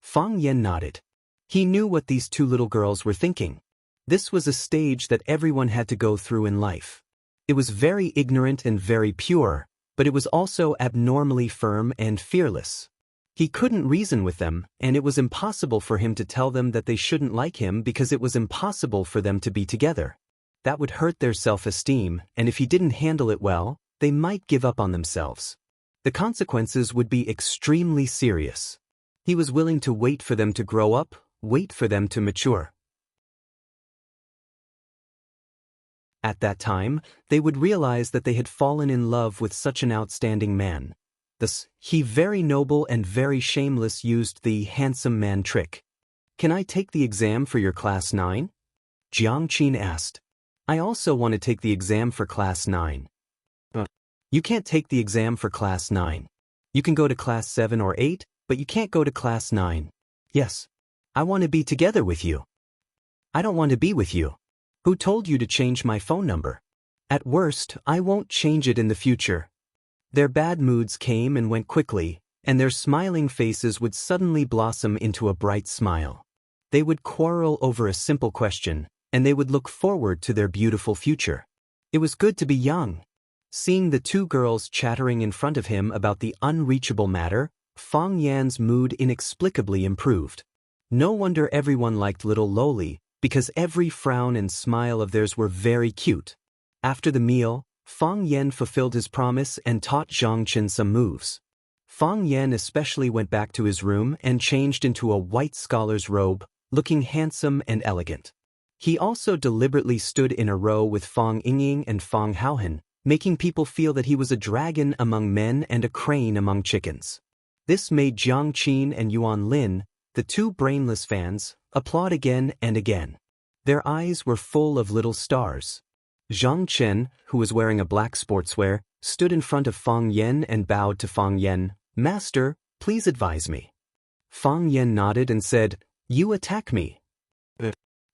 Fang Yan nodded. He knew what these two little girls were thinking. This was a stage that everyone had to go through in life. It was very ignorant and very pure, but it was also abnormally firm and fearless. He couldn't reason with them, and it was impossible for him to tell them that they shouldn't like him because it was impossible for them to be together. That would hurt their self-esteem, and if he didn't handle it well, they might give up on themselves. The consequences would be extremely serious. He was willing to wait for them to grow up, wait for them to mature. At that time, they would realize that they had fallen in love with such an outstanding man. Thus, he very noble and very shameless used the handsome man trick. "Can I take the exam for your class 9? Jiang Qin asked. "I also want to take the exam for class 9. "You can't take the exam for class 9. You can go to class 7 or 8, but you can't go to class 9. "Yes. I want to be together with you." "I don't want to be with you. Who told you to change my phone number? At worst, I won't change it in the future." Their bad moods came and went quickly, and their smiling faces would suddenly blossom into a bright smile. They would quarrel over a simple question, and they would look forward to their beautiful future. It was good to be young. Seeing the two girls chattering in front of him about the unreachable matter, Fang Yan's mood inexplicably improved. No wonder everyone liked little Loli, because every frown and smile of theirs were very cute. After the meal, Fang Yan fulfilled his promise and taught Zhang Chen some moves. Fang Yan especially went back to his room and changed into a white scholar's robe, looking handsome and elegant. He also deliberately stood in a row with Fang Yingying and Fang Haohan, making people feel that he was a dragon among men and a crane among chickens. This made Jiang Qin and Yuan Lin, the two brainless fans, applaud again and again. Their eyes were full of little stars. Zhang Chen, who was wearing a black sportswear, stood in front of Fang Yan and bowed to Fang Yan. "Master, please advise me." Fang Yan nodded and said, "You attack me."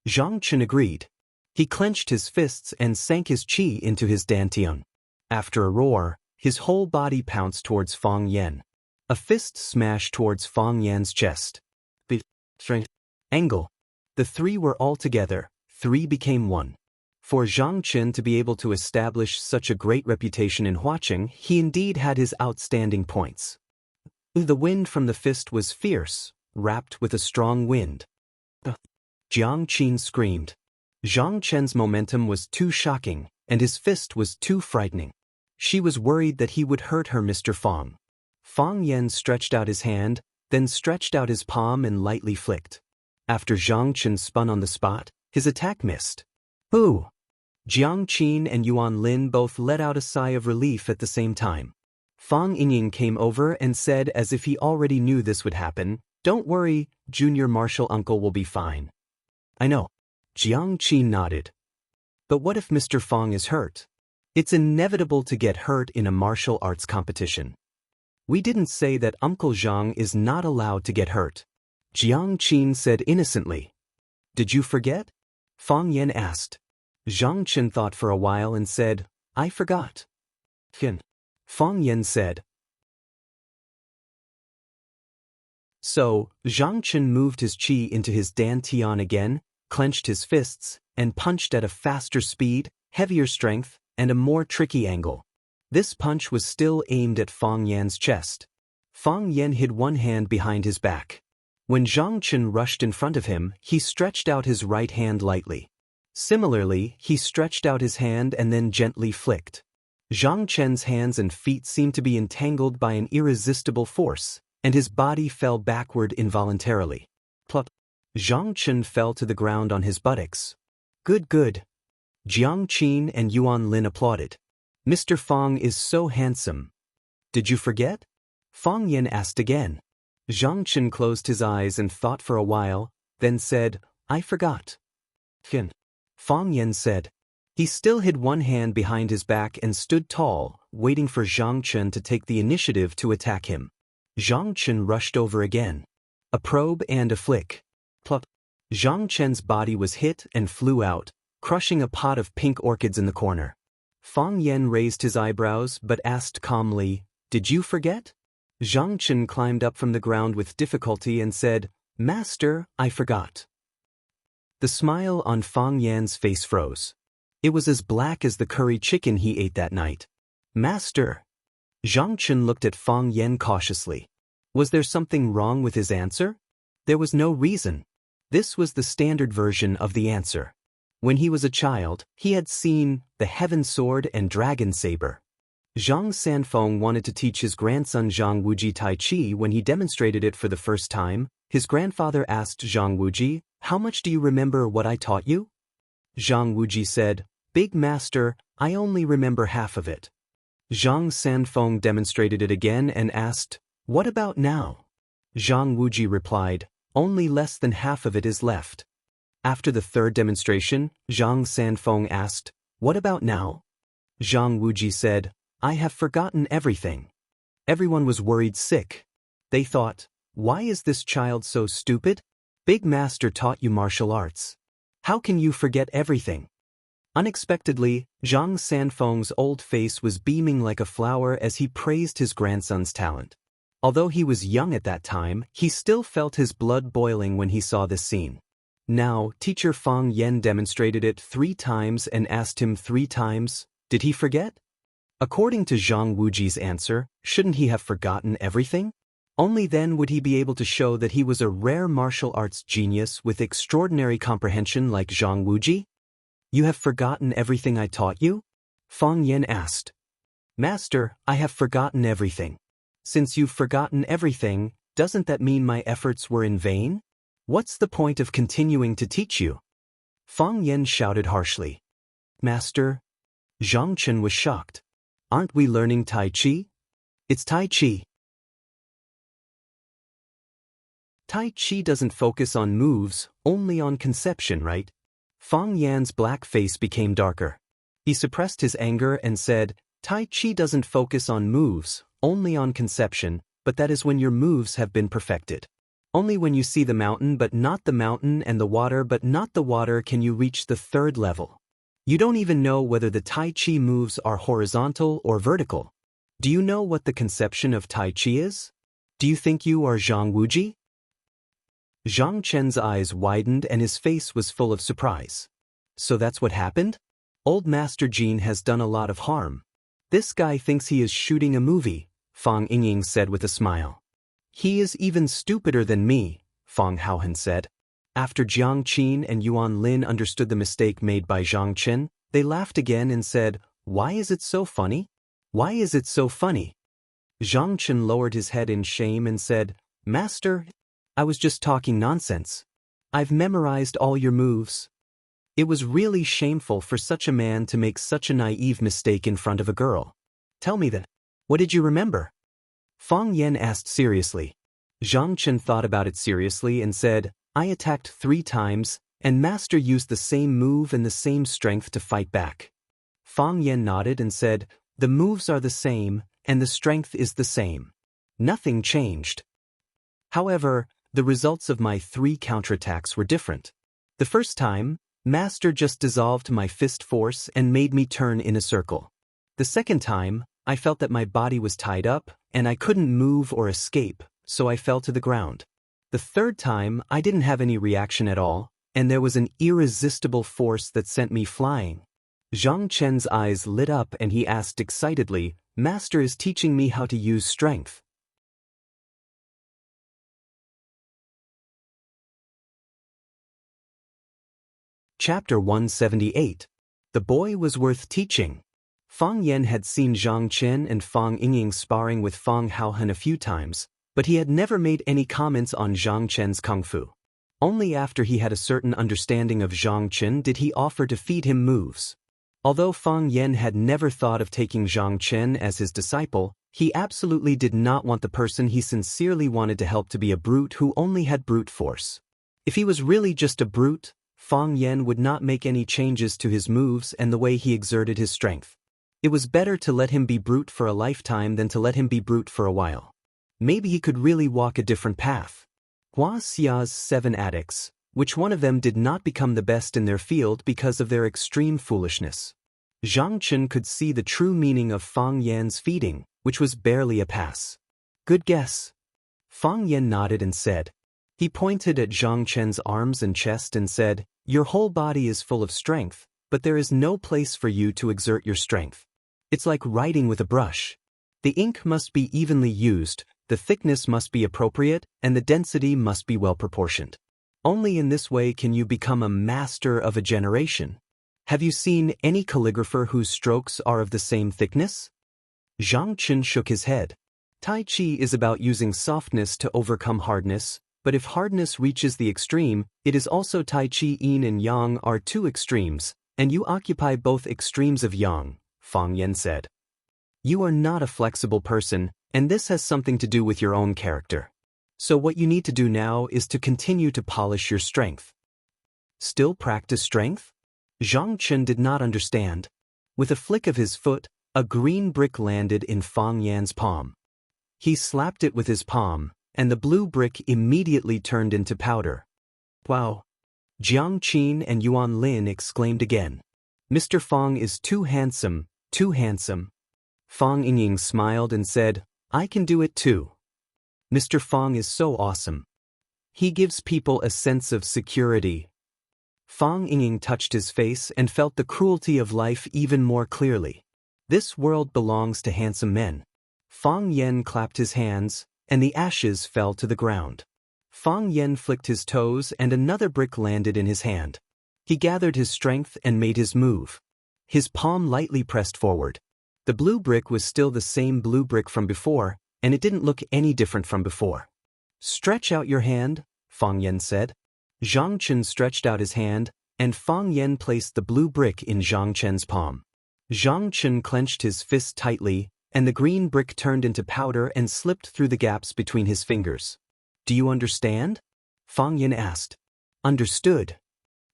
Zhang Chen agreed. He clenched his fists and sank his qi into his dantian. After a roar, his whole body pounced towards Fang Yan. A fist smashed towards Fang Yan's chest. Strength. Angle. The three were all together, three became one. For Zhang Chen to be able to establish such a great reputation in Huaqing, he indeed had his outstanding points. The wind from the fist was fierce, wrapped with a strong wind. Jiang Qin screamed. Zhang Chen's momentum was too shocking, and his fist was too frightening. She was worried that he would hurt her Mr. Fang. Fang Yan stretched out his hand, then stretched out his palm and lightly flicked. After Zhang Chen spun on the spot, his attack missed. Ooh! Jiang Qin and Yuan Lin both let out a sigh of relief at the same time. Fang Yingying came over and said as if he already knew this would happen, "Don't worry, junior martial uncle will be fine." "I know." Jiang Qin nodded. "But what if Mr. Fang is hurt? It's inevitable to get hurt in a martial arts competition. We didn't say that Uncle Zhang is not allowed to get hurt." Jiang Qin said innocently. "Did you forget?" Fang Yan asked. Zhang Chen thought for a while and said, "I forgot." Fang Yan said. So, Zhang Chen moved his qi into his dantian again, clenched his fists, and punched at a faster speed, heavier strength, and a more tricky angle. This punch was still aimed at Fang Yan's chest. Fang Yan hid one hand behind his back. When Zhang Chen rushed in front of him, he stretched out his right hand lightly. Similarly, he stretched out his hand and then gently flicked. Zhang Chen's hands and feet seemed to be entangled by an irresistible force, and his body fell backward involuntarily. Plop! Zhang Chen fell to the ground on his buttocks. "Good, good." Jiang Qin and Yuan Lin applauded. "Mr. Fang is so handsome." "Did you forget?" Fang Yan asked again. Zhang Chen closed his eyes and thought for a while, then said, "I forgot." Fang Yan said. He still hid one hand behind his back and stood tall, waiting for Zhang Chen to take the initiative to attack him. Zhang Chen rushed over again. A probe and a flick. Plop. Zhang Chen's body was hit and flew out, crushing a pot of pink orchids in the corner. Fang Yan raised his eyebrows but asked calmly, "Did you forget?" Zhang Chen climbed up from the ground with difficulty and said, "Master, I forgot." The smile on Fang Yan's face froze. It was as black as the curry chicken he ate that night. "Master." Zhang Chen looked at Fang Yan cautiously. Was there something wrong with his answer? There was no reason. This was the standard version of the answer. When he was a child, he had seen the Heaven Sword and Dragon Saber. Zhang Sanfeng wanted to teach his grandson Zhang Wuji Tai Chi. When he demonstrated it for the first time, his grandfather asked Zhang Wuji, "How much do you remember what I taught you?" Zhang Wuji said, "Big Master, I only remember half of it." Zhang Sanfeng demonstrated it again and asked, "What about now?" Zhang Wuji replied, "Only less than half of it is left." After the third demonstration, Zhang Sanfeng asked, "What about now?" Zhang Wuji said, "I have forgotten everything." Everyone was worried sick. They thought, "Why is this child so stupid? Big Master taught you martial arts. How can you forget everything?" Unexpectedly, Zhang Sanfeng's old face was beaming like a flower as he praised his grandson's talent. Although he was young at that time, he still felt his blood boiling when he saw this scene. Now, teacher Fang Yan demonstrated it 3 times and asked him 3 times, did he forget? According to Zhang Wuji's answer, shouldn't he have forgotten everything? Only then would he be able to show that he was a rare martial arts genius with extraordinary comprehension like Zhang Wuji. "You have forgotten everything I taught you?" Fang Yan asked. "Master, I have forgotten everything." "Since you've forgotten everything, doesn't that mean my efforts were in vain? What's the point of continuing to teach you?" Fang Yan shouted harshly. "Master?" Zhang Chen was shocked. "Aren't we learning Tai Chi?" "It's Tai Chi." Tai Chi doesn't focus on moves, only on conception, right? Fang Yan's black face became darker. He suppressed his anger and said, "Tai Chi doesn't focus on moves, only on conception, but that is when your moves have been perfected. Only when you see the mountain but not the mountain and the water but not the water can you reach the 3rd level. You don't even know whether the Tai Chi moves are horizontal or vertical. Do you know what the conception of Tai Chi is? Do you think you are Zhang Wuji?" Zhang Chen's eyes widened and his face was full of surprise. "So that's what happened? Old Master Jin has done a lot of harm. This guy thinks he is shooting a movie," Fang Yingying said with a smile. "He is even stupider than me," Fang Haohan said. After Jiang Qin and Yuan Lin understood the mistake made by Zhang Chen, they laughed again and said, "Why is it so funny? Why is it so funny?" Zhang Chen lowered his head in shame and said, "Master, I was just talking nonsense. I've memorized all your moves." It was really shameful for such a man to make such a naive mistake in front of a girl. "Tell me that. What did you remember?" Fang Yan asked seriously. Zhang Chen thought about it seriously and said, "I attacked 3 times, and Master used the same move and the same strength to fight back." Fang Yan nodded and said, "The moves are the same, and the strength is the same. Nothing changed. However, the results of my 3 counterattacks were different. The first time, Master just dissolved my fist force and made me turn in a circle. The second time, I felt that my body was tied up, and I couldn't move or escape, so I fell to the ground. The third time, I didn't have any reaction at all, and there was an irresistible force that sent me flying." Zhang Chen's eyes lit up and he asked excitedly, "Master is teaching me how to use strength." Chapter 178. The boy was worth teaching. Fang Yan had seen Zhang Chen and Fang Yingying sparring with Fang Haohan a few times, but he had never made any comments on Zhang Chen's kung fu. Only after he had a certain understanding of Zhang Chen did he offer to feed him moves. Although Fang Yan had never thought of taking Zhang Chen as his disciple, he absolutely did not want the person he sincerely wanted to help to be a brute who only had brute force. If he was really just a brute, Fang Yan would not make any changes to his moves and the way he exerted his strength. It was better to let him be brute for a lifetime than to let him be brute for a while. Maybe he could really walk a different path. Huaxia's 7 addicts, which one of them did not become the best in their field because of their extreme foolishness? Zhang Chen could see the true meaning of Fang Yan's feeding, which was barely a pass. "Good guess." Fang Yan nodded and said. He pointed at Zhang Chen's arms and chest and said, "Your whole body is full of strength, but there is no place for you to exert your strength. It's like writing with a brush. The ink must be evenly used, the thickness must be appropriate, and the density must be well proportioned. Only in this way can you become a master of a generation. Have you seen any calligrapher whose strokes are of the same thickness?" Zhang Chen shook his head. "Tai Chi is about using softness to overcome hardness, but if hardness reaches the extreme, it is also Tai Chi. Yin and Yang are 2 extremes, and you occupy both extremes of Yang," Fang Yan said. "You are not a flexible person, and this has something to do with your own character. So what you need to do now is to continue to polish your strength." "Still practice strength?" Zhang Chen did not understand. With a flick of his foot, a green brick landed in Fang Yan's palm. He slapped it with his palm, and the blue brick immediately turned into powder. "Wow!" Jiang Qin and Yuan Lin exclaimed again. "Mr. Fang is too handsome, too handsome." Fang Yingying smiled and said, "I can do it too. Mr. Fang is so awesome. He gives people a sense of security." Fang Yingying touched his face and felt the cruelty of life even more clearly. This world belongs to handsome men. Fang Yan clapped his hands, and the ashes fell to the ground. Fang Yan flicked his toes and another brick landed in his hand. He gathered his strength and made his move. His palm lightly pressed forward. The blue brick was still the same blue brick from before, and it didn't look any different from before. "Stretch out your hand," Fang Yan said. Zhang Chen stretched out his hand, and Fang Yan placed the blue brick in Zhang Chen's palm. Zhang Chen clenched his fist tightly, and the green brick turned into powder and slipped through the gaps between his fingers. "Do you understand?" Fang Yan asked. "Understood."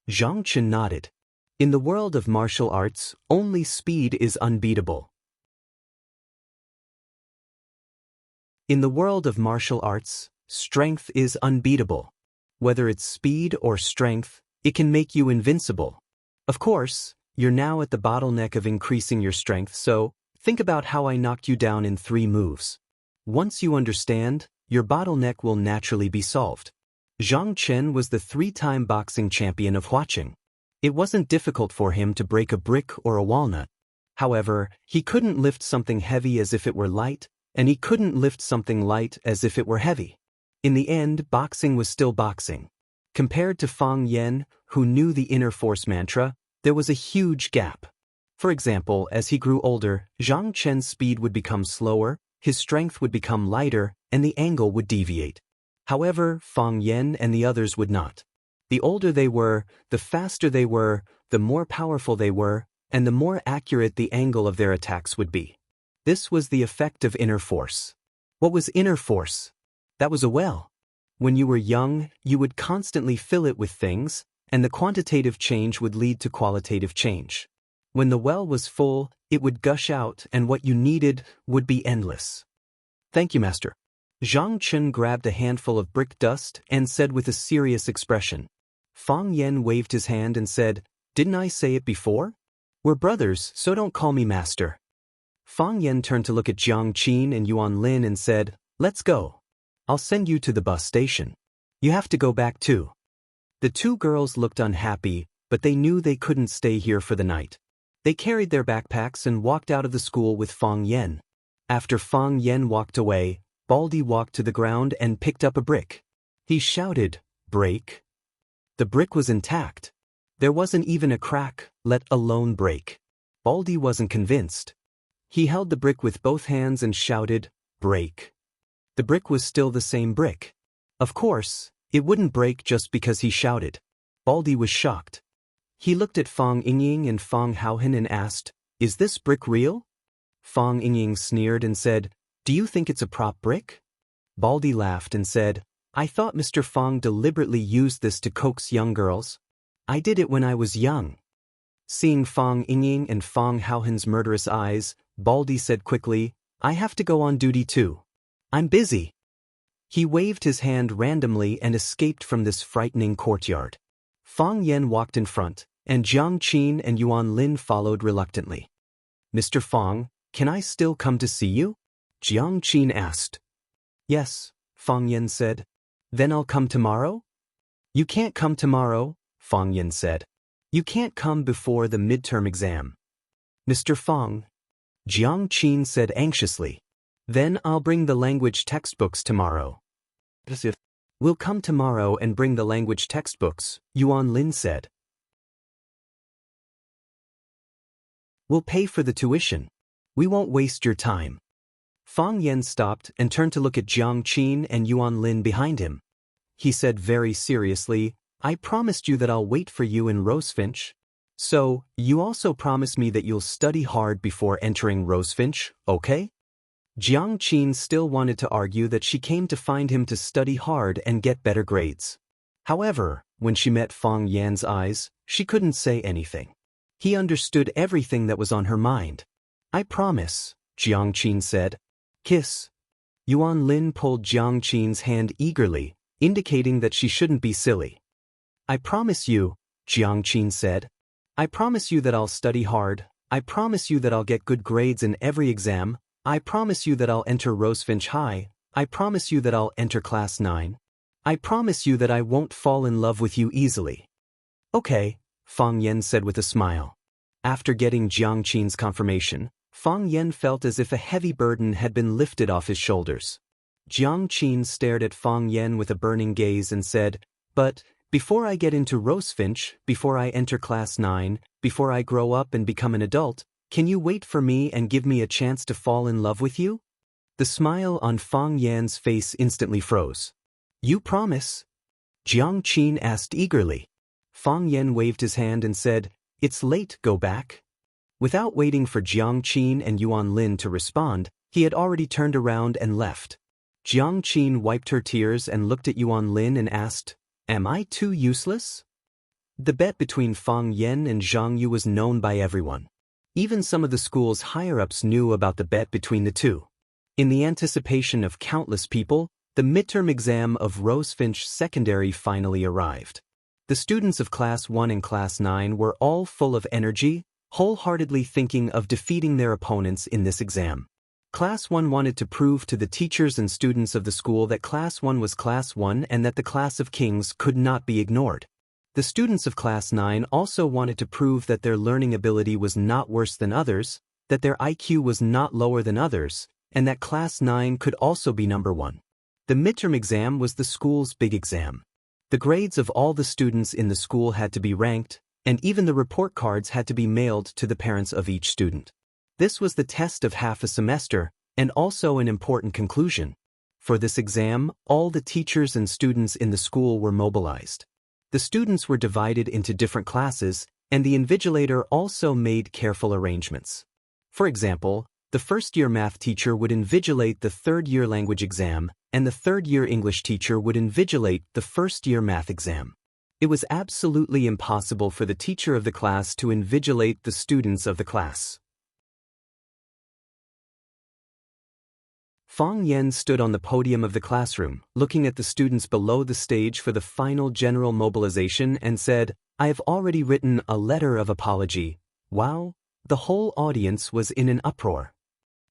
Zhang Chen nodded. In the world of martial arts, only speed is unbeatable. In the world of martial arts, strength is unbeatable. Whether it's speed or strength, it can make you invincible. Of course, you're now at the bottleneck of increasing your strength, so think about how I knocked you down in 3 moves. Once you understand, your bottleneck will naturally be solved. Zhang Chen was the 3-time boxing champion of Huaqing. It wasn't difficult for him to break a brick or a walnut. However, he couldn't lift something heavy as if it were light, and he couldn't lift something light as if it were heavy. In the end, boxing was still boxing. Compared to Fang Yan, who knew the inner force mantra, there was a huge gap. For example, as he grew older, Zhang Chen's speed would become slower, his strength would become lighter and the angle would deviate. However, Fang Yan and the others would not. The older they were, the faster they were, the more powerful they were, and the more accurate the angle of their attacks would be. This was the effect of inner force. What was inner force? That was a well. When you were young, you would constantly fill it with things, and the quantitative change would lead to qualitative change. When the well was full, it would gush out and what you needed would be endless. Thank you, Master. Zhang Chen grabbed a handful of brick dust and said with a serious expression. Fang Yan waved his hand and said, "Didn't I say it before? We're brothers, so don't call me Master." Fang Yan turned to look at Jiang Qin and Yuan Lin and said, "Let's go. I'll send you to the bus station. You have to go back too." The two girls looked unhappy, but they knew they couldn't stay here for the night. They carried their backpacks and walked out of the school with Fang Yan. After Fang Yan walked away, Baldy walked to the ground and picked up a brick. He shouted, "Break." The brick was intact. There wasn't even a crack, let alone break. Baldy wasn't convinced. He held the brick with both hands and shouted, "Break." The brick was still the same brick. Of course, it wouldn't break just because he shouted. Baldy was shocked. He looked at Fang Yingying and Fang Haohan and asked, "Is this brick real?" Fang Yingying sneered and said, "Do you think it's a prop brick?" Baldy laughed and said, "I thought Mr. Fang deliberately used this to coax young girls. I did it when I was young." Seeing Fang Yingying and Fang Haohan's murderous eyes, Baldy said quickly, "I have to go on duty too. I'm busy." He waved his hand randomly and escaped from this frightening courtyard. Fang Yan walked in front, and Jiang Qin and Yuan Lin followed reluctantly. "Mr. Fang, can I still come to see you?" Jiang Qin asked. "Yes," Fang Yan said. "Then I'll come tomorrow?" "You can't come tomorrow," Fang Yan said. "You can't come before the midterm exam." "Mr. Fang," Jiang Qin said anxiously. "Then I'll bring the language textbooks tomorrow." "We'll come tomorrow and bring the language textbooks," Yuan Lin said. "We'll pay for the tuition. We won't waste your time." Fang Yan stopped and turned to look at Jiang Qin and Yuan Lin behind him. He said very seriously, "I promised you that I'll wait for you in Rosefinch. So, you also promise me that you'll study hard before entering Rosefinch, okay?" Jiang Qin still wanted to argue that she came to find him to study hard and get better grades. However, when she met Fang Yan's eyes, she couldn't say anything. He understood everything that was on her mind. "I promise," Jiang Qin said. "Kiss." Yuan Lin pulled Jiang Qin's hand eagerly, indicating that she shouldn't be silly. "I promise you," Jiang Qin said. "I promise you that I'll study hard. I promise you that I'll get good grades in every exam. I promise you that I'll enter Rosefinch High. I promise you that I'll enter Class 9. I promise you that I won't fall in love with you easily." "Okay," Fang Yan said with a smile. After getting Jiang Qin's confirmation, Fang Yan felt as if a heavy burden had been lifted off his shoulders. Jiang Qin stared at Fang Yan with a burning gaze and said, "But, before I get into Rosefinch, before I enter Class 9, before I grow up and become an adult, can you wait for me and give me a chance to fall in love with you?" The smile on Fang Yan's face instantly froze. "You promise?" Jiang Qin asked eagerly. Fang Yan waved his hand and said, "It's late, go back." Without waiting for Jiang Qin and Yuan Lin to respond, he had already turned around and left. Jiang Qin wiped her tears and looked at Yuan Lin and asked, "Am I too useless?" The bet between Fang Yan and Zhang Yu was known by everyone. Even some of the school's higher-ups knew about the bet between the two. In the anticipation of countless people, the midterm exam of Rosefinch Secondary finally arrived. The students of Class 1 and Class 9 were all full of energy, wholeheartedly thinking of defeating their opponents in this exam. Class 1 wanted to prove to the teachers and students of the school that Class 1 was Class 1 and that the class of kings could not be ignored. The students of Class 9 also wanted to prove that their learning ability was not worse than others, that their IQ was not lower than others, and that Class 9 could also be number 1. The midterm exam was the school's big exam. The grades of all the students in the school had to be ranked, and even the report cards had to be mailed to the parents of each student. This was the test of half a semester, And also an important conclusion. For this exam, all the teachers and students in the school were mobilized. The students were divided into different classes, and the invigilator also made careful arrangements. For example, the first-year math teacher would invigilate the third-year language exam, and the third-year English teacher would invigilate the first-year math exam. It was absolutely impossible for the teacher of the class to invigilate the students of the class. Fang Yen stood on the podium of the classroom, looking at the students below the stage for the final general mobilization and said, "I have already written a letter of apology." Wow! The whole audience was in an uproar.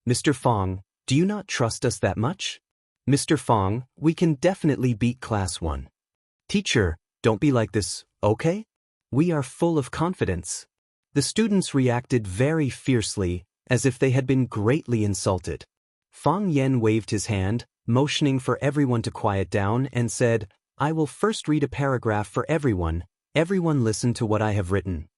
"Mr. Fang, do you not trust us that much?" "Mr. Fang, we can definitely beat Class 1. "Teacher, don't be like this, okay? We are full of confidence." The students reacted very fiercely, as if they had been greatly insulted. Fang Yen waved his hand, motioning for everyone to quiet down, and said, "I will first read a paragraph for everyone. Everyone listen to what I have written."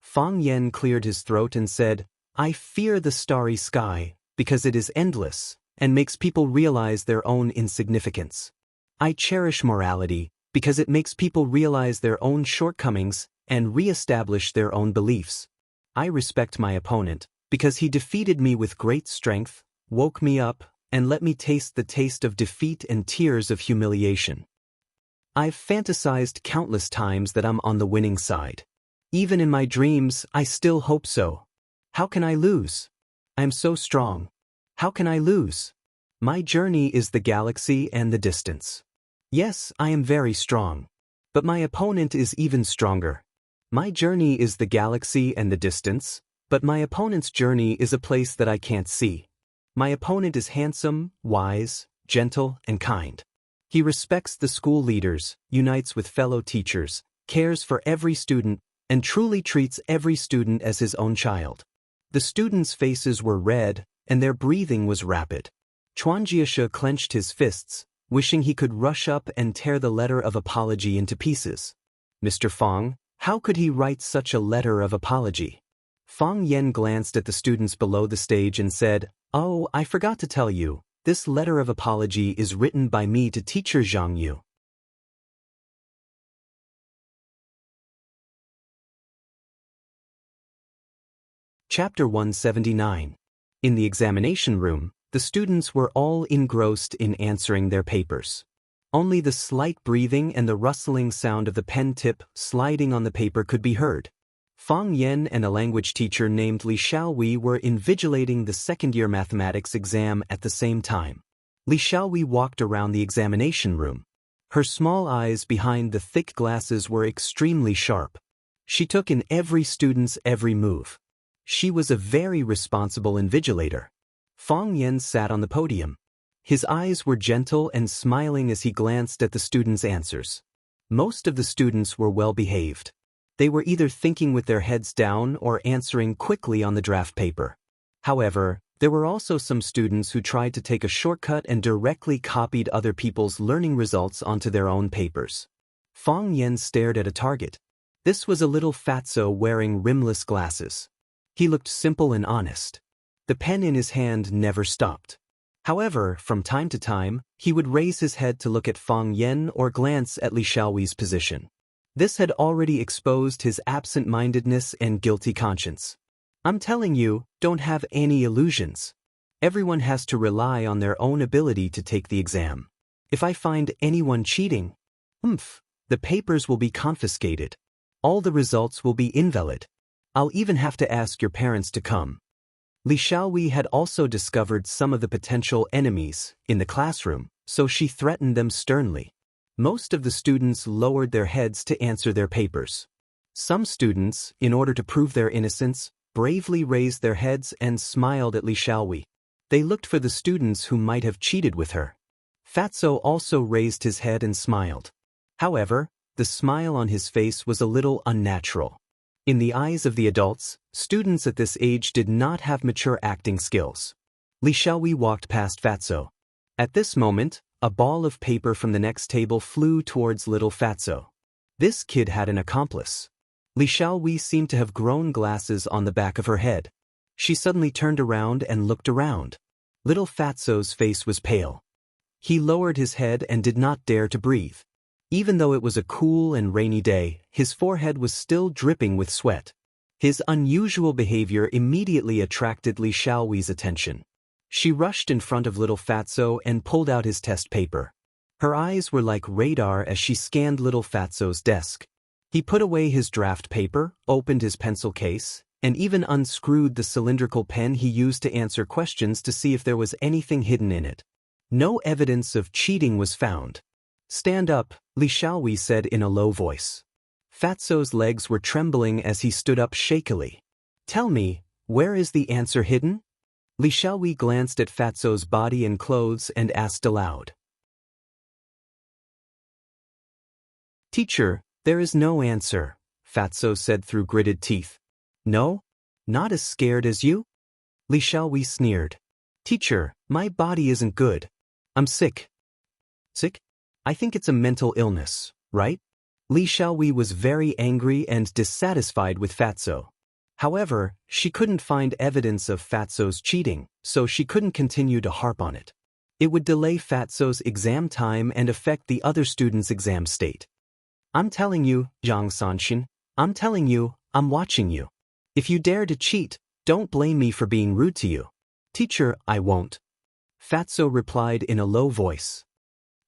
Fang Yen cleared his throat and said, "I fear the starry sky, because it is endless, and makes people realize their own insignificance. I cherish morality, because it makes people realize their own shortcomings and re-establish their own beliefs. I respect my opponent, because he defeated me with great strength, woke me up, and let me taste the taste of defeat and tears of humiliation. I've fantasized countless times that I'm on the winning side. Even in my dreams, I still hope so. How can I lose? I'm so strong. How can I lose? My journey is the galaxy and the distance. Yes, I am very strong. But my opponent is even stronger. My journey is the galaxy and the distance, but my opponent's journey is a place that I can't see. My opponent is handsome, wise, gentle, and kind. He respects the school leaders, unites with fellow teachers, cares for every student, and truly treats every student as his own child." The students' faces were red, and their breathing was rapid. Chuanjiashe clenched his fists, wishing he could rush up and tear the letter of apology into pieces. "Mr. Fang, how could he write such a letter of apology?" Fang Yen glanced at the students below the stage and said, "Oh, I forgot to tell you, this letter of apology is written by me to teacher Zhang Yu." Chapter 179. In the examination room, the students were all engrossed in answering their papers. Only the slight breathing and the rustling sound of the pen tip sliding on the paper could be heard. Fang Yen and a language teacher named Li Xiaowei were invigilating the second-year mathematics exam at the same time. Li Xiaowei walked around the examination room. Her small eyes behind the thick glasses were extremely sharp. She took in every student's every move. She was a very responsible invigilator. Fang Yen sat on the podium. His eyes were gentle and smiling as he glanced at the students' answers. Most of the students were well-behaved. They were either thinking with their heads down or answering quickly on the draft paper. However, there were also some students who tried to take a shortcut and directly copied other people's learning results onto their own papers. Fang Yen stared at a target. This was a little fatso wearing rimless glasses. He looked simple and honest. The pen in his hand never stopped. However, from time to time, he would raise his head to look at Fang Yen or glance at Li Xiaowei's position. This had already exposed his absent-mindedness and guilty conscience. "I'm telling you, don't have any illusions. Everyone has to rely on their own ability to take the exam. If I find anyone cheating, the papers will be confiscated. All the results will be invalid. I'll even have to ask your parents to come." Li Xiaowei had also discovered some of the potential enemies in the classroom, so she threatened them sternly. Most of the students lowered their heads to answer their papers. Some students, in order to prove their innocence, bravely raised their heads and smiled at Li Xiaowei. They looked for the students who might have cheated with her. Fatso also raised his head and smiled. However, the smile on his face was a little unnatural. In the eyes of the adults, students at this age did not have mature acting skills. Li Xiaowei walked past Fatso. At this moment, a ball of paper from the next table flew towards little Fatso. This kid had an accomplice. Li Xiaowei seemed to have grown glasses on the back of her head. She suddenly turned around and looked around. Little Fatso's face was pale. He lowered his head and did not dare to breathe. Even though it was a cool and rainy day, his forehead was still dripping with sweat. His unusual behavior immediately attracted Li Xiaohui's attention. She rushed in front of little Fatso and pulled out his test paper. Her eyes were like radar as she scanned little Fatso's desk. He put away his draft paper, opened his pencil case, and even unscrewed the cylindrical pen he used to answer questions to see if there was anything hidden in it. No evidence of cheating was found. "Stand up," Li Xiaohui said in a low voice. Fatso's legs were trembling as he stood up shakily. "Tell me, where is the answer hidden?" Li Xiaohui glanced at Fatso's body and clothes and asked aloud. "Teacher, there is no answer," Fatso said through gritted teeth. "No? Not as scared as you?" Li Xiaohui sneered. "Teacher, my body isn't good. I'm sick." "Sick? I think it's a mental illness, right?" Li Xiaohui was very angry and dissatisfied with Fatso. However, she couldn't find evidence of Fatso's cheating, so she couldn't continue to harp on it. It would delay Fatso's exam time and affect the other students' exam state. "I'm telling you, Zhang Sanxin, I'm telling you, I'm watching you. If you dare to cheat, don't blame me for being rude to you." "Teacher, I won't," Fatso replied in a low voice.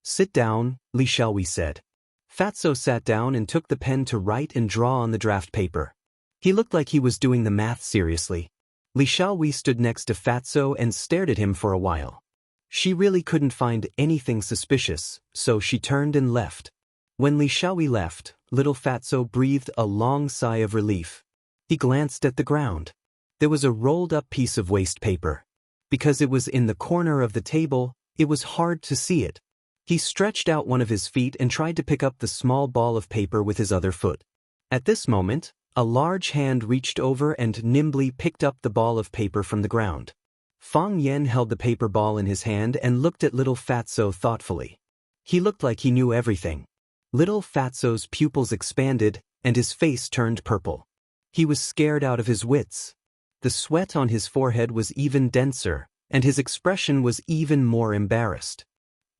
"Sit down," Li Xiaohui said. Fatso sat down and took the pen to write and draw on the draft paper. He looked like he was doing the math seriously. Li Xiaohui stood next to Fatso and stared at him for a while. She really couldn't find anything suspicious, so she turned and left. When Li Xiaohui left, little Fatso breathed a long sigh of relief. He glanced at the ground. There was a rolled-up piece of waste paper. Because it was in the corner of the table, it was hard to see it. He stretched out one of his feet and tried to pick up the small ball of paper with his other foot. At this moment, a large hand reached over and nimbly picked up the ball of paper from the ground. Fang Yan held the paper ball in his hand and looked at little Fatso thoughtfully. He looked like he knew everything. Little Fatso's pupils expanded, and his face turned purple. He was scared out of his wits. The sweat on his forehead was even denser, and his expression was even more embarrassed.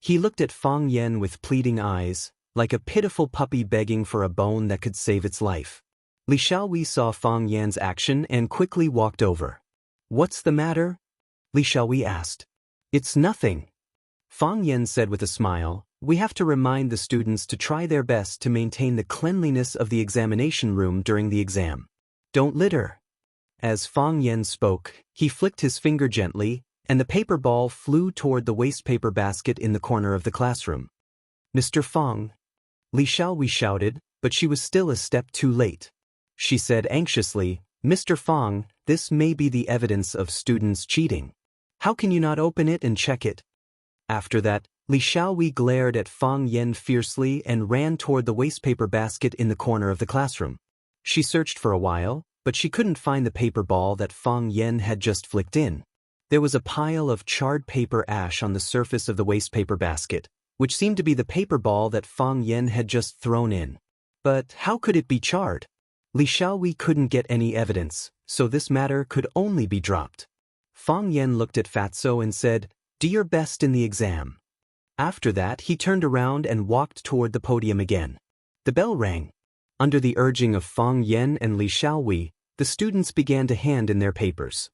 He looked at Fang Yan with pleading eyes, like a pitiful puppy begging for a bone that could save its life. Li Xiaohui saw Fang Yan's action and quickly walked over. "What's the matter?" Li Xiaohui asked. "It's nothing," Fang Yan said with a smile. "We have to remind the students to try their best to maintain the cleanliness of the examination room during the exam. Don't litter." As Fang Yan spoke, he flicked his finger gently, and the paper ball flew toward the wastepaper basket in the corner of the classroom. "Mr. Fang," Li Xiaohui shouted, but she was still a step too late. She said anxiously, "Mr. Fang, this may be the evidence of students cheating. How can you not open it and check it?" After that, Li Xiaohui glared at Fang Yan fiercely and ran toward the wastepaper basket in the corner of the classroom. She searched for a while, but she couldn't find the paper ball that Fang Yan had just flicked in. There was a pile of charred paper ash on the surface of the wastepaper basket, which seemed to be the paper ball that Fang Yan had just thrown in. But how could it be charred? Li Xiaohui couldn't get any evidence, so this matter could only be dropped. Fang Yan looked at Fatso and said, "Do your best in the exam." After that, he turned around and walked toward the podium again. The bell rang. Under the urging of Fang Yan and Li Xiaohui, the students began to hand in their papers.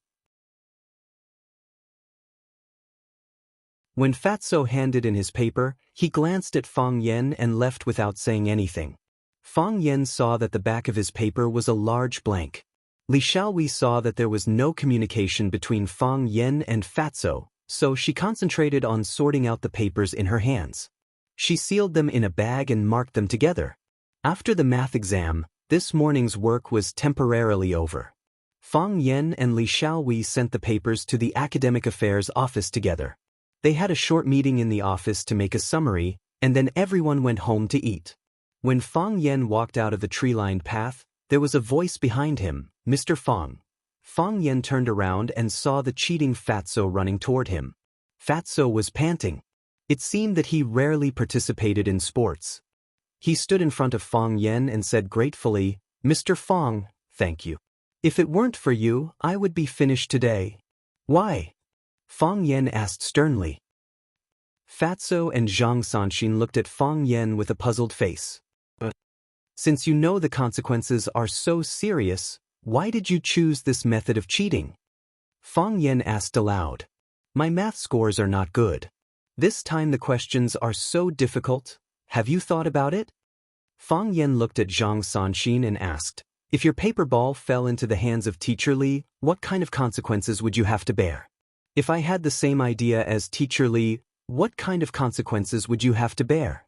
When Fatso handed in his paper, he glanced at Fang Yan and left without saying anything. Fang Yan saw that the back of his paper was a large blank. Li Xiaohui saw that there was no communication between Fang Yan and Fatso, so she concentrated on sorting out the papers in her hands. She sealed them in a bag and marked them together. After the math exam, this morning's work was temporarily over. Fang Yan and Li Xiaohui sent the papers to the Academic Affairs office together. They had a short meeting in the office to make a summary, and then everyone went home to eat. When Fang Yan walked out of the tree-lined path, there was a voice behind him, "Mr. Fang." Fang Yan turned around and saw the cheating Fatso running toward him. Fatso was panting. It seemed that he rarely participated in sports. He stood in front of Fang Yan and said gratefully, "Mr. Fang, thank you. If it weren't for you, I would be finished today." "Why?" Fang Yan asked sternly. Fatso and Zhang Sanxin looked at Fang Yan with a puzzled face. Since you know the consequences are so serious, why did you choose this method of cheating? Fang Yan asked aloud. My math scores are not good. This time the questions are so difficult. Have you thought about it? Fang Yan looked at Zhang Sanxin and asked, if your paper ball fell into the hands of Teacher Li, what kind of consequences would you have to bear? If I had the same idea as Teacher Li, what kind of consequences would you have to bear?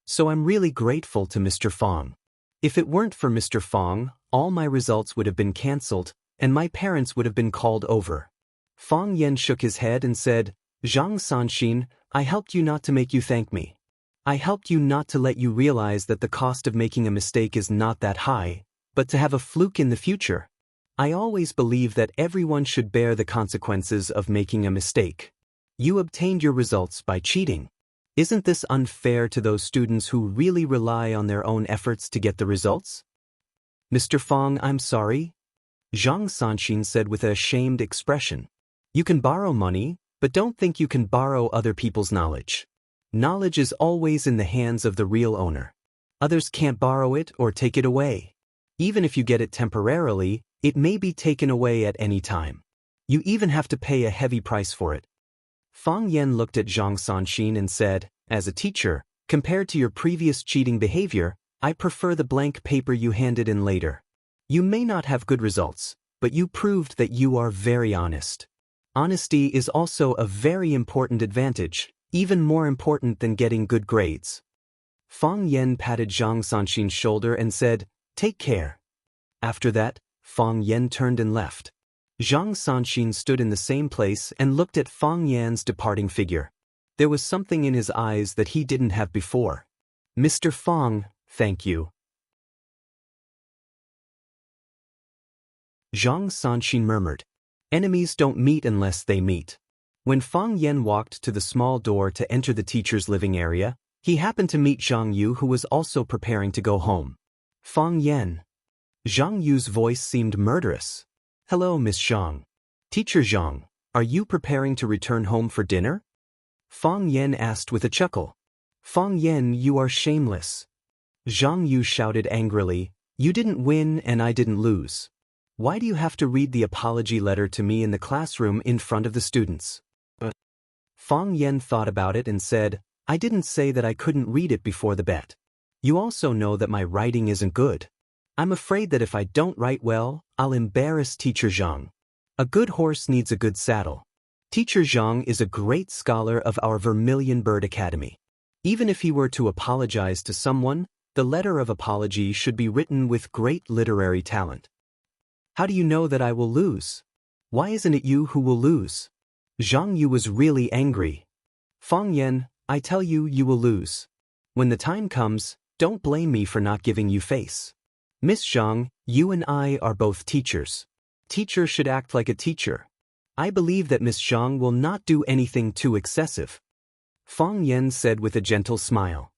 So I'm really grateful to Mr. Fang. If it weren't for Mr. Fang, all my results would have been cancelled, and my parents would have been called over. Fang Yan shook his head and said, Zhang Sanxin, I helped you not to make you thank me. I helped you not to let you realize that the cost of making a mistake is not that high, but to have a fluke in the future. I always believe that everyone should bear the consequences of making a mistake. You obtained your results by cheating. Isn't this unfair to those students who really rely on their own efforts to get the results? Mr. Fang, I'm sorry. Zhang Sanxin said with a ashamed expression. You can borrow money, but don't think you can borrow other people's knowledge. Knowledge is always in the hands of the real owner. Others can't borrow it or take it away. Even if you get it temporarily, it may be taken away at any time. You even have to pay a heavy price for it. Fang Yan looked at Zhang Sanxin and said, as a teacher, compared to your previous cheating behavior, I prefer the blank paper you handed in later. You may not have good results, but you proved that you are very honest. Honesty is also a very important advantage, even more important than getting good grades. Fang Yan patted Zhang Sanxin's shoulder and said, take care. After that, Fang Yan turned and left. Zhang Sanxin stood in the same place and looked at Fang Yan's departing figure. There was something in his eyes that he didn't have before. Mr. Fang, thank you. Zhang Sanxin murmured. Enemies don't meet unless they meet. When Fang Yan walked to the small door to enter the teacher's living area, he happened to meet Zhang Yu, who was also preparing to go home. Fang Yan. Zhang Yu's voice seemed murderous. Hello, Miss Zhang. Teacher Zhang, are you preparing to return home for dinner? Fang Yan asked with a chuckle. Fang Yan, you are shameless. Zhang Yu shouted angrily, you didn't win and I didn't lose. Why do you have to read the apology letter to me in the classroom in front of the students? Fang Yan thought about it and said, I didn't say that I couldn't read it before the bet. You also know that my writing isn't good. I'm afraid that if I don't write well, I'll embarrass Teacher Zhang. A good horse needs a good saddle. Teacher Zhang is a great scholar of our Vermilion Bird Academy. Even if he were to apologize to someone, the letter of apology should be written with great literary talent. How do you know that I will lose? Why isn't it you who will lose? Zhang Yu was really angry. Fang Yan, I tell you, you will lose. When the time comes, don't blame me for not giving you face. Miss Zhang, you and I are both teachers. Teachers should act like a teacher. I believe that Miss Zhang will not do anything too excessive. Fang Yan said with a gentle smile.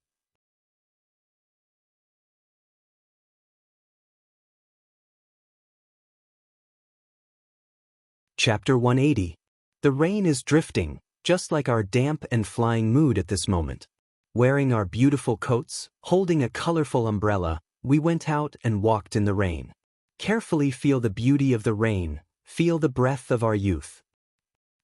Chapter 180. The rain is drifting, just like our damp and flying mood at this moment. Wearing our beautiful coats, holding a colorful umbrella, we went out and walked in the rain. Carefully feel the beauty of the rain, feel the breath of our youth.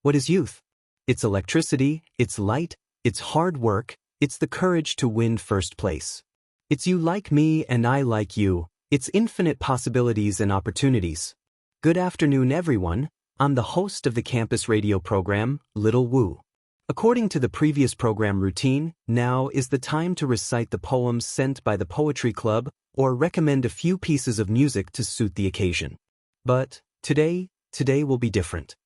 What is youth? It's electricity, it's light, it's hard work, it's the courage to win first place. It's you like me and I like you, it's infinite possibilities and opportunities. Good afternoon, everyone. I'm the host of the campus radio program, Little Wu. According to the previous program routine, now is the time to recite the poems sent by the Poetry Club or recommend a few pieces of music to suit the occasion. But today will be different.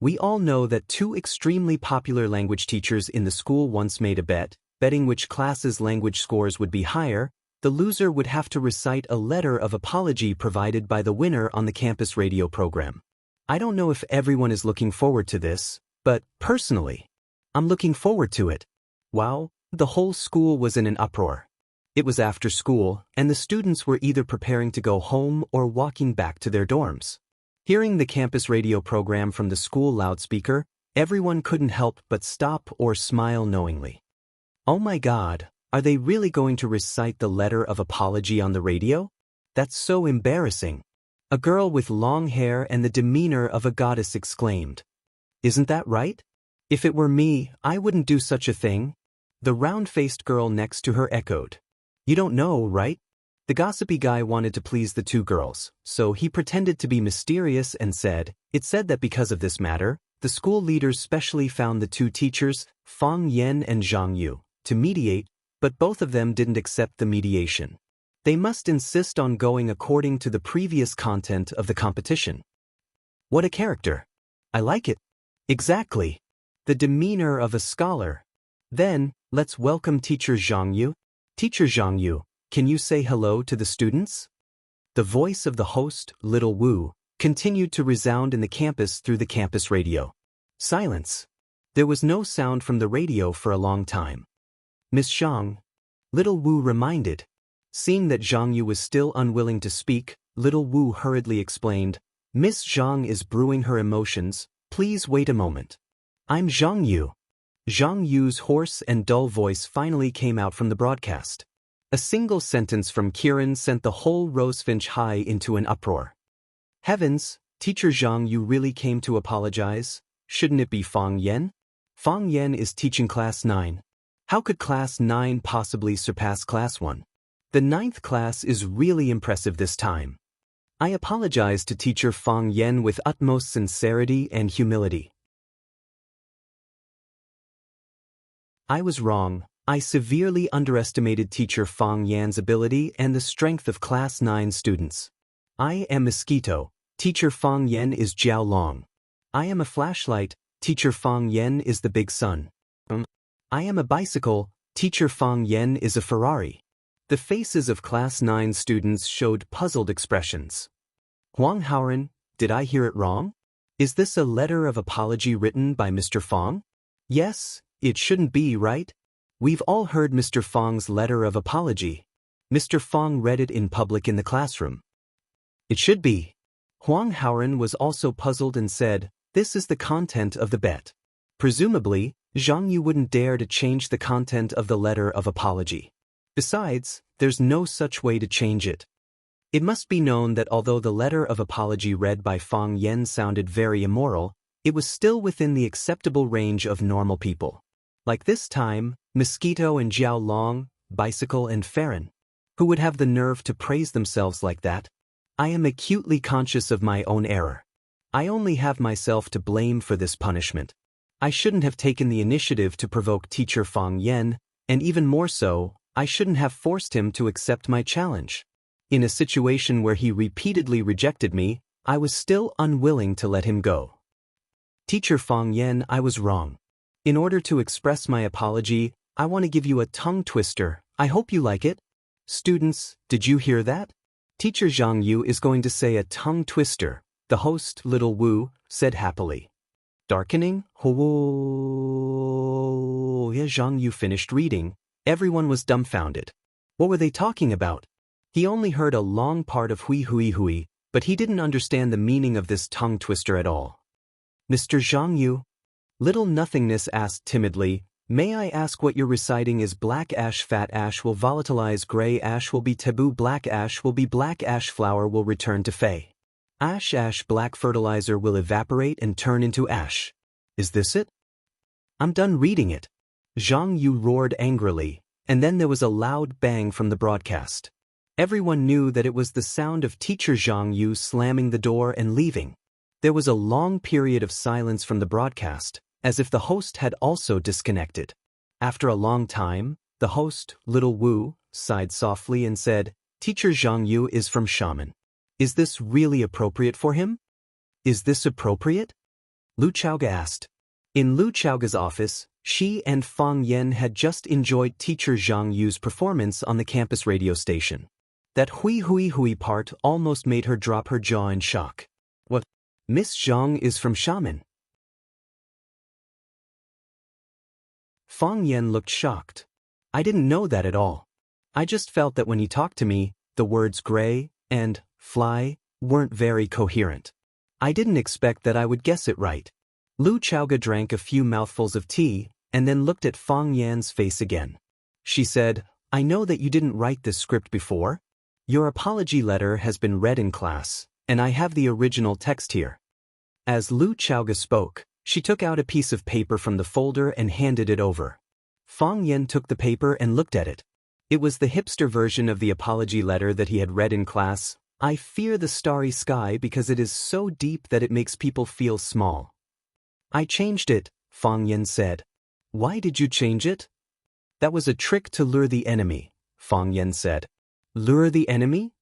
We all know that two extremely popular language teachers in the school once made a bet, betting which class's language scores would be higher. The loser would have to recite a letter of apology provided by the winner on the campus radio program. I don't know if everyone is looking forward to this, but personally, I'm looking forward to it. Wow, the whole school was in an uproar. It was after school, and the students were either preparing to go home or walking back to their dorms. Hearing the campus radio program from the school loudspeaker, everyone couldn't help but stop or smile knowingly. Oh my God, are they really going to recite the letter of apology on the radio? That's so embarrassing. A girl with long hair and the demeanor of a goddess exclaimed. Isn't that right? If it were me, I wouldn't do such a thing. The round-faced girl next to her echoed. You don't know, right? The gossipy guy wanted to please the two girls, so he pretended to be mysterious and said, It said that because of this matter, the school leaders specially found the two teachers, Fang Yan and Zhang Yu, to mediate, but both of them didn't accept the mediation. They must insist on going according to the previous content of the competition. What a character. I like it. Exactly. The demeanor of a scholar. Then, let's welcome Teacher Zhang Yu. Teacher Zhang Yu, can you say hello to the students? The voice of the host, Little Wu, continued to resound in the campus through the campus radio. Silence. There was no sound from the radio for a long time. Miss Zhang, Little Wu reminded. Seeing that Zhang Yu was still unwilling to speak, Little Wu hurriedly explained, Miss Zhang is brewing her emotions, please wait a moment. I'm Zhang Yu. Zhang Yu's hoarse and dull voice finally came out from the broadcast. A single sentence from Kiran sent the whole Rosefinch High into an uproar. Heavens, Teacher Zhang Yu really came to apologize? Shouldn't it be Fang Yan? Fang Yan is teaching Class 9. How could Class 9 possibly surpass Class 1? The 9th class is really impressive this time. I apologize to Teacher Fang Yan with utmost sincerity and humility. I was wrong. I severely underestimated Teacher Fang Yan's ability and the strength of Class 9 students. I am Mosquito. Teacher Fang Yan is Jiao Long. I am a flashlight. Teacher Fang Yan is the big sun. I am a bicycle. Teacher Fang Yan is a Ferrari. The faces of Class 9 students showed puzzled expressions. Huang Haoren, did I hear it wrong? Is this a letter of apology written by Mr. Fang? Yes, it shouldn't be, right? We've all heard Mr. Fang's letter of apology. Mr. Fang read it in public in the classroom. It should be. Huang Haoren was also puzzled and said, This is the content of the bet. Presumably, Zhang Yu wouldn't dare to change the content of the letter of apology. Besides, there's no such way to change it. It must be known that although the letter of apology read by Fang Yan sounded very immoral, it was still within the acceptable range of normal people. Like this time, Mosquito and Jiao Long, Bicycle and Farron. Who would have the nerve to praise themselves like that? I am acutely conscious of my own error. I only have myself to blame for this punishment. I shouldn't have taken the initiative to provoke Teacher Fang Yan, and even more so, I shouldn't have forced him to accept my challenge. In a situation where he repeatedly rejected me, I was still unwilling to let him go. Teacher Fang Yan, I was wrong. In order to express my apology, I want to give you a tongue twister. I hope you like it. Students, did you hear that? Teacher Zhang Yu is going to say a tongue twister, the host, Little Wu, said happily. Darkening? Zhang Yu finished reading. Everyone was dumbfounded. What were they talking about? He only heard a long part of hui hui hui, but he didn't understand the meaning of this tongue twister at all. Mr. Zhang Yu? Little Nothingness asked timidly, May I ask what you're reciting is black ash fat ash will volatilize gray ash will be taboo black ash will be black ash flower will return to fey. Ash ash black fertilizer will evaporate and turn into ash. Is this it? I'm done reading it. Zhang Yu roared angrily, and then there was a loud bang from the broadcast. Everyone knew that it was the sound of Teacher Zhang Yu slamming the door and leaving. There was a long period of silence from the broadcast, as if the host had also disconnected. After a long time, the host, Little Wu, sighed softly and said, Teacher Zhang Yu is from Shaman. Is this really appropriate for him? Is this appropriate? Lu Chaoga asked. In Lu Chaoga's office, she and Fang Yan had just enjoyed Teacher Zhang Yu's performance on the campus radio station. That hui hui hui part almost made her drop her jaw in shock. What? Miss Zhang is from Shaman. Fang Yan looked shocked. I didn't know that at all. I just felt that when he talked to me, the words gray and fly weren't very coherent. I didn't expect that I would guess it right. Lu Chaoga drank a few mouthfuls of tea, and then looked at Fang Yan's face again. She said, I know that you didn't write this script before. Your apology letter has been read in class, and I have the original text here. As Lu Chaoga spoke, she took out a piece of paper from the folder and handed it over. Fang Yan took the paper and looked at it. It was the hipster version of the apology letter that he had read in class. I fear the starry sky because it is so deep that it makes people feel small. I changed it, Fang Yan said. Why did you change it? That was a trick to lure the enemy, Fang Yan said. Lure the enemy?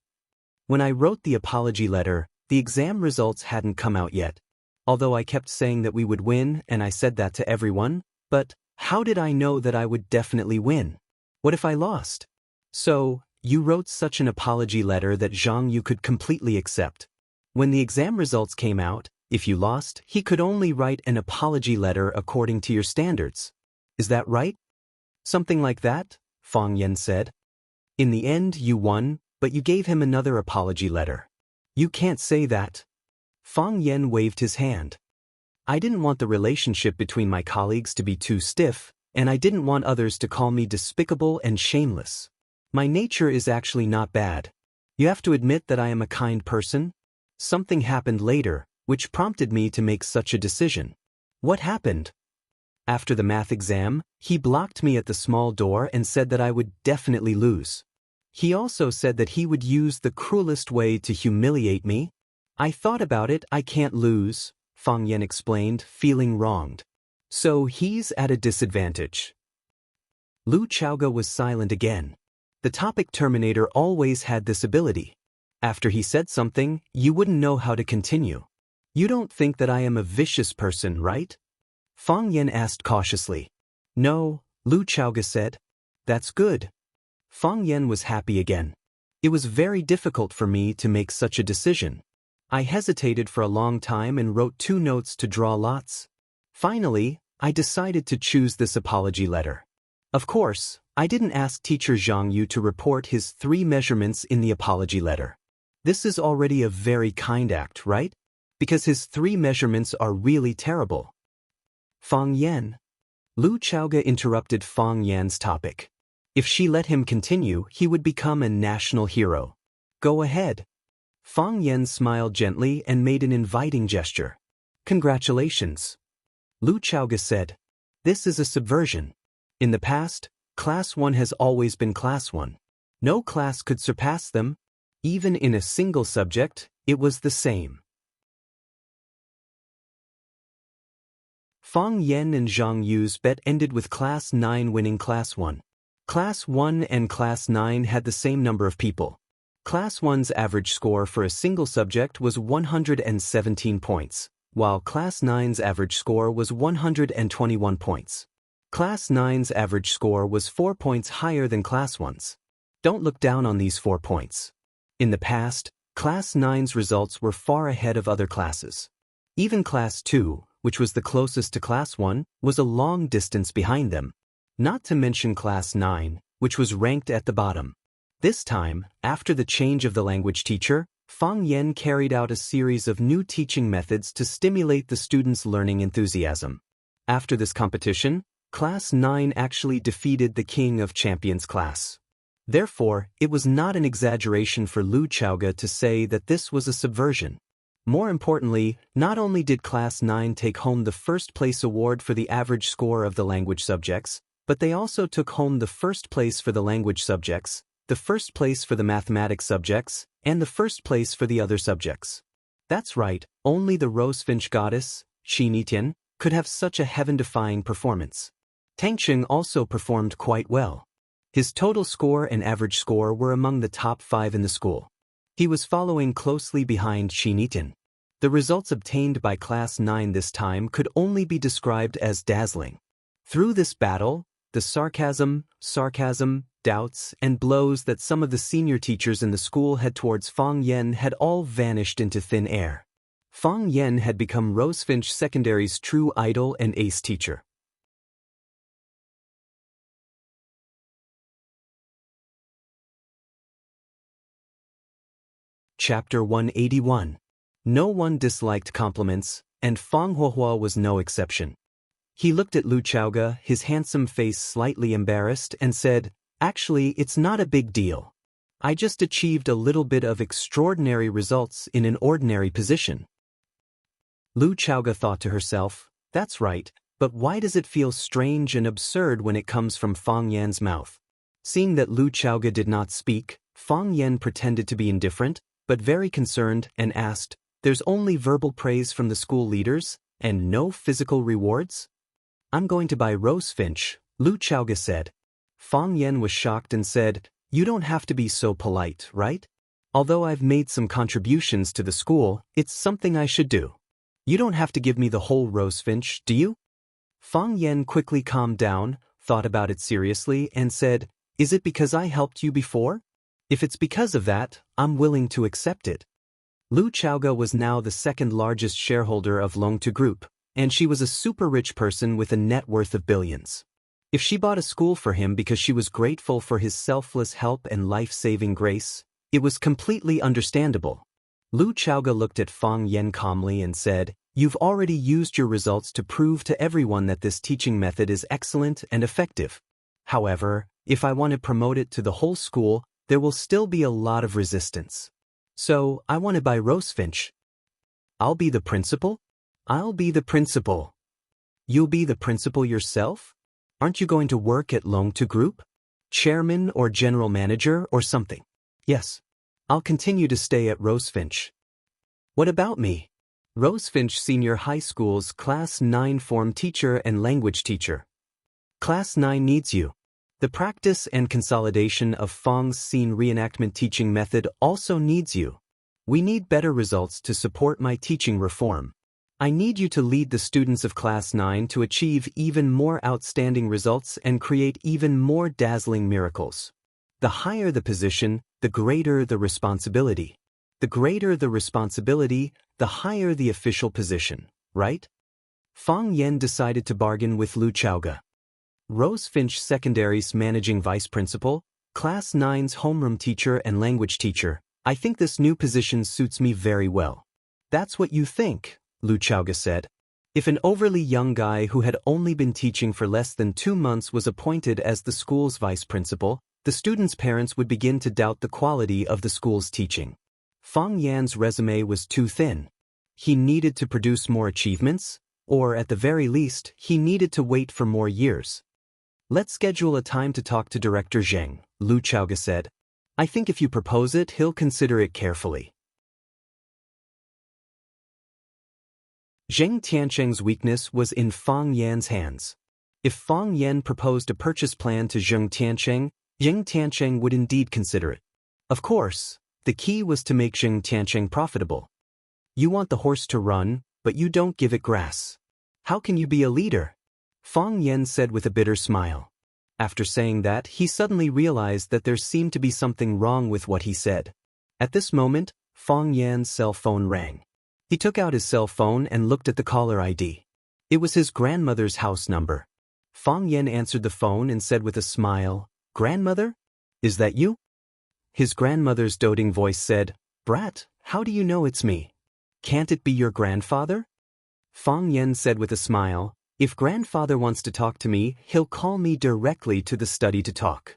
When I wrote the apology letter, the exam results hadn't come out yet. Although I kept saying that we would win and I said that to everyone, but how did I know that I would definitely win? What if I lost? So, you wrote such an apology letter that Zhang Yu could completely accept. When the exam results came out, if you lost, he could only write an apology letter according to your standards. Is that right? Something like that, Fang Yan said. In the end, you won, but you gave him another apology letter. You can't say that. Fang Yan waved his hand. I didn't want the relationship between my colleagues to be too stiff, and I didn't want others to call me despicable and shameless. My nature is actually not bad. You have to admit that I am a kind person. Something happened later, which prompted me to make such a decision. What happened? After the math exam, he blocked me at the small door and said that I would definitely lose. He also said that he would use the cruelest way to humiliate me. I thought about it. I can't lose, Fang Yan explained, feeling wronged. So he's at a disadvantage. Lu Chaoga was silent again. The topic Terminator always had this ability. After he said something, you wouldn't know how to continue. You don't think that I am a vicious person, right? Fang Yan asked cautiously. No, Lu Chaoga said. That's good. Fang Yan was happy again. It was very difficult for me to make such a decision. I hesitated for a long time and wrote 2 notes to draw lots. Finally, I decided to choose this apology letter. Of course, I didn't ask teacher Zhang Yu to report his 3 measurements in the apology letter. This is already a very kind act, right? Because his 3 measurements are really terrible. Fang Yan. Lu Chaoga interrupted Fang Yan's topic. If she let him continue, he would become a national hero. Go ahead. Fang Yan smiled gently and made an inviting gesture. Congratulations. Lu Chaoga said. This is a subversion. In the past, Class 1 has always been Class 1. No class could surpass them. Even in a single subject, it was the same. Fang Yan and Zhang Yu's bet ended with Class 9 winning Class 1. Class 1 and Class 9 had the same number of people. Class 1's average score for a single subject was 117 points, while Class 9's average score was 121 points. Class 9's average score was 4 points higher than Class 1's. Don't look down on these 4 points. In the past, Class 9's results were far ahead of other classes. Even Class 2, which was the closest to Class 1, was a long distance behind them. Not to mention Class 9, which was ranked at the bottom. This time, after the change of the language teacher, Fang Yan carried out a series of new teaching methods to stimulate the students' learning enthusiasm. After this competition, Class 9 actually defeated the King of Champions class. Therefore, it was not an exaggeration for Lu Chaoga to say that this was a subversion. More importantly, not only did Class 9 take home the first place award for the average score of the language subjects, but they also took home the first place for the language subjects, the first place for the mathematics subjects, and the first place for the other subjects. That's right, only the Rosefinch goddess, Xianxia, could have such a heaven-defying performance. Tangqing also performed quite well. His total score and average score were among the top 5 in the school. He was following closely behind Xianxia. The results obtained by Class 9 this time could only be described as dazzling. Through this battle, the sarcasm, doubts, and blows that some of the senior teachers in the school had towards Fang Yan had all vanished into thin air. Fang Yan had become Rosefinch Secondary's true idol and ace teacher. Chapter 181. No one disliked compliments, and Fang Huohua was no exception. He looked at Lu Chaoge, his handsome face slightly embarrassed, and said, "Actually, it's not a big deal. I just achieved a little bit of extraordinary results in an ordinary position." Lu Chaoge thought to herself, "That's right, but why does it feel strange and absurd when it comes from Fang Yan's mouth?" Seeing that Lu Chaoge did not speak, Fang Yan pretended to be indifferent, but very concerned, and asked, "There's only verbal praise from the school leaders, and no physical rewards?" "I'm going to buy rosefinch," Lu Chaoge said. Fang Yan was shocked and said, "You don't have to be so polite, right? Although I've made some contributions to the school, it's something I should do. You don't have to give me the whole rosefinch, do you?" Fang Yan quickly calmed down, thought about it seriously, and said, "Is it because I helped you before? If it's because of that, I'm willing to accept it." Lu Chaoge was now the second largest shareholder of Longtime Group, and she was a super rich person with a net worth of billions. If she bought a school for him because she was grateful for his selfless help and life-saving grace, it was completely understandable. Lu Chaoge looked at Fang Yan calmly and said, "You've already used your results to prove to everyone that this teaching method is excellent and effective. However, if I want to promote it to the whole school, there will still be a lot of resistance. So, I want to buy rosefinch." "I'll be the principal?" "I'll be the principal." "You'll be the principal yourself? Aren't you going to work at Longtime Group? Chairman or general manager or something?" "Yes. I'll continue to stay at Rosefinch." "What about me?" "Rosefinch Senior High School's Class 9 form teacher and language teacher. Class 9 needs you. The practice and consolidation of Fang's scene reenactment teaching method also needs you. We need better results to support my teaching reform. I need you to lead the students of Class 9 to achieve even more outstanding results and create even more dazzling miracles. The higher the position, the greater the responsibility. The greater the responsibility, the higher the official position, right?" Fang Yan decided to bargain with Lu Chaoge. "Rosefinch Secondary's managing vice principal, Class 9's homeroom teacher and language teacher. I think this new position suits me very well." "That's what you think," Lu Chaoge said. "If an overly young guy who had only been teaching for less than 2 months was appointed as the school's vice principal, the students' parents would begin to doubt the quality of the school's teaching." Fang Yan's resume was too thin. He needed to produce more achievements, or at the very least, he needed to wait for more years. "Let's schedule a time to talk to Director Zheng," Lu Chaoge said. "I think if you propose it, he'll consider it carefully." Zheng Tiancheng's weakness was in Fang Yan's hands. If Fang Yan proposed a purchase plan to Zheng Tiancheng would indeed consider it. Of course, the key was to make Zheng Tiancheng profitable. You want the horse to run, but you don't give it grass. How can you be a leader? Fang Yan said with a bitter smile. After saying that, he suddenly realized that there seemed to be something wrong with what he said. At this moment, Fang Yan's cell phone rang. He took out his cell phone and looked at the caller ID. It was his grandmother's house number. Fang Yan answered the phone and said with a smile, "Grandmother? Is that you?" His grandmother's doting voice said, "Brat, how do you know it's me? Can't it be your grandfather?" Fang Yan said with a smile, "If grandfather wants to talk to me, he'll call me directly to the study to talk."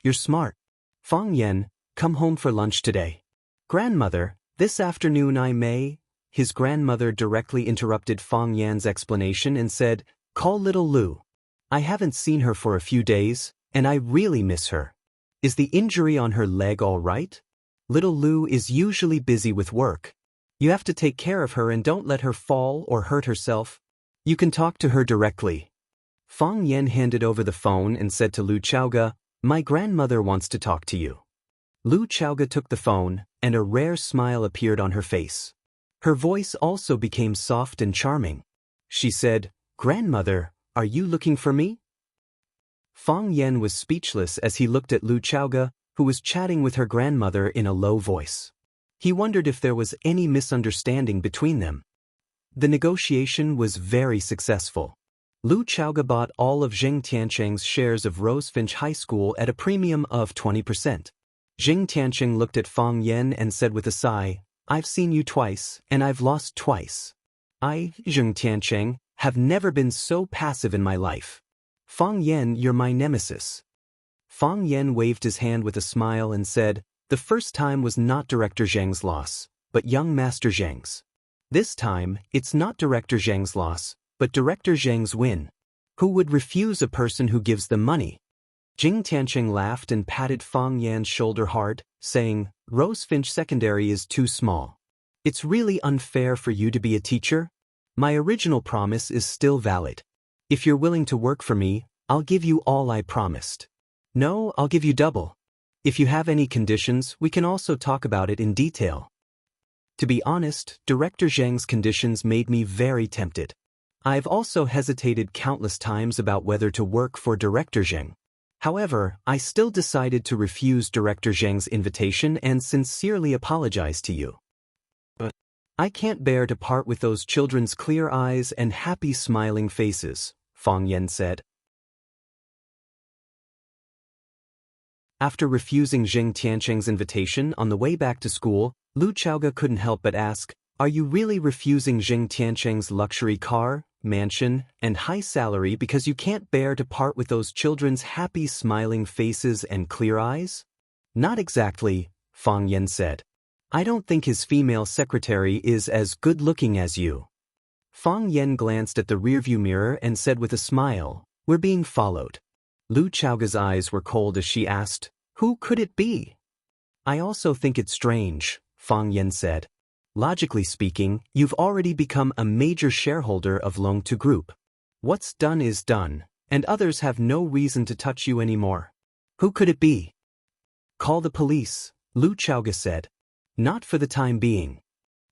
"You're smart. Fang Yan, come home for lunch today." "Grandmother, this afternoon I may." His grandmother directly interrupted Fang Yan's explanation and said, "Call little Lu. I haven't seen her for a few days, and I really miss her. Is the injury on her leg all right? Little Lu is usually busy with work. You have to take care of her and don't let her fall or hurt herself. You can talk to her directly." Fang Yan handed over the phone and said to Lu Chaoge, "My grandmother wants to talk to you." Lu Chaoge took the phone, and a rare smile appeared on her face. Her voice also became soft and charming. She said, "Grandmother, are you looking for me?" Fang Yan was speechless as he looked at Lu Chaoge, who was chatting with her grandmother in a low voice. He wondered if there was any misunderstanding between them. The negotiation was very successful. Lu Chaoge bought all of Zheng Tiancheng's shares of Rosefinch High School at a premium of 20%. Zheng Tiancheng looked at Fang Yan and said with a sigh, I've seen you twice, and I've lost twice. I, Zheng Tiancheng, have never been so passive in my life. Fang Yan, you're my nemesis. Fang Yan waved his hand with a smile and said, the first time was not Director Zheng's loss, but young Master Zheng's. This time, it's not Director Zheng's loss, but Director Zheng's win. Who would refuse a person who gives them money? Jing Tiancheng laughed and patted Fang Yan's shoulder hard, saying, Rosefinch Secondary is too small. It's really unfair for you to be a teacher. My original promise is still valid. If you're willing to work for me, I'll give you all I promised. No, I'll give you double. If you have any conditions, we can also talk about it in detail. To be honest, Director Zheng's conditions made me very tempted. I've also hesitated countless times about whether to work for Director Zheng. However, I still decided to refuse Director Zheng's invitation and sincerely apologize to you. But I can't bear to part with those children's clear eyes and happy smiling faces, Fang Yan said. After refusing Zheng Tiancheng's invitation on the way back to school, Lu Chaoge couldn't help but ask, are you really refusing Zheng Tiancheng's luxury car, mansion, and high salary because you can't bear to part with those children's happy smiling faces and clear eyes? Not exactly, Fang Yan said. I don't think his female secretary is as good-looking as you. Fang Yan glanced at the rearview mirror and said with a smile, we're being followed. Lu Chaoge's eyes were cold as she asked, who could it be? I also think it's strange, Fang Yan said. Logically speaking, you've already become a major shareholder of Longtime Group. What's done is done, and others have no reason to touch you anymore. Who could it be? Call the police, Lu Chaoge said. Not for the time being.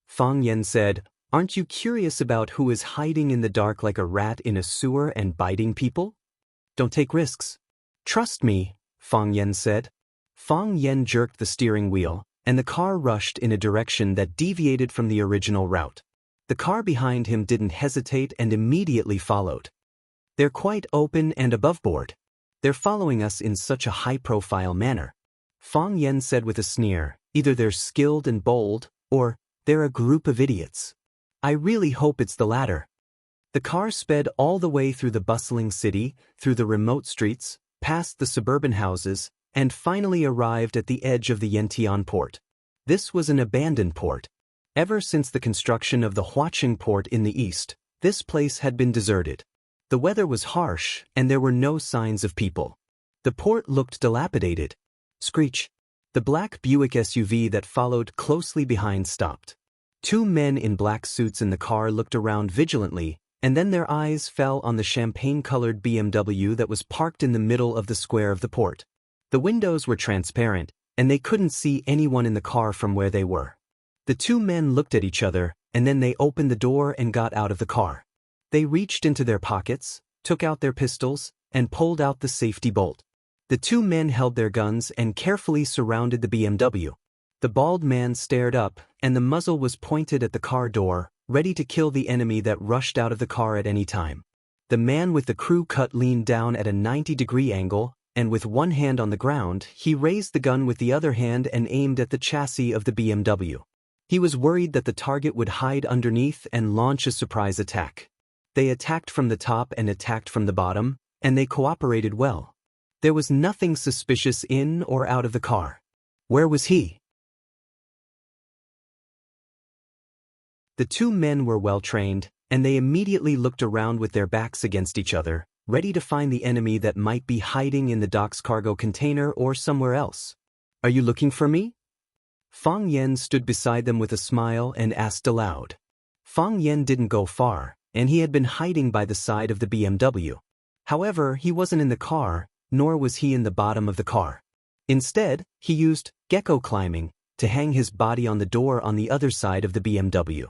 Fang Yan said, aren't you curious about who is hiding in the dark like a rat in a sewer and biting people? Don't take risks. Trust me, Fang Yan said. Fang Yan jerked the steering wheel, and the car rushed in a direction that deviated from the original route. The car behind him didn't hesitate and immediately followed. They're quite open and aboveboard. They're following us in such a high-profile manner. Fang Yan said with a sneer, either they're skilled and bold, or they're a group of idiots. I really hope it's the latter. The car sped all the way through the bustling city, through the remote streets, past the suburban houses, and finally arrived at the edge of the Yantian port. This was an abandoned port. Ever since the construction of the Huaqing port in the east, this place had been deserted. The weather was harsh, and there were no signs of people. The port looked dilapidated. Screech. The black Buick SUV that followed closely behind stopped. Two men in black suits in the car looked around vigilantly, and then their eyes fell on the champagne-colored BMW that was parked in the middle of the square of the port. The windows were transparent, and they couldn't see anyone in the car from where they were. The two men looked at each other, and then they opened the door and got out of the car. They reached into their pockets, took out their pistols, and pulled out the safety bolt. The two men held their guns and carefully surrounded the BMW. The bald man stared up, and the muzzle was pointed at the car door, ready to kill the enemy that rushed out of the car at any time. The man with the crew cut leaned down at a 90-degree angle, and with one hand on the ground, he raised the gun with the other hand and aimed at the chassis of the BMW. He was worried that the target would hide underneath and launch a surprise attack. They attacked from the top and attacked from the bottom, and they cooperated well. There was nothing suspicious in or out of the car. Where was he? The two men were well trained, and they immediately looked around with their backs against each other, ready to find the enemy that might be hiding in the dock's cargo container or somewhere else. Are you looking for me? Fang Yan stood beside them with a smile and asked aloud. Fang Yan didn't go far, and he had been hiding by the side of the BMW. However, he wasn't in the car, nor was he in the bottom of the car. Instead, he used gecko climbing to hang his body on the door on the other side of the BMW.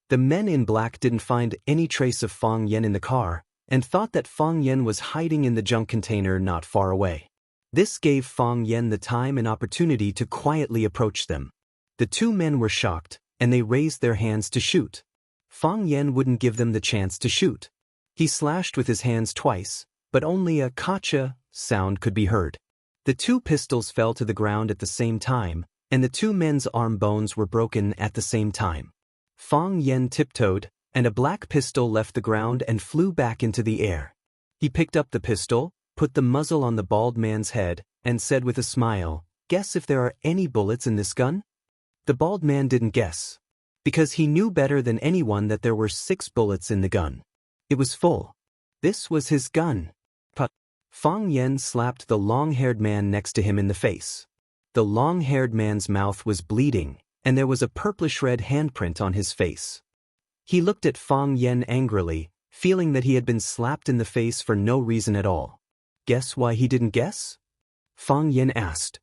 The men in black didn't find any trace of Fang Yan in the car, and thought that Fang Yan was hiding in the junk container not far away. This gave Fang Yan the time and opportunity to quietly approach them. The two men were shocked, and they raised their hands to shoot. Fang Yan wouldn't give them the chance to shoot. He slashed with his hands twice, but only a "kacha" sound could be heard. The two pistols fell to the ground at the same time, and the two men's arm bones were broken at the same time. Fang Yen tiptoed, and a black pistol left the ground and flew back into the air. He picked up the pistol, put the muzzle on the bald man's head, and said with a smile, "Guess if there are any bullets in this gun?" The bald man didn't guess, because he knew better than anyone that there were 6 bullets in the gun. It was full. This was his gun. But Fang Yen slapped the long-haired man next to him in the face. The long-haired man's mouth was bleeding, and there was a purplish-red handprint on his face. He looked at Fang Yen angrily, feeling that he had been slapped in the face for no reason at all. Guess why he didn't guess? Fang Yen asked.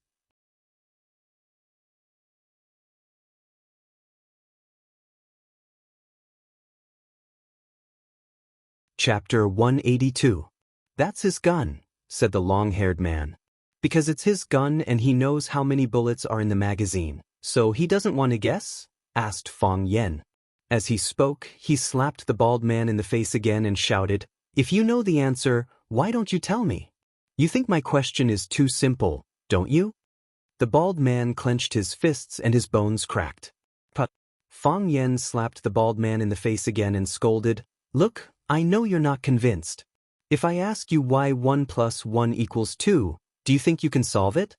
Chapter 182. That's his gun, said the long-haired man. Because it's his gun and he knows how many bullets are in the magazine, so he doesn't want to guess? Asked Fang Yen. As he spoke, he slapped the bald man in the face again and shouted, "If you know the answer, why don't you tell me? You think my question is too simple, don't you?" The bald man clenched his fists and his bones cracked. But Fang Yen slapped the bald man in the face again and scolded, "Look, I know you're not convinced. If I ask you why 1 + 1 = 2, do you think you can solve it?"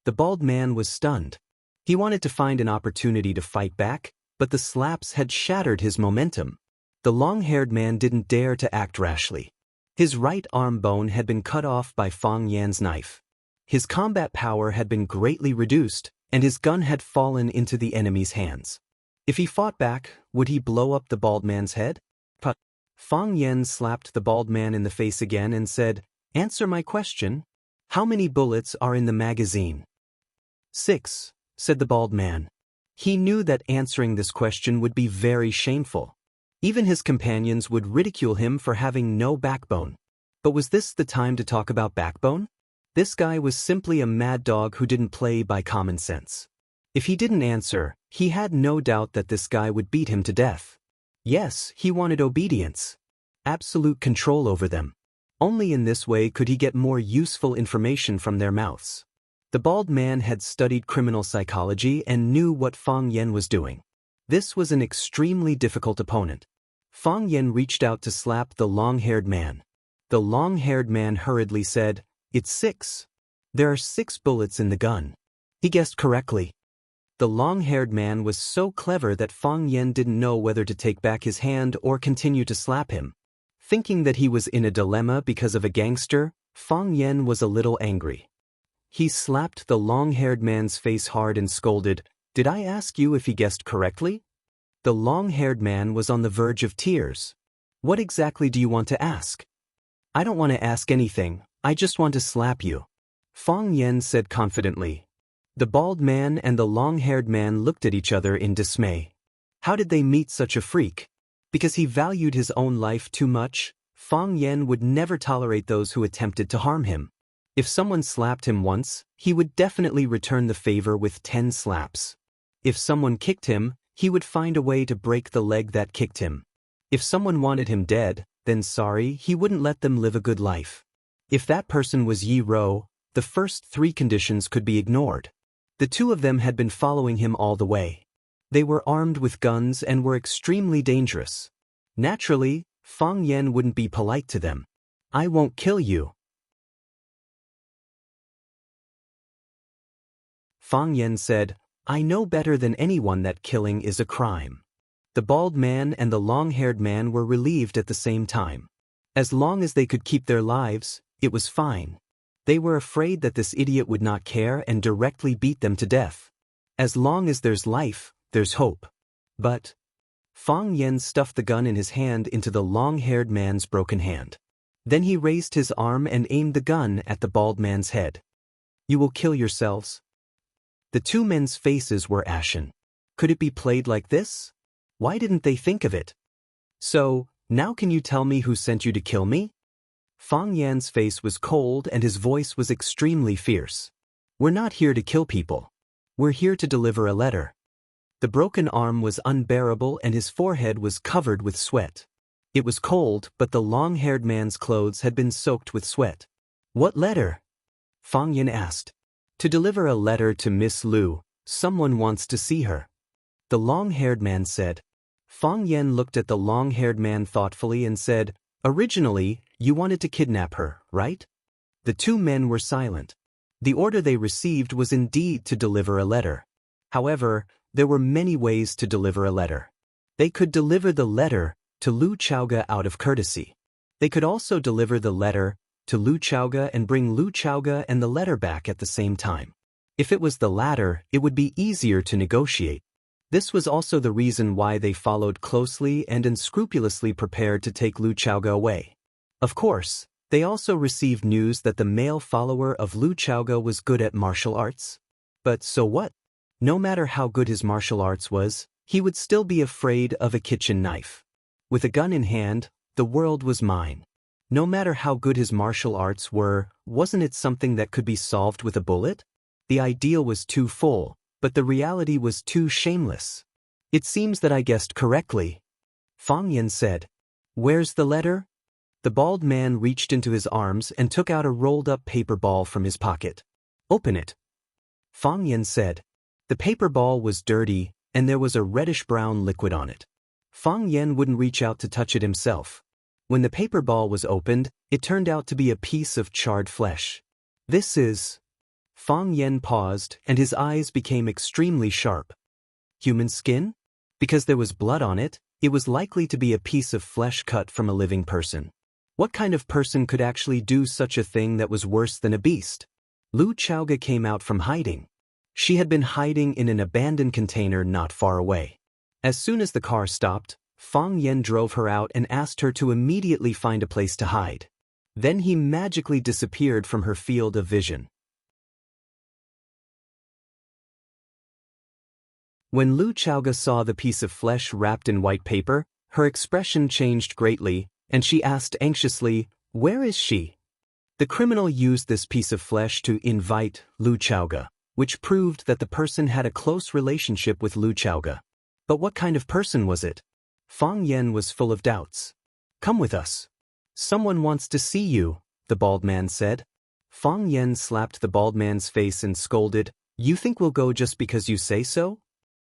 The bald man was stunned. He wanted to find an opportunity to fight back, but the slaps had shattered his momentum. The long-haired man didn't dare to act rashly. His right arm bone had been cut off by Fang Yan's knife. His combat power had been greatly reduced, and his gun had fallen into the enemy's hands. If he fought back, would he blow up the bald man's head? But Fang Yen slapped the bald man in the face again and said, "Answer my question. How many bullets are in the magazine?" 6, said the bald man. He knew that answering this question would be very shameful. Even his companions would ridicule him for having no backbone. But was this the time to talk about backbone? This guy was simply a mad dog who didn't play by common sense. If he didn't answer, he had no doubt that this guy would beat him to death. Yes, he wanted obedience. Absolute control over them. Only in this way could he get more useful information from their mouths. The bald man had studied criminal psychology and knew what Fang Yen was doing. This was an extremely difficult opponent. Fang Yen reached out to slap the long-haired man. The long-haired man hurriedly said, "It's 6. There are 6 bullets in the gun." He guessed correctly. The long-haired man was so clever that Fang Yen didn't know whether to take back his hand or continue to slap him. Thinking that he was in a dilemma because of a gangster, Fang Yen was a little angry. He slapped the long-haired man's face hard and scolded, "Did I ask you if he guessed correctly?" The long-haired man was on the verge of tears. "What exactly do you want to ask?" "I don't want to ask anything, I just want to slap you," Fang Yen said confidently. The bald man and the long-haired man looked at each other in dismay. How did they meet such a freak? Because he valued his own life too much, Fang Yen would never tolerate those who attempted to harm him. If someone slapped him once, he would definitely return the favor with 10 slaps. If someone kicked him, he would find a way to break the leg that kicked him. If someone wanted him dead, then sorry, he wouldn't let them live a good life. If that person was Yi Ro, the first 3 conditions could be ignored. The 2 of them had been following him all the way. They were armed with guns and were extremely dangerous. Naturally, Fang Yen wouldn't be polite to them. "I won't kill you." Fang Yen said, "I know better than anyone that killing is a crime." The bald man and the long-haired man were relieved at the same time. As long as they could keep their lives, it was fine. They were afraid that this idiot would not care and directly beat them to death. As long as there's life, there's hope. But Fang Yen stuffed the gun in his hand into the long-haired man's broken hand. Then he raised his arm and aimed the gun at the bald man's head. "You will kill yourselves." The 2 men's faces were ashen. Could it be played like this? Why didn't they think of it? "So, now can you tell me who sent you to kill me?" Fang Yan's face was cold and his voice was extremely fierce. "We're not here to kill people. We're here to deliver a letter." The broken arm was unbearable and his forehead was covered with sweat. It was cold, but the long-haired man's clothes had been soaked with sweat. "What letter?" Fang Yan asked. "To deliver a letter to Miss Lu, Someone wants to see her. The long-haired man said. Fang Yan looked at the long-haired man thoughtfully and said, originally, you wanted to kidnap her, right? The two men were silent. The order they received was indeed to deliver a letter. However, there were many ways to deliver a letter. They could deliver the letter to Lu Chaoga out of courtesy. They could also deliver the letter to Lu Chaoga and bring Lu Chaoga and the letter back at the same time. If it was the latter, it would be easier to negotiate. This was also the reason why they followed closely and unscrupulously prepared to take Lu Chaoga away. Of course, they also received news that the male follower of Lu Chaoga was good at martial arts. But so what? No matter how good his martial arts was, he would still be afraid of a kitchen knife. With a gun in hand, the world was mine. No matter how good his martial arts were, wasn't it something that could be solved with a bullet? The ideal was too full, but the reality was too shameless. It seems that I guessed correctly. Fang Yan said. Where's the letter? The bald man reached into his arms and took out a rolled-up paper ball from his pocket. Open it. Fang Yan said. The paper ball was dirty, and there was a reddish-brown liquid on it. Fang Yan wouldn't reach out to touch it himself. When the paper ball was opened, it turned out to be a piece of charred flesh. This is... Fang Yan paused, and his eyes became extremely sharp. Human skin? Because there was blood on it, it was likely to be a piece of flesh cut from a living person. What kind of person could actually do such a thing that was worse than a beast? Lu Chaoga came out from hiding. She had been hiding in an abandoned container not far away. As soon as the car stopped, Fang Yan drove her out and asked her to immediately find a place to hide. Then he magically disappeared from her field of vision. When Lu Chaoga saw the piece of flesh wrapped in white paper, her expression changed greatly, and she asked anxiously, "Where is she?" The criminal used this piece of flesh to invite Lu Chaoga, which proved that the person had a close relationship with Lu Chaoga. But what kind of person was it? Fang Yan was full of doubts. Come with us. Someone wants to see you, the bald man said. Fang Yan slapped the bald man's face and scolded, You think we'll go just because you say so?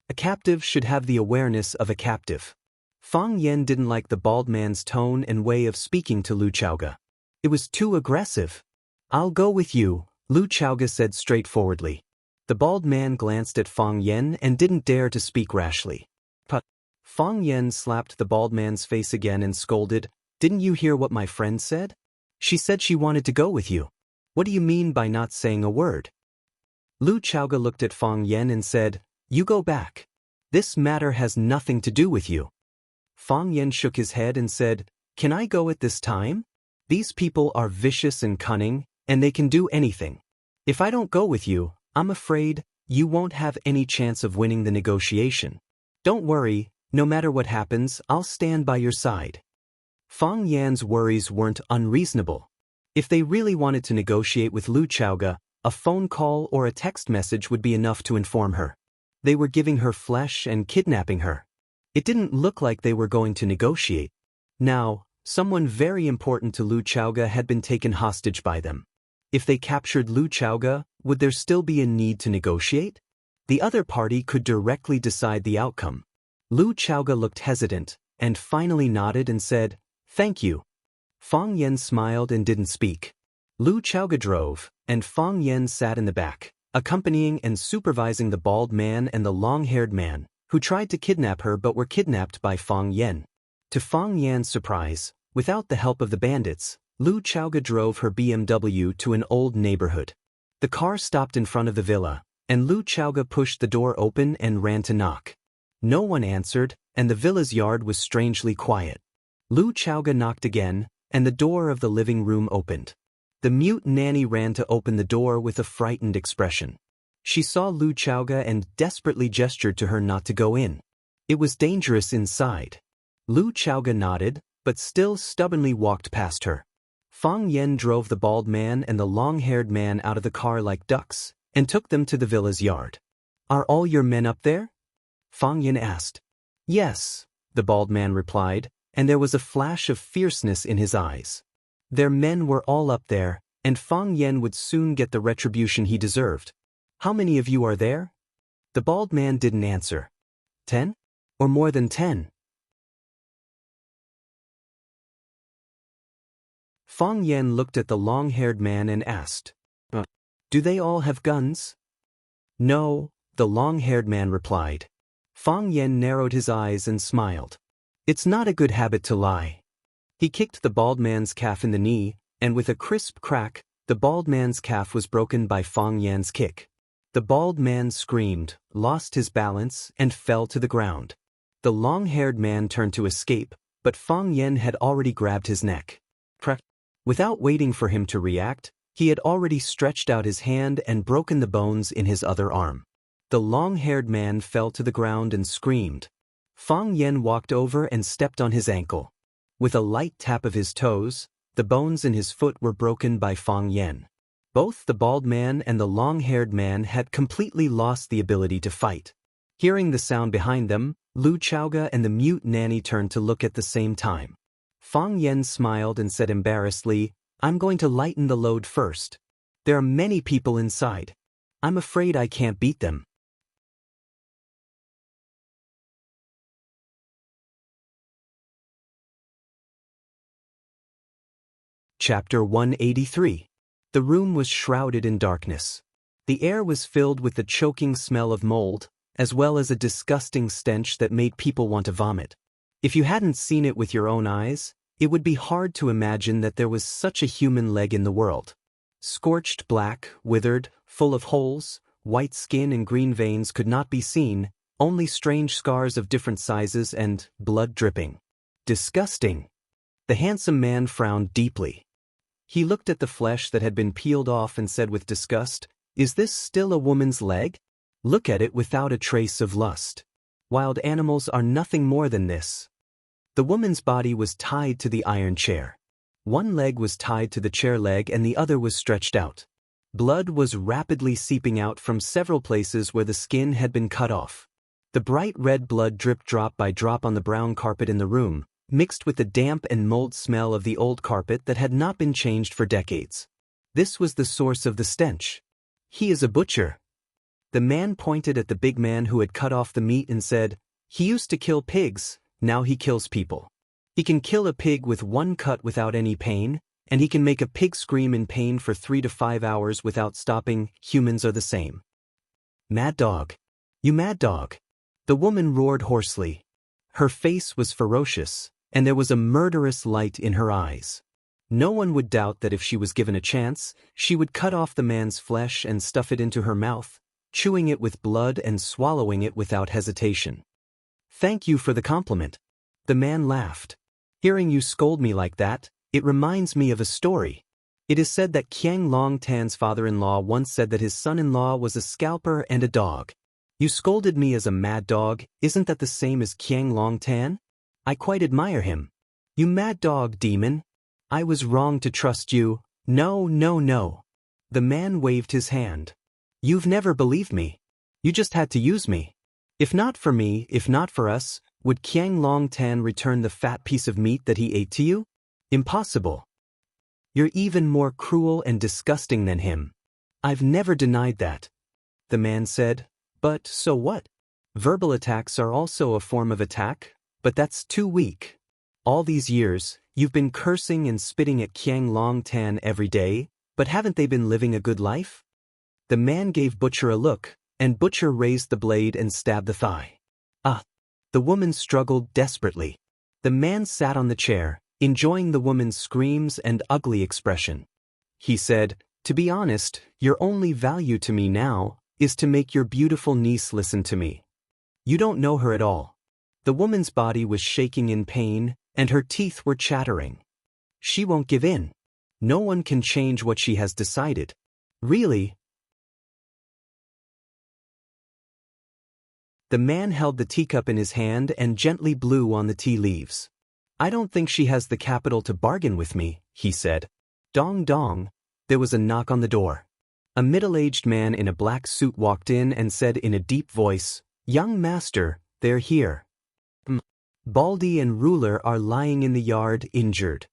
A captive should have the awareness of a captive. Fang Yan didn't like the bald man's tone and way of speaking to Lu Chaoga. It was too aggressive. I'll go with you, Lu Chaoga said straightforwardly. The bald man glanced at Fang Yan and didn't dare to speak rashly. But Fang Yan slapped the bald man's face again and scolded, Didn't you hear what my friend said? She said she wanted to go with you. What do you mean by not saying a word? Lu Chaoga looked at Fang Yan and said, You go back. This matter has nothing to do with you. Fang Yan shook his head and said, Can I go at this time? These people are vicious and cunning, and they can do anything. If I don't go with you, I'm afraid you won't have any chance of winning the negotiation. Don't worry, no matter what happens, I'll stand by your side. Fang Yan's worries weren't unreasonable. If they really wanted to negotiate with Lu Chaoga, a phone call or a text message would be enough to inform her. They were giving her flesh and kidnapping her. It didn't look like they were going to negotiate. Now, someone very important to Lu Chaoga had been taken hostage by them. If they captured Lu Chaoga, would there still be a need to negotiate? The other party could directly decide the outcome. Lu Chaoga looked hesitant, and finally nodded and said, Thank you. Fang Yan smiled and didn't speak. Lu Chaoga drove, and Fang Yan sat in the back, accompanying and supervising the bald man and the long-haired man, who tried to kidnap her but were kidnapped by Fang Yan. To Fang Yan's surprise, without the help of the bandits, Lu Chaoga drove her BMW to an old neighborhood. The car stopped in front of the villa, and Lu Chaoga pushed the door open and ran to knock. No one answered, and the villa's yard was strangely quiet. Lu Chaoga knocked again, and the door of the living room opened. The mute nanny ran to open the door with a frightened expression. She saw Lu Chaoga and desperately gestured to her not to go in. It was dangerous inside. Lu Chaoga nodded, but still stubbornly walked past her. Fang Yan drove the bald man and the long-haired man out of the car like ducks, and took them to the villa's yard. Are all your men up there? Fang Yan asked. Yes, the bald man replied, and there was a flash of fierceness in his eyes. Their men were all up there, and Fang Yan would soon get the retribution he deserved. How many of you are there? The bald man didn't answer. 10? Or more than 10? Fang Yan looked at the long-haired man and asked, Do they all have guns? No, the long-haired man replied. Fang Yan narrowed his eyes and smiled. It's not a good habit to lie. He kicked the bald man's calf in the knee, and with a crisp crack, the bald man's calf was broken by Fang Yan's kick. The bald man screamed, lost his balance, and fell to the ground. The long-haired man turned to escape, but Fang Yan had already grabbed his neck. Without waiting for him to react, he had already stretched out his hand and broken the bones in his other arm. The long-haired man fell to the ground and screamed. Fang Yan walked over and stepped on his ankle. With a light tap of his toes, the bones in his foot were broken by Fang Yan. Both the bald man and the long-haired man had completely lost the ability to fight. Hearing the sound behind them, Lu Chaoga and the mute nanny turned to look at the same time. Fang Yan smiled and said embarrassedly, I'm going to lighten the load first. There are many people inside. I'm afraid I can't beat them. Chapter 183. The room was shrouded in darkness. The air was filled with the choking smell of mold, as well as a disgusting stench that made people want to vomit. If you hadn't seen it with your own eyes, it would be hard to imagine that there was such a human leg in the world. Scorched black, withered, full of holes, white skin and green veins could not be seen, only strange scars of different sizes and blood dripping. Disgusting. The handsome man frowned deeply. He looked at the flesh that had been peeled off and said with disgust, Is this still a woman's leg? Look at it without a trace of lust. Wild animals are nothing more than this. The woman's body was tied to the iron chair. One leg was tied to the chair leg and the other was stretched out. Blood was rapidly seeping out from several places where the skin had been cut off. The bright red blood dripped drop by drop on the brown carpet in the room, mixed with the damp and mold smell of the old carpet that had not been changed for decades. This was the source of the stench. He is a butcher. The man pointed at the big man who had cut off the meat and said, He used to kill pigs. Now he kills people. He can kill a pig with one cut without any pain, and he can make a pig scream in pain for 3 to 5 hours without stopping. Humans are the same. Mad dog. You mad dog. The woman roared hoarsely. Her face was ferocious, and there was a murderous light in her eyes. No one would doubt that if she was given a chance, she would cut off the man's flesh and stuff it into her mouth, chewing it with blood and swallowing it without hesitation. Thank you for the compliment. The man laughed. Hearing you scold me like that, it reminds me of a story. It is said that Qiang Longtan's father-in-law once said that his son-in-law was a scalper and a dog. You scolded me as a mad dog, isn't that the same as Qiang Longtan? I quite admire him. You mad dog demon. I was wrong to trust you. No, no, no. The man waved his hand. You've never believed me. You just had to use me. If not for me, if not for us, would Qiang Longtan return the fat piece of meat that he ate to you? Impossible. You're even more cruel and disgusting than him. I've never denied that. The man said, But so what? Verbal attacks are also a form of attack, but that's too weak. All these years, you've been cursing and spitting at Qiang Longtan every day, but haven't they been living a good life? The man gave Butcher a look, and Butcher raised the blade and stabbed the thigh. Ah! The woman struggled desperately. The man sat on the chair, enjoying the woman's screams and ugly expression. He said, To be honest, your only value to me now is to make your beautiful niece listen to me. You don't know her at all. The woman's body was shaking in pain, and her teeth were chattering. She won't give in. No one can change what she has decided. Really? The man held the teacup in his hand and gently blew on the tea leaves. I don't think she has the capital to bargain with me, he said. Dong dong. There was a knock on the door. A middle-aged man in a black suit walked in and said in a deep voice, Young master, they're here. Baldy and Ruler are lying in the yard injured.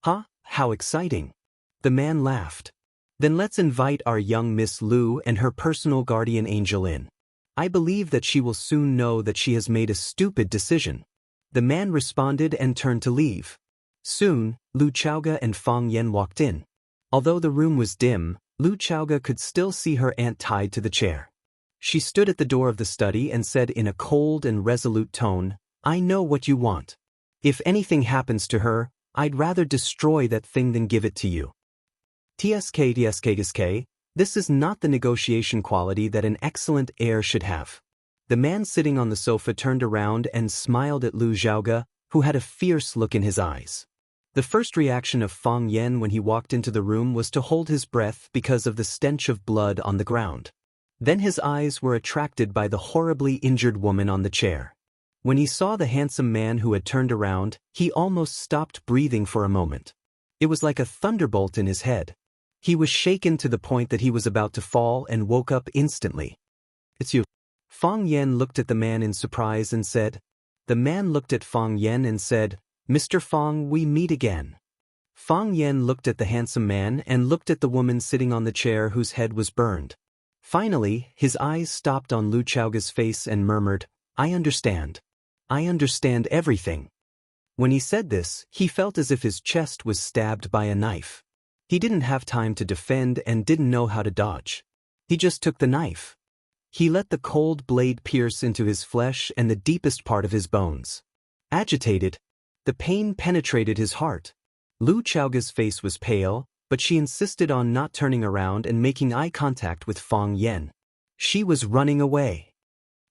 Huh? How exciting. The man laughed. Then let's invite our young Miss Lu and her personal guardian angel in. I believe that she will soon know that she has made a stupid decision. The man responded and turned to leave. Soon, Lu Chaoga and Fang Yan walked in. Although the room was dim, Lu Chaoga could still see her aunt tied to the chair. She stood at the door of the study and said in a cold and resolute tone, "I know what you want. If anything happens to her, I'd rather destroy that thing than give it to you." TSK, this is not the negotiation quality that an excellent heir should have. The man sitting on the sofa turned around and smiled at Lu Xiaoga, who had a fierce look in his eyes. The first reaction of Fang Yan when he walked into the room was to hold his breath because of the stench of blood on the ground. Then his eyes were attracted by the horribly injured woman on the chair. When he saw the handsome man who had turned around, he almost stopped breathing for a moment. It was like a thunderbolt in his head. He was shaken to the point that he was about to fall and woke up instantly. "It's you." Fang Yan looked at the man in surprise and said. The man looked at Fang Yan and said, "Mr. Fang, we meet again." Fang Yan looked at the handsome man and looked at the woman sitting on the chair whose head was burned. Finally, his eyes stopped on Lu Chaoga's face and murmured, "I understand. I understand everything." When he said this, he felt as if his chest was stabbed by a knife. He didn't have time to defend and didn't know how to dodge. He just took the knife. He let the cold blade pierce into his flesh and the deepest part of his bones. Agitated, the pain penetrated his heart. Lu Chaoga's face was pale, but she insisted on not turning around and making eye contact with Fang Yan. She was running away.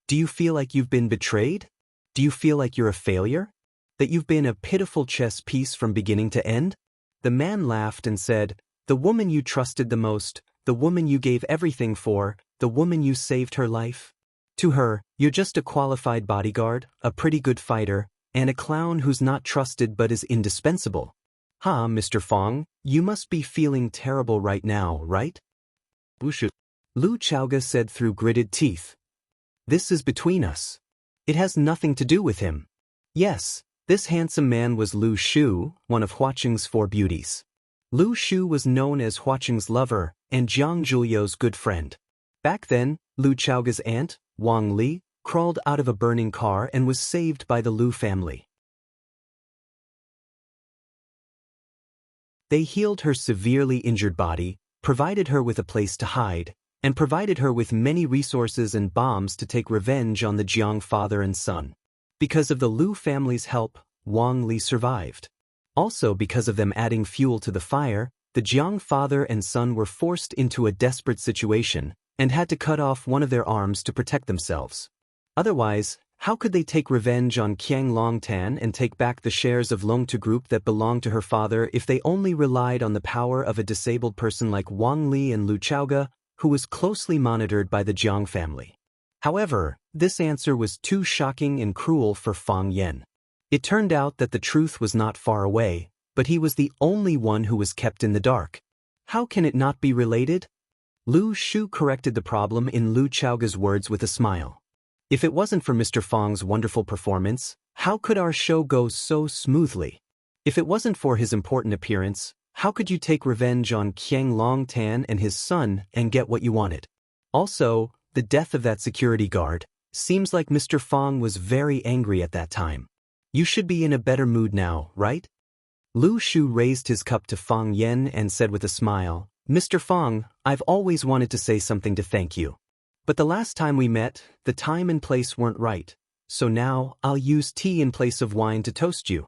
"Do you feel like you've been betrayed? Do you feel like you're a failure? That you've been a pitiful chess piece from beginning to end?" The man laughed and said, "The woman you trusted the most, the woman you gave everything for, the woman you saved her life? To her, you're just a qualified bodyguard, a pretty good fighter, and a clown who's not trusted but is indispensable. Ha, Mr. Fang, you must be feeling terrible right now, right?" "Wushu," Lu Chaoga said through gritted teeth. "This is between us. It has nothing to do with him." Yes, this handsome man was Lu Shu, one of Huaqing's four beauties. Lu Shu was known as Huaqing's lover and Jiang Zhuliu's good friend. Back then, Lu Chaoga's aunt, Wang Lin, crawled out of a burning car and was saved by the Lu family. They healed her severely injured body, provided her with a place to hide, and provided her with many resources and bombs to take revenge on the Jiang father and son. Because of the Lu family's help, Wang Lin survived. Also because of them adding fuel to the fire, the Jiang father and son were forced into a desperate situation and had to cut off one of their arms to protect themselves. Otherwise, how could they take revenge on Qiang Longtan and take back the shares of Longtu Group that belonged to her father if they only relied on the power of a disabled person like Wang Lin and Lu Chaoga, who was closely monitored by the Jiang family? However, this answer was too shocking and cruel for Fang Yan. It turned out that the truth was not far away, but he was the only one who was kept in the dark. How can it not be related? Lu Shu corrected the problem in Lu Chaoga's words with a smile. "If it wasn't for Mr. Fang's wonderful performance, how could our show go so smoothly? If it wasn't for his important appearance, how could you take revenge on Qiang Longtan and his son and get what you wanted? Also, the death of that security guard, seems like Mr. Fang was very angry at that time. You should be in a better mood now, right?" Lu Shu raised his cup to Fang Yan and said with a smile, "Mr. Fang, I've always wanted to say something to thank you. But the last time we met, the time and place weren't right, so now I'll use tea in place of wine to toast you."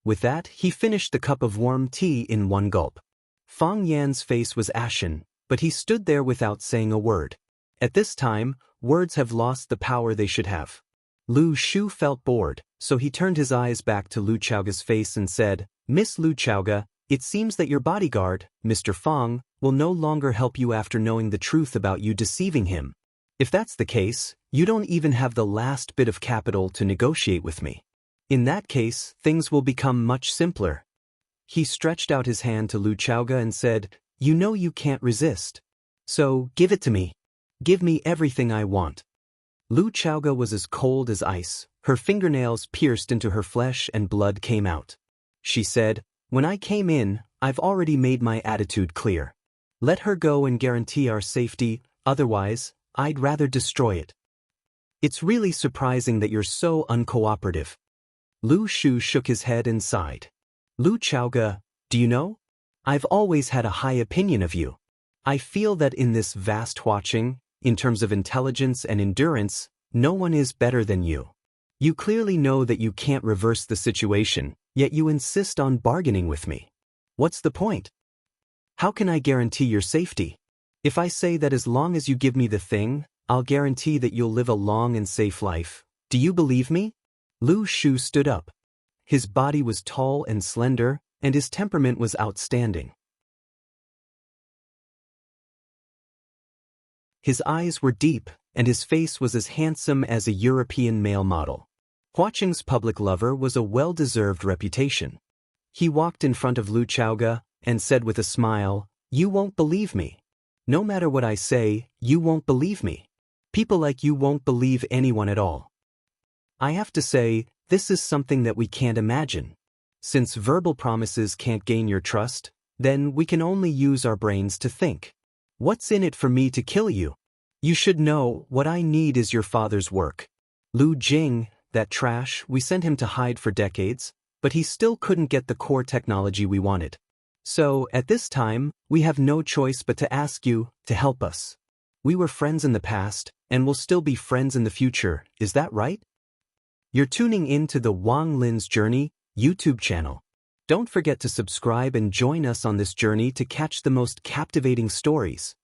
With that, he finished the cup of warm tea in one gulp. Fang Yan's face was ashen, but he stood there without saying a word. At this time, words have lost the power they should have. Lu Shu felt bored, so he turned his eyes back to Lu Chaoga's face and said, "Miss Lu Chaoga, it seems that your bodyguard, Mr. Fang, will no longer help you after knowing the truth about you deceiving him. If that's the case, you don't even have the last bit of capital to negotiate with me. In that case, things will become much simpler." He stretched out his hand to Lu Chaoga and said, "You know you can't resist. So, give it to me. Give me everything I want." Lu Chaoga was as cold as ice, her fingernails pierced into her flesh and blood came out. She said, "When I came in, I've already made my attitude clear. Let her go and guarantee our safety, otherwise, I'd rather destroy it." It's really surprising that you're so uncooperative. Lu Shu shook his head and sighed. Lu Chaoge, do you know? I've always had a high opinion of you. I feel that in this vast watching, in terms of intelligence and endurance, no one is better than you. You clearly know that you can't reverse the situation, yet you insist on bargaining with me. What's the point? How can I guarantee your safety? If I say that as long as you give me the thing, I'll guarantee that you'll live a long and safe life, do you believe me? Lu Shu stood up. His body was tall and slender, and his temperament was outstanding. His eyes were deep, and his face was as handsome as a European male model. Huaqing's public lover was a well-deserved reputation. He walked in front of Lu Chaoge and said with a smile, "You won't believe me. No matter what I say, you won't believe me. People like you won't believe anyone at all. I have to say, this is something that we can't imagine. Since verbal promises can't gain your trust, then we can only use our brains to think. What's in it for me to kill you? You should know, what I need is your father's work. Lu Jing, that trash, we sent him to hide for decades, but he still couldn't get the core technology we wanted. So, at this time, we have no choice but to ask you to help us. We were friends in the past, and will still be friends in the future, is that right?" You're tuning in to the Wang Lin's Journey YouTube channel. Don't forget to subscribe and join us on this journey to catch the most captivating stories.